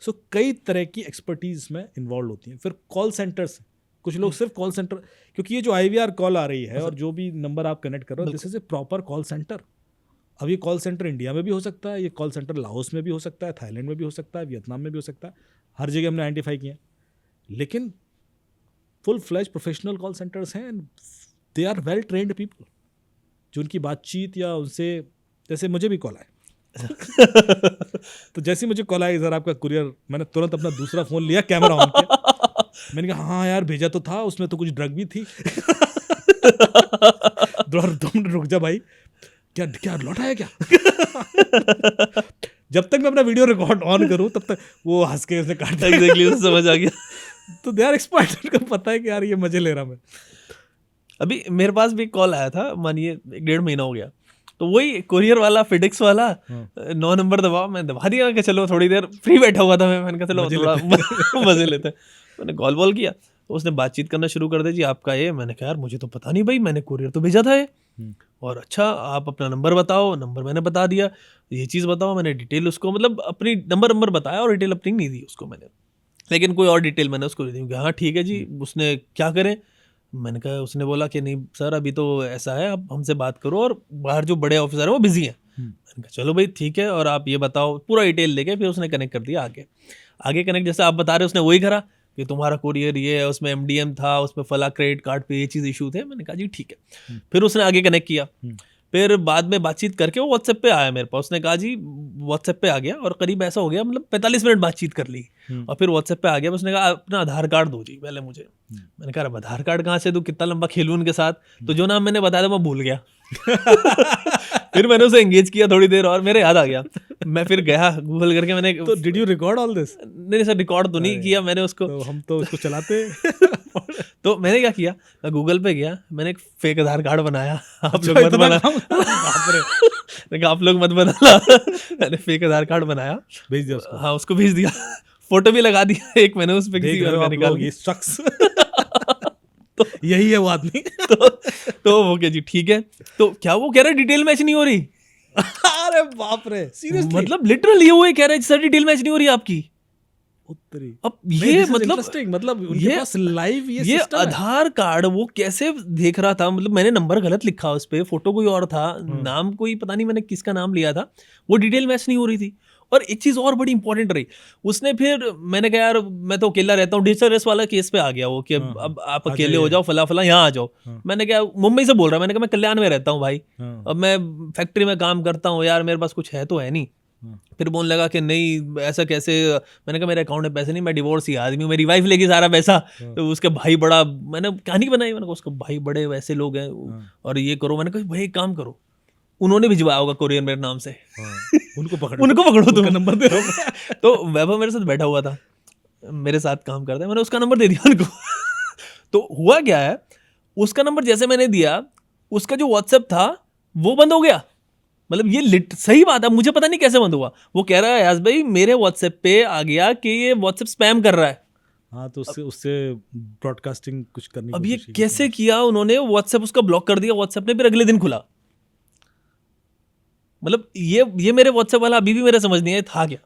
सो कई तरह की एक्सपर्टीज़ में इन्वॉल्व होती हैं। फिर कॉल सेंटर्स, कुछ लोग सिर्फ कॉल सेंटर, क्योंकि ये जो IVR कॉल आ रही है और जो भी नंबर आप कनेक्ट कर रहे हो, this is a proper call centre. अब ये कॉल सेंटर इंडिया में भी हो सकता है, ये कॉल सेंटर लाओस में भी हो सकता है, थाईलैंड में भी हो सकता है, वियतनाम में भी हो सकता है, हर जगह हमने आइडेंटिफाई किया। लेकिन full flash professional call centres हैं, they are well trained people, जो उनकी बातचीत या उनसे, जैसे मुझे भी कॉल आए तो जैसे मुझे कॉल आई, सर आपका कुरियर, मैंने तुरंत अपना दूसरा फ़ोन लिया, कैमरा ऑन किया, मैंने कहा हाँ यार भेजा तो था, उसमें तो कुछ ड्रग भी थी 2 मिनट रुक जा भाई, क्या क्या लौटा है क्या जब तक मैं अपना वीडियो रिकॉर्ड ऑन करूं तब तक वो हंस के उसने काट दिया। एग्जैक्टली, उसे समझ आ गया। तो दे आर एक्सपर्ट, उनको पता है कि यार ये मजे ले रहा मैं। अभी मेरे पास भी कॉल आया था, मानिए 1.5 महीना हो गया, तो वही कोरियर वाला, फिडेक्स वाला, 9 नंबर दबाओ, मैं दबा दिया कि चलो थोड़ी देर फ्री बैठा हुआ था, मैंने कहा चलो थोड़ा मजे लेते हैं। मैंने कॉल वॉल किया तो उसने बातचीत करना शुरू कर दी, जी आपका ये, मैंने कहा यार मुझे तो पता नहीं भाई, मैंने कुरियर तो भेजा था ये, और अच्छा आप अपना नंबर बताओ, नंबर मैंने बता दिया, ये चीज़ बताओ, मैंने डिटेल उसको, मतलब अपनी नंबर बताया और डिटेल अपनी नहीं दी उसको मैंने, लेकिन कोई और डिटेल मैंने उसको दी। हाँ ठीक है जी, उसने क्या करें, मैंने कहा, उसने बोला कि नहीं सर अभी तो ऐसा है, आप हमसे बात करो और बाहर जो बड़े ऑफिसर हैं वो बिजी हैं। मैंने कहा चलो भाई ठीक है, और आप ये बताओ, पूरा डिटेल देके फिर उसने कनेक्ट कर दिया आगे कनेक्ट, जैसे आप बता रहे उसने वही करा कि तुम्हारा कुरियर ये है, उसमें MDM था, उसमें फला क्रेडिट कार्ड पे ये चीज़ इशू थे। मैंने कहा जी ठीक है, फिर उसने आगे कनेक्ट किया, फिर बाद में बातचीत करके वो WhatsApp पे आया मेरे पास, उसने कहा जी WhatsApp पे आ गया, और करीब ऐसा हो गया मतलब 45 मिनट बातचीत कर ली, और फिर WhatsApp पे आ गया, उसने कहा अपना आधार कार्ड दो जी पहले मुझे। मैंने कहा अब आधार कार्ड कहाँ से दूँ, कितना लंबा खेलूँ उनके साथ, तो जो नाम मैंने बताया था मैं भूल गया फिर मैंने उसे एंगेज किया थोड़ी देर और मेरे याद आ गया, मैं फिर गया गूगल करके, मैंने तो did you record all this? नहीं सर, रिकॉर्ड तो नहीं किया मैंने उसको, तो हम तो उसको चलाते तो मैंने क्या किया, मैं गूगल पे गया, मैंने एक फेक आधार कार्ड बनाया, आप लोग मत बना आप लोग मत बनाना मैंने फेक आधार कार्ड बनाया, भेज दिया उसको। हाँ उसको भेज दिया, फोटो भी लगा दिया एक मैंने उस पे, किसी और का निकाल, ये शख्स तो यही है वो आदमी तो ओके जी ठीक है, तो क्या वो कह रहा है डिटेल मैच नहीं हो रही अरे बाप रे, सीरियसली, मतलब लिटरली वो कह रहा है सर डिटेल मैच नहीं हो रही आपकी। उत्तरी अब ये मतलब उनके पास लाइव ये आधार कार्ड वो कैसे देख रहा था, मतलब मैंने नंबर गलत लिखा उस पे, फोटो कोई और था, नाम कोई पता नहीं मैंने किसका नाम लिया था, वो डिटेल मैच नहीं हो रही थी। और एक चीज़ और बड़ी इंपॉर्टेंट रही, उसने फिर, मैंने कहा यार मैं तो अकेला रहता हूँ, डिजिटल अरेस्ट वाला केस पे आ गया वो कि अब आप अकेले हो जाओ, फला फला यहाँ आ जाओ। मैंने कहा मुंबई से बोल रहा, मैंने कहा मैं कल्याण में रहता हूँ भाई, अब मैं फैक्ट्री में काम करता हूँ यार, मेरे पास कुछ है तो है नहीं। फिर बोलने लगा कि नहीं ऐसा कैसे, मैंने कहा मेरे अकाउंट में पैसे नहीं, मैं डिवोर्स ही आदमी हूँ, मेरी वाइफ लेगी सारा पैसा, तो उसके भाई बड़ा, मैंने कहानी बनाई, मैंने कहा उसके भाई बड़े वैसे लोग हैं और ये करो। मैंने कहा भाई एक काम करो, उन्होंने भिजवाया होगा कुरियर मेरे नाम से, उनको पकड़ो तुम नंबर दे तो वैभव मेरे साथ बैठा हुआ था, मेरे साथ काम करता है, मैंने उसका नंबर दे दिया उनको तो हुआ क्या है, उसका नंबर जैसे मैंने दिया, उसका जो WhatsApp था वो बंद हो गया। मतलब ये सही बात है, मुझे पता नहीं कैसे बंद हुआ। वो कह रहा है यास भाई मेरे WhatsApp पे आ गया कि ये WhatsApp स्पैम कर रहा है। हाँ, तो उससे ब्रॉडकास्टिंग कुछ करनी। अब ये कैसे किया उन्होंने, WhatsApp उसका ब्लॉक कर दिया, WhatsApp ने फिर अगले दिन खुला। मतलब ये मेरे WhatsApp वाला अभी भी मेरे समझ नहीं आया था क्या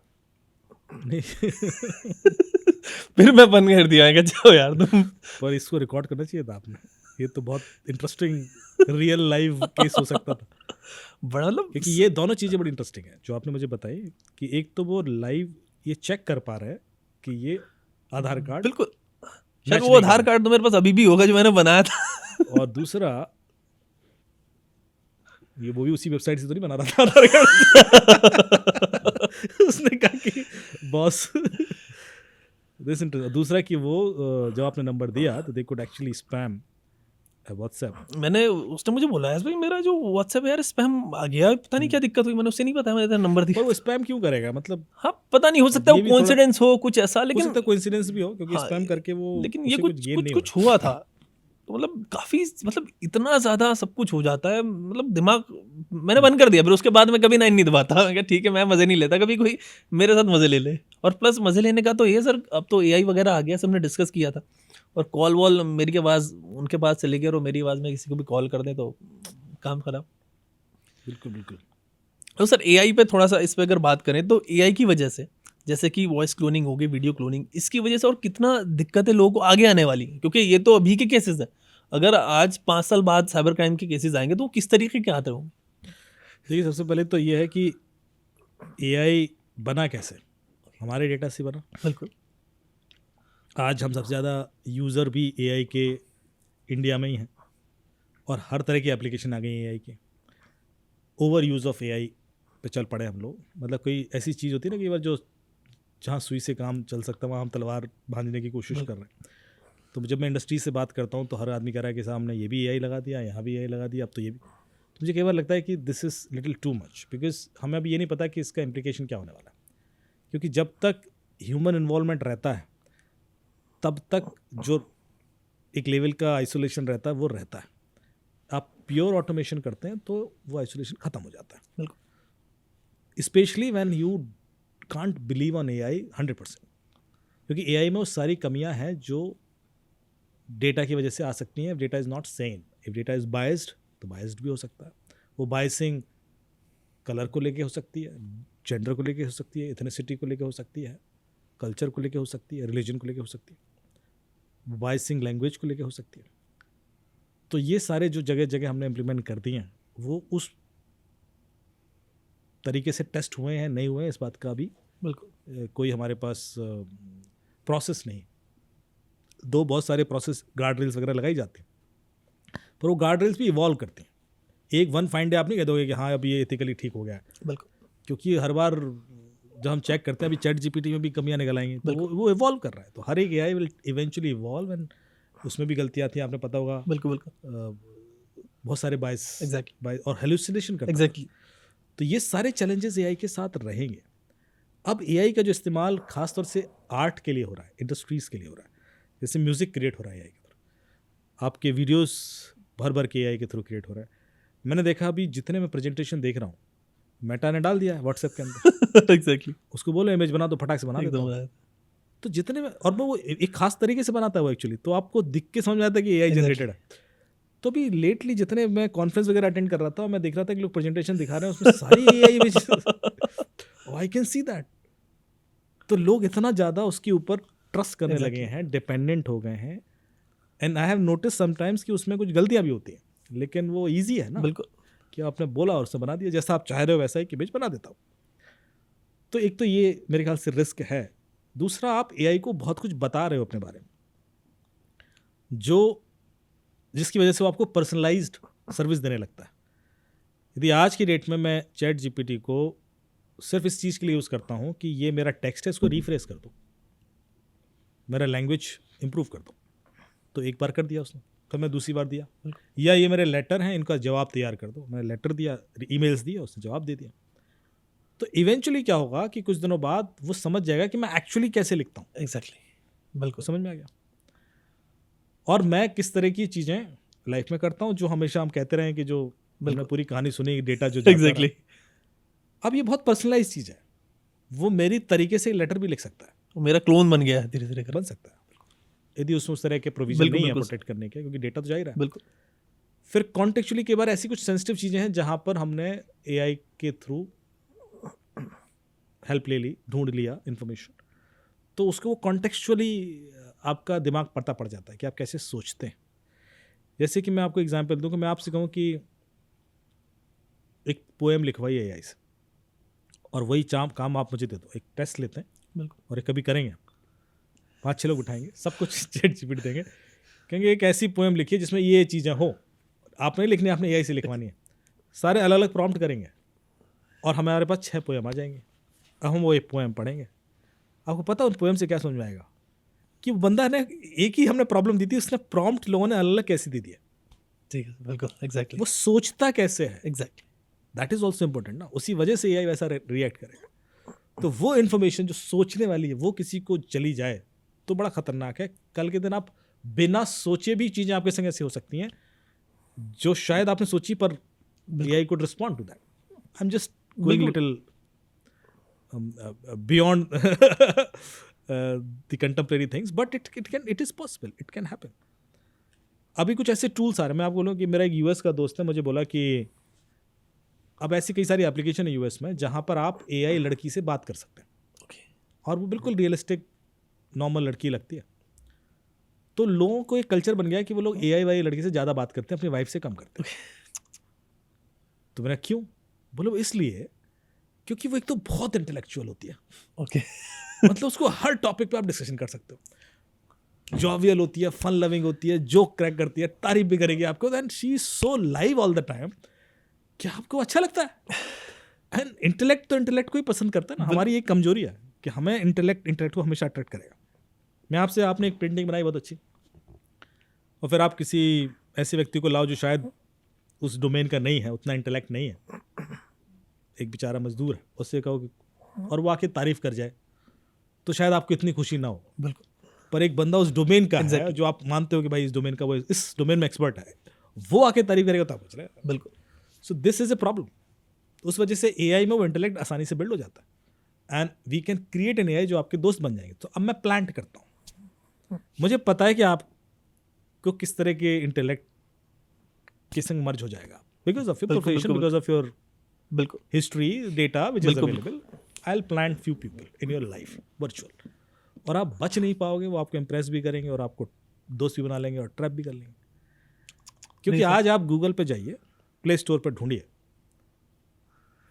फिर मैं बंद कर दिया कि जाओ यार तुम। पर इसको रिकॉर्ड करना चाहिए था आपने, ये तो बहुत इंटरेस्टिंग रियल लाइव केस हो सकता था बड़ा, मतलब क्योंकि ये दोनों चीज़ें बड़ी इंटरेस्टिंग है जो आपने मुझे बताई, कि एक तो वो लाइव ये चेक कर पा रहे हैं कि ये आधार कार्ड, बिल्कुल शायद वो आधार कार्ड तो मेरे पास अभी भी होगा जो मैंने बनाया था और दूसरा ये वो भी उसी वेबसाइट से तो नहीं बना रहा था आधार कार्ड उसने कहा कि बॉस दूसरा कि वो जब आपने नंबर दिया तो they could actually spam WhatsApp। मैंने उसने मुझे बोला है भाई मेरा जो WhatsApp यार स्पैम आ गया, पता नहीं क्या दिक्कत हुई, मैंने उससे नहीं पता, मैंने तेरा नंबर दिया। वो स्पैम क्यों करेगा, मतलब हाँ पता नहीं, हो सकता है कोइंसिडेंस हो कुछ ऐसा, लेकिन हो सकता है कोइंसिडेंस भी हो क्योंकि स्पैम करके वो, लेकिन ये कुछ हुआ था। तो मतलब काफ़ी मतलब इतना ज़्यादा सब कुछ हो जाता है, मतलब दिमाग मैंने बंद कर दिया। फिर उसके बाद मैं कभी नाइन नहीं दबाता कि ठीक है मैं मज़े नहीं लेता, कभी कोई मेरे साथ मज़े ले ले। और प्लस मज़े लेने का तो ये सर, अब तो एआई वगैरह आ गया, सबने डिस्कस किया था। और कॉल वॉल मेरी आवाज़ उनके पास चली गई और मेरी आवाज़ में किसी को भी कॉल कर दें तो काम खराब। बिल्कुल बिल्कुल। तो सर एआई पे थोड़ा सा इस पे अगर बात करें तो एआई की वजह से जैसे कि वॉइस क्लोनिंग हो गई, वीडियो क्लोनिंग, इसकी वजह से और कितना दिक्कतें लोगों को आगे आने वाली हैं, क्योंकि ये तो अभी के केसेस हैं। अगर आज 5 साल बाद साइबर क्राइम के केसेस आएंगे तो वो किस तरीके के आते होंगे? देखिए, सबसे पहले तो ये है कि एआई बना कैसे, हमारे डेटा से बना। बिल्कुल। आज हम सबसे ज़्यादा यूज़र भी एआई के इंडिया में ही हैं, और हर तरह की एप्लीकेशन आ गई है एआई की। ओवर यूज़ ऑफ एआई पे चल पड़े हम लोग। मतलब कोई ऐसी चीज़ होती है ना कि बार जो जहाँ सुई से काम चल सकता है वहाँ हम तलवार भांजने की कोशिश कर रहे हैं। तो जब मैं इंडस्ट्री से बात करता हूँ तो हर आदमी कह रहा है कि साहब ने ये भी एआई लगा दिया, यहाँ भी एआई लगा दिया, अब तो ये भी। तो मुझे कई बार लगता है कि this is little too much, because हमें अभी ये नहीं पता कि इसका इम्प्लीकेशन क्या होने वाला है। क्योंकि जब तक ह्यूमन इन्वॉल्वमेंट रहता है तब तक जो एक लेवल का आइसोलेशन रहता है वो रहता है। आप प्योर ऑटोमेशन करते हैं तो वो आइसोलेशन ख़त्म हो जाता है। बिल्कुल। Specially when you can't believe on AI 100%, क्योंकि एआई में वो सारी कमियां हैं जो डेटा की वजह से आ सकती हैं। Data is not same, if data is biased तो बायस्ड भी हो सकता है। वो बायसिंग कलर को लेके हो सकती है, जेंडर को लेके हो सकती है, इथनिसिटी को लेके हो सकती है, कल्चर को लेके हो सकती है, रिलीजन को लेके हो सकती है, बायसिंग लैंग्वेज को लेके हो सकती है। तो ये सारे जो जगह जगह हमने इम्प्लीमेंट कर दिए हैं वो उस तरीके से टेस्ट हुए हैं नहीं हुए हैं, इस बात का भी बिल्कुल। कोई हमारे पास प्रोसेस नहीं। दो बहुत सारे प्रोसेस गार्ड रेल्स वगैरह लगाई जाती हैं, पर वो गार्ड रेल्स भी इवॉल्व करती हैं। एक वन फाइन डे आप नहीं कह दोगे कि हाँ अब ये एथिकली ठीक हो गया है। बिल्कुल। क्योंकि हर बार जब हम चेक करते हैं, अभी चैट जीपीटी में भी कमियां निकल आएंगी, तो वो इवॉल्व कर रहा है। तो हर एक AI will eventually evolve, and उसमें भी गलतियां आती हैं, आपने पता होगा। बिल्कुल। बिल्कुल। बहुत सारे बायस एग्जैक्टली। और हेलुसिनेशन करते हैं। एग्जैक्टली। तो ये सारे चैलेंजेस एआई के साथ रहेंगे। अब एआई का जो इस्तेमाल खासतौर से आर्ट के लिए हो रहा है, इंडस्ट्रीज़ के लिए हो रहा है, जैसे म्यूज़िक क्रिएट हो रहा है एआई के थ्रू, आपके वीडियोस भर भर के एआई के थ्रू क्रिएट हो रहा है। मैंने देखा अभी जितने मैं प्रेजेंटेशन देख रहा हूँ, मेटा ने डाल दिया है व्हाट्सएप के अंदर। एग्जैक्टली। उसको बोलो इमेज बना दो, फटाक से बना देता हूँ। तो जितने में, और वो एक खास तरीके से बनाता है वो एक्चुअली, तो आपको दिख के समझ में आता है कि एआई जनरेटेड है। तो अभी लेटली जितने मैं कॉन्फ्रेंस वगैरह अटेंड कर रहा था, मैं देख रहा था कि लोग प्रेजेंटेशन दिखा रहे हैं, उसमें सारी AI images. I can see that. तो लोग इतना ज़्यादा उसके ऊपर ट्रस्ट करने लगे हैं, डिपेंडेंट हो गए हैं। And I have notice sometimes कि उसमें कुछ गलतियां भी होती हैं, लेकिन वो ईजी है ना। बिल्कुल। कि आपने बोला और उससे बना दिया, जैसा आप चाह रहे हो वैसा ही कि इमेज बना देता हूँ। तो एक तो ये मेरे ख्याल से रिस्क है। दूसरा, आप एआई को बहुत कुछ बता रहे हो अपने बारे में, जिसकी वजह से वो आपको पर्सनलाइज्ड सर्विस देने लगता है। यदि आज की डेट में मैं चैट जीपीटी को सिर्फ इस चीज़ के लिए यूज़ करता हूँ कि ये मेरा टेक्स्ट है, इसको रिफ्रेश कर दो, मेरा लैंग्वेज इंप्रूव कर दो, तो एक बार कर दिया उसने, फिर मैं दूसरी बार दिया। या ये मेरे लेटर हैं, इनका जवाब तैयार कर दो, मैंने लेटर दिया, ईमेल्स दिया, उसने जवाब दे दिया। तो इवेंचुअली क्या होगा कि कुछ दिनों बाद वो समझ जाएगा कि मैं एक्चुअली कैसे लिखता हूँ। एग्जैक्टली। बिल्कुल समझ में आ गया। और मैं किस तरह की चीज़ें लाइफ में करता हूँ, जो हमेशा हम कहते रहे कि जो हमने पूरी कहानी सुनी, डेटा जो एग्जैक्टली। अब ये बहुत पर्सनलाइज चीज़ है। वो मेरी तरीके से लेटर भी लिख सकता है, वो मेरा क्लोन बन गया है धीरे धीरे, बन सकता है, यदि उसमें उस तरह के प्रोविजन नहीं है प्रोटेक्ट करने के, क्योंकि डेटा तो जा ही रहा है। बिल्कुल। फिर कॉन्टेक्चुअली कई बार ऐसी कुछ सेंसिटिव चीज़ें हैं जहाँ पर हमने एआई के थ्रू हेल्प ले ली, ढूंढ लिया इन्फॉर्मेशन, तो उसको वो कॉन्टेक्चुअली आपका दिमाग पता पड़ जाता है कि आप कैसे सोचते हैं। जैसे कि मैं आपको एग्जांपल दूं कि मैं आपसे कहूं कि एक पोएम लिखवाई है एआई से, और वही काम आप मुझे दे दो। एक टेस्ट लेते हैं, बिल्कुल, और एक कभी करेंगे, 5-6 लोग उठाएंगे, सब कुछ चैट जीपीटी देंगे, कहेंगे एक ऐसी पोएम लिखिए जिसमें ये चीज़ें हो। आपने नहीं लिखनी, आपने एआई से लिखवानी है। सारे अलग अलग प्रॉम्प्ट करेंगे और हमारे पास 6 पोएम आ जाएंगे। अब हम वो एक पोएम पढ़ेंगे, आपको पता उन पोएम से क्या समझ में आएगा कि वो बंदा ने एक ही हमने प्रॉब्लम दी थी, उसने प्रॉम्प्ट लोगों ने अलग अलग कैसे दे दिया। ठीक है, बिल्कुल, एग्जैक्टली। वो सोचता कैसे है, exactly, that is also important ना। उसी वजह से एआई वैसा रिएक्ट करेगा। तो वो इन्फॉर्मेशन जो सोचने वाली है वो किसी को चली जाए तो बड़ा खतरनाक है। कल के दिन आप बिना सोचे भी चीजें आपके संग ऐसी हो सकती हैं जो शायद आपने सोची, पर AI could respond to that. I'm just going बिल्कुल। little beyond the contemporary things, but it is possible. It can happen. अभी कुछ ऐसे टूल्स आ रहे हैं. मैं आपको बोलूँ कि मेरा एक यूएस का दोस्त है, मुझे बोला कि अब ऐसी कई सारी एप्लीकेशन है यूएस में जहाँ पर आप AI लड़की से बात कर सकते हैं, और वो बिल्कुल रियलिस्टिक नॉर्मल लड़की लगती है. तो लोगों को एक कल्चर बन गया है कि वो लोग AI वाली लड़की से ज़्यादा बात करते हैं, अपनी वाइफ से कम करते हैं. तो मैंने क्यों बोलो, इसलिए क्योंकि वो एक तो बहुत इंटेलेक्चुअल होती है. ओके। मतलब उसको हर टॉपिक पे आप डिस्कशन कर सकते हो. जॉवियल होती है, फन लविंग होती है, जोक क्रैक करती है, तारीफ भी करेगी आपको. And she is so live all the time कि आपको अच्छा लगता है. एंड इंटेलेक्ट तो इंटेलेक्ट को ही पसंद करता है ना. हमारी एक कमजोरी है कि हमें इंटेलेक्ट को हमेशा अट्रैक्ट करेगा. मैं आपने एक पेंटिंग बनाई बहुत अच्छी, और फिर आप किसी ऐसे व्यक्ति को लाओ जो शायद उस डोमेन का नहीं है, उतना इंटेलेक्ट नहीं है, एक बेचारा मजदूर है, उससे कहो कि, और वो आके तारीफ कर जाए, तो शायद आपको इतनी खुशी ना हो. बिल्कुल। पर एक बंदा उस डोमेन का है, जो आप मानते हो कि भाई इस डोमेन का, वो इस डोमेन में एक्सपर्ट है, वो आके तारीफ करेगा तो आप पूछ रहे हैं. बिल्कुल। So this is a problem. उस वजह से AI में वो इंटेलेक्ट आसानी से बिल्ड हो जाता है, and we can create an AI जो आपके दोस्त बन जाएंगे. तो अब मैं प्लांट करता हूँ, मुझे पता है कि आपको किस तरह के इंटेलेक्ट के संग मर्ज हो जाएगा, because of your profession, because of your बिल्कुल history data which is available. I will plant few people in your life virtual, और आप बच नहीं पाओगे. वो आपको इम्प्रेस भी करेंगे और आपको दोस्त भी बना लेंगे और ट्रैप भी कर लेंगे. क्योंकि आज आप गूगल पे जाइए, प्ले स्टोर पर ढूंढिए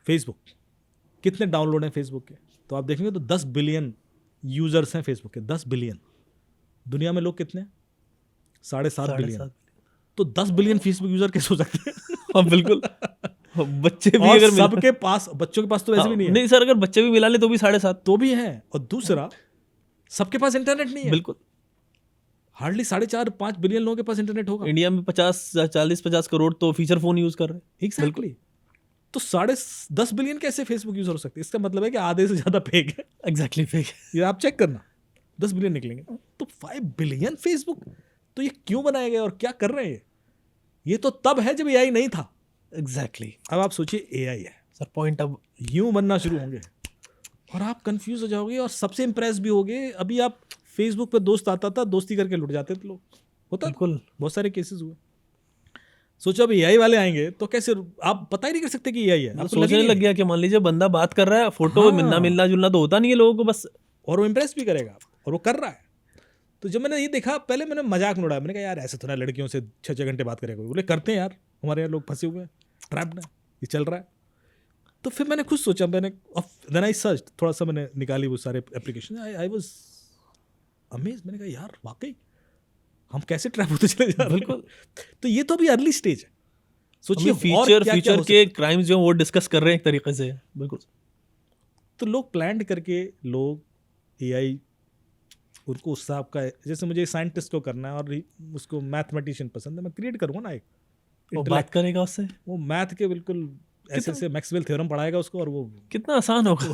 फेसबुक, कितने डाउनलोड हैं फेसबुक के, तो आप देखेंगे तो 10 बिलियन यूजर्स हैं फेसबुक के. 10 बिलियन. दुनिया में लोग कितने हैं? 7.5 बिलियन. तो 10 बिलियन फेसबुक यूजर कैसे हो सकते हैं? हाँ बिल्कुल. बच्चे भी और अगर सबके पास, बच्चों के पास तो वैसे भी नहीं है. नहीं सर, अगर बच्चे भी मिला ले तो भी 7.5 तो भी है. और दूसरा, सबके पास इंटरनेट नहीं है. बिल्कुल. हार्डली 4.5-5 बिलियन लोगों के पास इंटरनेट होगा. इंडिया में 40-50 करोड़ तो फीचर फोन यूज कर रहे हैं. एग्जैक्टली. तो 10.5 बिलियन कैसे फेसबुक यूजर हो सकते हैं? इसका मतलब है कि आधे से ज्यादा फेक है. Exactly fake. ये आप चेक करना, 10 बिलियन निकलेंगे. तो 5 बिलियन फेसबुक. तो ये क्यों बनाया गया और क्या कर रहे हैं? ये तो तब है जब AI नहीं था. एग्जैक्टली. अब आप सोचिए AI है सर, पॉइंट अब यूं बनना शुरू होंगे और आप कंफ्यूज हो जाओगे और सबसे इंप्रेस भी होगे. अभी आप फेसबुक पे दोस्त आता था, दोस्ती करके लुट जाते थे लोग. होता था. बिल्कुल. बहुत सारे केसेस हुए. सोचो अब AI वाले आएंगे तो कैसे, आप पता ही नहीं कर सकते कि AI है. आपको सोचने लग गया कि मान लीजिए बंदा बात कर रहा है, फोटो मिलना जुलना तो होता नहीं है लोगों को बस, और वो इंप्रेस भी करेगा और वो कर रहा है. तो जब मैंने ये देखा, पहले मैंने मजाक में उड़ाया. मैंने कहा यार ऐसे थोड़ा लड़कियों से 6-6 घंटे बात करेगा. बोले करते हैं यार, हमारे यहाँ लोग फंसे हुए हैं, ट्रैप्ड है, ये चल रहा है. तो फिर मैंने खुद सोचा, देन आई सर्च, थोड़ा सा मैंने निकाली वो सारे एप्लीकेशन. I was amazed. मैंने कहा यार वाकई हम कैसे ट्रैप होते चले जा रहे हैं. बिल्कुल. तो ये तो अभी अर्ली स्टेज है. सोचिए फ्यूचर के क्राइम्स जो वो डिस्कस कर रहे हैं एक तरीके से. बिल्कुल. तो लोग प्लान करके, लोग AI उनको उससे आपका, जैसे मुझे साइंटिस्ट को करना है और उसको मैथमेटिशियन पसंद है, मैं क्रिएट करूँगा ना एक, वो बात करेगा उससे, वो मैथ के बिल्कुल ऐसे मैक्सवेल थ्योरम पढ़ाएगा उसको, और वो कितना आसान होगा.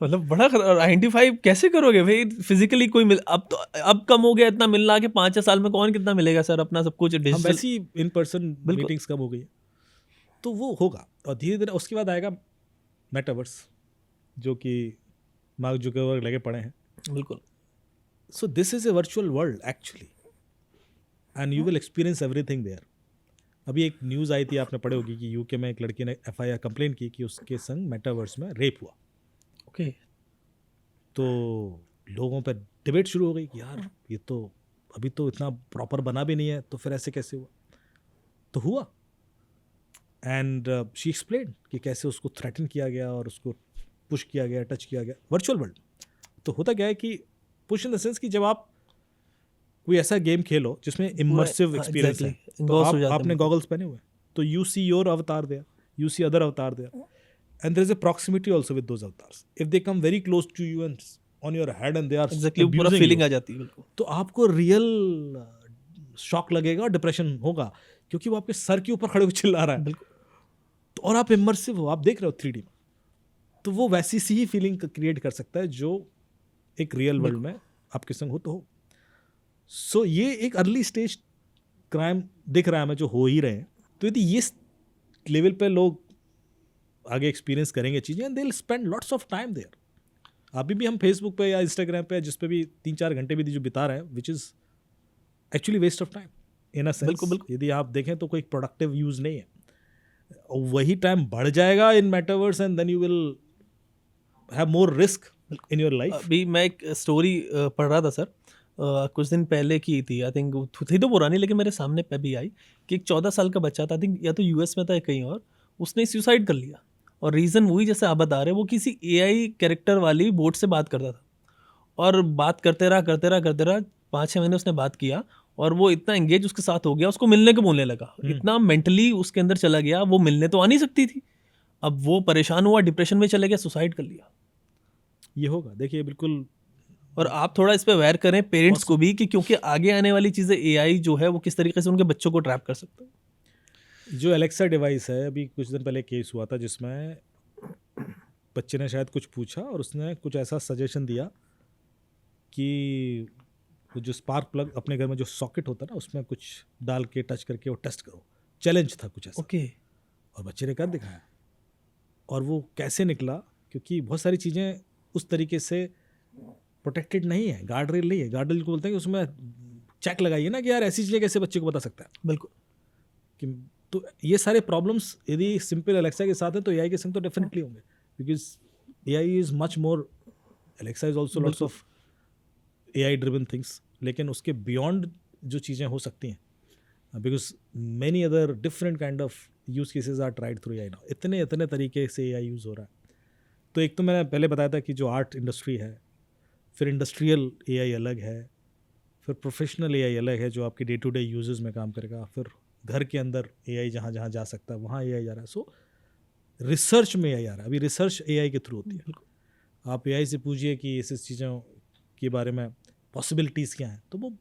मतलब बड़ा आइडेंटिफाई कैसे करोगे भाई फिजिकली? कोई मिल, अब कम हो गया इतना मिलना के 5 साल में कौन कितना मिलेगा सर अपना सब कुछ डिजिटल. वैसे ही इन पर्सन मीटिंग्स कम हो गई, तो वो होगा. और धीरे धीरे उसके बाद आएगा मेटावर्स, जो कि मार्क जुकरबर्ग लगे पड़े हैं. बिल्कुल. So this is a virtual world actually, and you will experience everything there. अभी एक न्यूज़ आई थी, आपने पढ़ी होगी, कि यूके में एक लड़की ने FIR कंप्लेन की कि उसके संग मेटावर्स में रेप हुआ. ओके. तो लोगों पर डिबेट शुरू हो गई कि यार ये तो अभी तो इतना प्रॉपर बना भी नहीं है, तो फिर ऐसे कैसे हुआ. तो हुआ. एंड शी एक्सप्लेन कि कैसे उसको थ्रेटन किया गया और उसको पुश किया गया, टच किया गया. Virtual world. तो होता क्या है कि पुश इन द सेंस कि जब आप कोई ऐसा गेम खेलो जिसमें इमर्सिव एक्सपीरियंस है, तो आपने गॉगल्स पहने हुए, तो you see your avatar there, you see other avatar there, and there is a proximity also with those avatars. If they come very close to you and on your head and they are exactly, पूरा feeling आ जाती है. बिल्कुल. तो आपको real shock लगेगा और depression होगा, क्योंकि वो आपके सर के ऊपर खड़े होकर चिल्ला रहा है. बिल्कुल. तो और आप इमर्सिव हो, आप देख रहे हो 3D में, तो वो वैसी सी ही फीलिंग क्रिएट कर सकता है जो एक रियल वर्ल्ड में आपके संग हो. तो हो. सो ये एक अर्ली स्टेज क्राइम दिख रहा है हमें जो हो ही रहे हैं. तो यदि ये लेवल पे लोग आगे एक्सपीरियंस करेंगे चीज़ें, and they will spend lots of time there. अभी भी हम फेसबुक पे या इंस्टाग्राम पे जिस पे भी 3-4 घंटे भी जो बिता रहे हैं, which is actually waste of time in a sense. बिल्कुल, बिल्कुल. यदि आप देखें तो कोई प्रोडक्टिव यूज़ नहीं है. और वही टाइम बढ़ जाएगा in metaverse, and then you will have more risk in your life. अभी मैं एक स्टोरी पढ़ रहा था सर, कुछ दिन पहले की थी, आई थिंक थी तो पुरानी, लेकिन मेरे सामने पे भी आई कि एक 14 साल का बच्चा था, आई थिंक या तो यूएस में था या कहीं और, उसने सुसाइड कर लिया. और रीज़न वही जैसे आप बता रहे हैं, वो किसी एआई कैरेक्टर वाली बोट से बात करता था, और बात करते रहा 5-6 महीने उसने बात किया, और वो इतना एंगेज उसके साथ हो गया, उसको मिलने को बोलने लगा, इतना मेंटली उसके अंदर चला गया, वो मिलने तो आ नहीं सकती थी. अब वो परेशान हुआ, डिप्रेशन में चले गया, सुसाइड कर लिया. ये होगा, देखिए बिल्कुल. और आप थोड़ा इस पे अवेयर करें पेरेंट्स को भी, कि क्योंकि आगे आने वाली चीज़ें एआई जो है वो किस तरीके से उनके बच्चों को ट्रैप कर सकता है. जो एलेक्सा डिवाइस है, अभी कुछ दिन पहले केस हुआ था जिसमें बच्चे ने शायद कुछ पूछा और उसने कुछ ऐसा सजेशन दिया कि वो जो स्पार्क प्लग अपने घर में जो सॉकेट होता है ना, उसमें कुछ डाल के टच करके वो टेस्ट करो. चैलेंज था कुछ ऐसा. ओके. और बच्चे ने कर दिखाया. और वो कैसे निकला, क्योंकि बहुत सारी चीज़ें उस तरीके से प्रोटेक्टेड नहीं है, गार्ड रेल नहीं है. गार्ड रेल को बोलते हैं कि उसमें चेक लगाइए ना कि यार ऐसी चीज़ें कैसे बच्चे को बता सकता है. बिल्कुल. कि तो ये सारे प्रॉब्लम्स यदि सिंपल एलेक्सा के साथ है तो एआई के संग तो डेफिनेटली होंगे, because AI is much more, Alexa is also lots of AI driven things, लेकिन उसके बियॉन्ड जो चीज़ें हो सकती हैं, because many other different kind of use cases are tried through AI now. इतने तरीके से एआई यूज़ हो रहा है. तो एक तो मैंने पहले बताया था कि जो आर्ट इंडस्ट्री है, फिर इंडस्ट्रियल एआई अलग है, फिर प्रोफेशनल एआई अलग है जो आपके डे टू डे यूजेस में काम करेगा, फिर घर के अंदर एआई जहाँ जहाँ जा सकता है वहाँ एआई जा रहा है. सो रिसर्च में एआई आ रहा है. अभी रिसर्च एआई के थ्रू होती है. आप एआई से पूछिए कि इस चीज़ों के बारे में पॉसिबिलिटीज़ क्या हैं, तो वो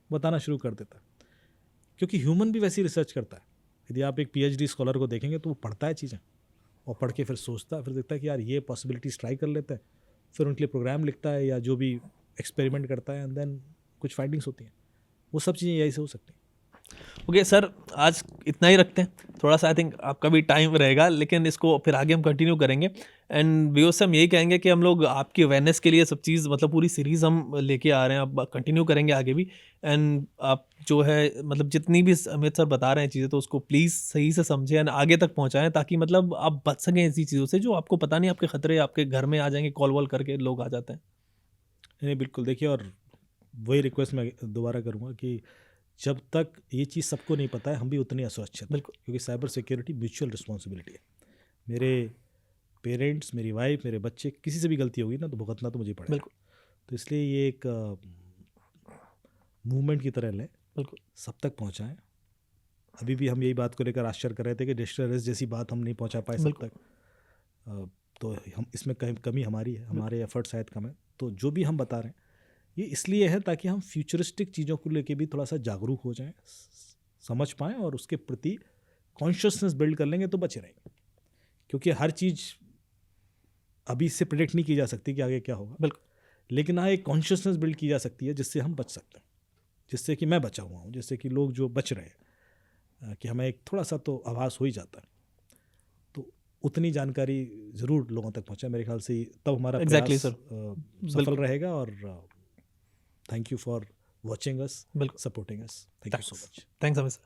बताना शुरू कर देता है. क्योंकि ह्यूमन भी वैसी रिसर्च करता है. यदि आप एक पीएचडी स्कॉलर को देखेंगे तो वो पढ़ता है चीज़ें, और पढ़ के फिर सोचता है, फिर देखता है कि यार ये पॉसिबिलिटीज़ ट्राई कर लेते हैं, फिर उनके लिए प्रोग्राम लिखता है या जो भी एक्सपेरिमेंट करता है, एंड देन कुछ फाइंडिंग्स होती हैं. वो सब चीज़ें एआई से हो सकती हैं. ओके सर, आज इतना ही रखते हैं. थोड़ा सा आई थिंक आपका भी टाइम रहेगा, लेकिन इसको फिर आगे हम कंटिन्यू करेंगे. एंड व्यूअर्स से हम यही कहेंगे कि हम लोग आपकी अवेयरनेस के लिए सब चीज़, मतलब पूरी सीरीज़ हम लेके आ रहे हैं, अब कंटिन्यू करेंगे आगे भी. एंड आप जो है मतलब जितनी भी अमित सर बता रहे हैं चीज़ें, तो उसको प्लीज़ सही से समझें एंड आगे तक पहुँचाएँ, ताकि मतलब आप बच सकें ऐसी चीज़ों से जो आपको पता नहीं, आपके खतरे आपके घर में आ जाएंगे, कॉल वॉल करके लोग आ जाते हैं. नहीं बिल्कुल, देखिए, और वही रिक्वेस्ट मैं दोबारा करूँगा कि जब तक ये चीज़ सबको नहीं पता है, हम भी उतने असुरक्षित. बिल्कुल. क्योंकि साइबर सिक्योरिटी म्यूचुअल रिस्पॉन्सिबिलिटी है. मेरे पेरेंट्स, मेरी वाइफ, मेरे बच्चे, किसी से भी गलती होगी ना तो भुगतना तो मुझे पड़ेगा. बिल्कुल. तो इसलिए ये एक मूवमेंट की तरह लें, बिल्कुल. सब तक पहुँचाएँ. अभी भी हम यही बात को लेकर आश्चर्य कर रहे थे कि डिजिटल अरेस्ट जैसी बात हम नहीं पहुँचा पाए सब तक. तो हम इसमें कमी हमारी है, हमारे एफर्ट शायद कम है. तो जो भी हम बता रहे हैं ये इसलिए है ताकि हम फ्यूचरिस्टिक चीज़ों को लेके भी थोड़ा सा जागरूक हो जाएं, समझ पाएँ, और उसके प्रति कॉन्शियसनेस बिल्ड कर लेंगे तो बचे रहेंगे. क्योंकि हर चीज़ अभी से प्रिडिक्ट नहीं की जा सकती कि आगे क्या होगा. बिल्कुल. लेकिन हाँ, एक कॉन्शियसनेस बिल्ड की जा सकती है जिससे हम बच सकते हैं, जिससे कि मैं बचा हुआ हूँ, जिससे कि लोग जो बच रहे हैं, कि हमें एक थोड़ा सा तो आभास हो ही जाता है. तो उतनी जानकारी ज़रूर लोगों तक पहुँचाए, मेरे ख्याल से तब हमारा Exactly, प्रयास सफल रहेगा. और thank you for watching us, supporting us. Thank you so much. Thanks, Amit sir.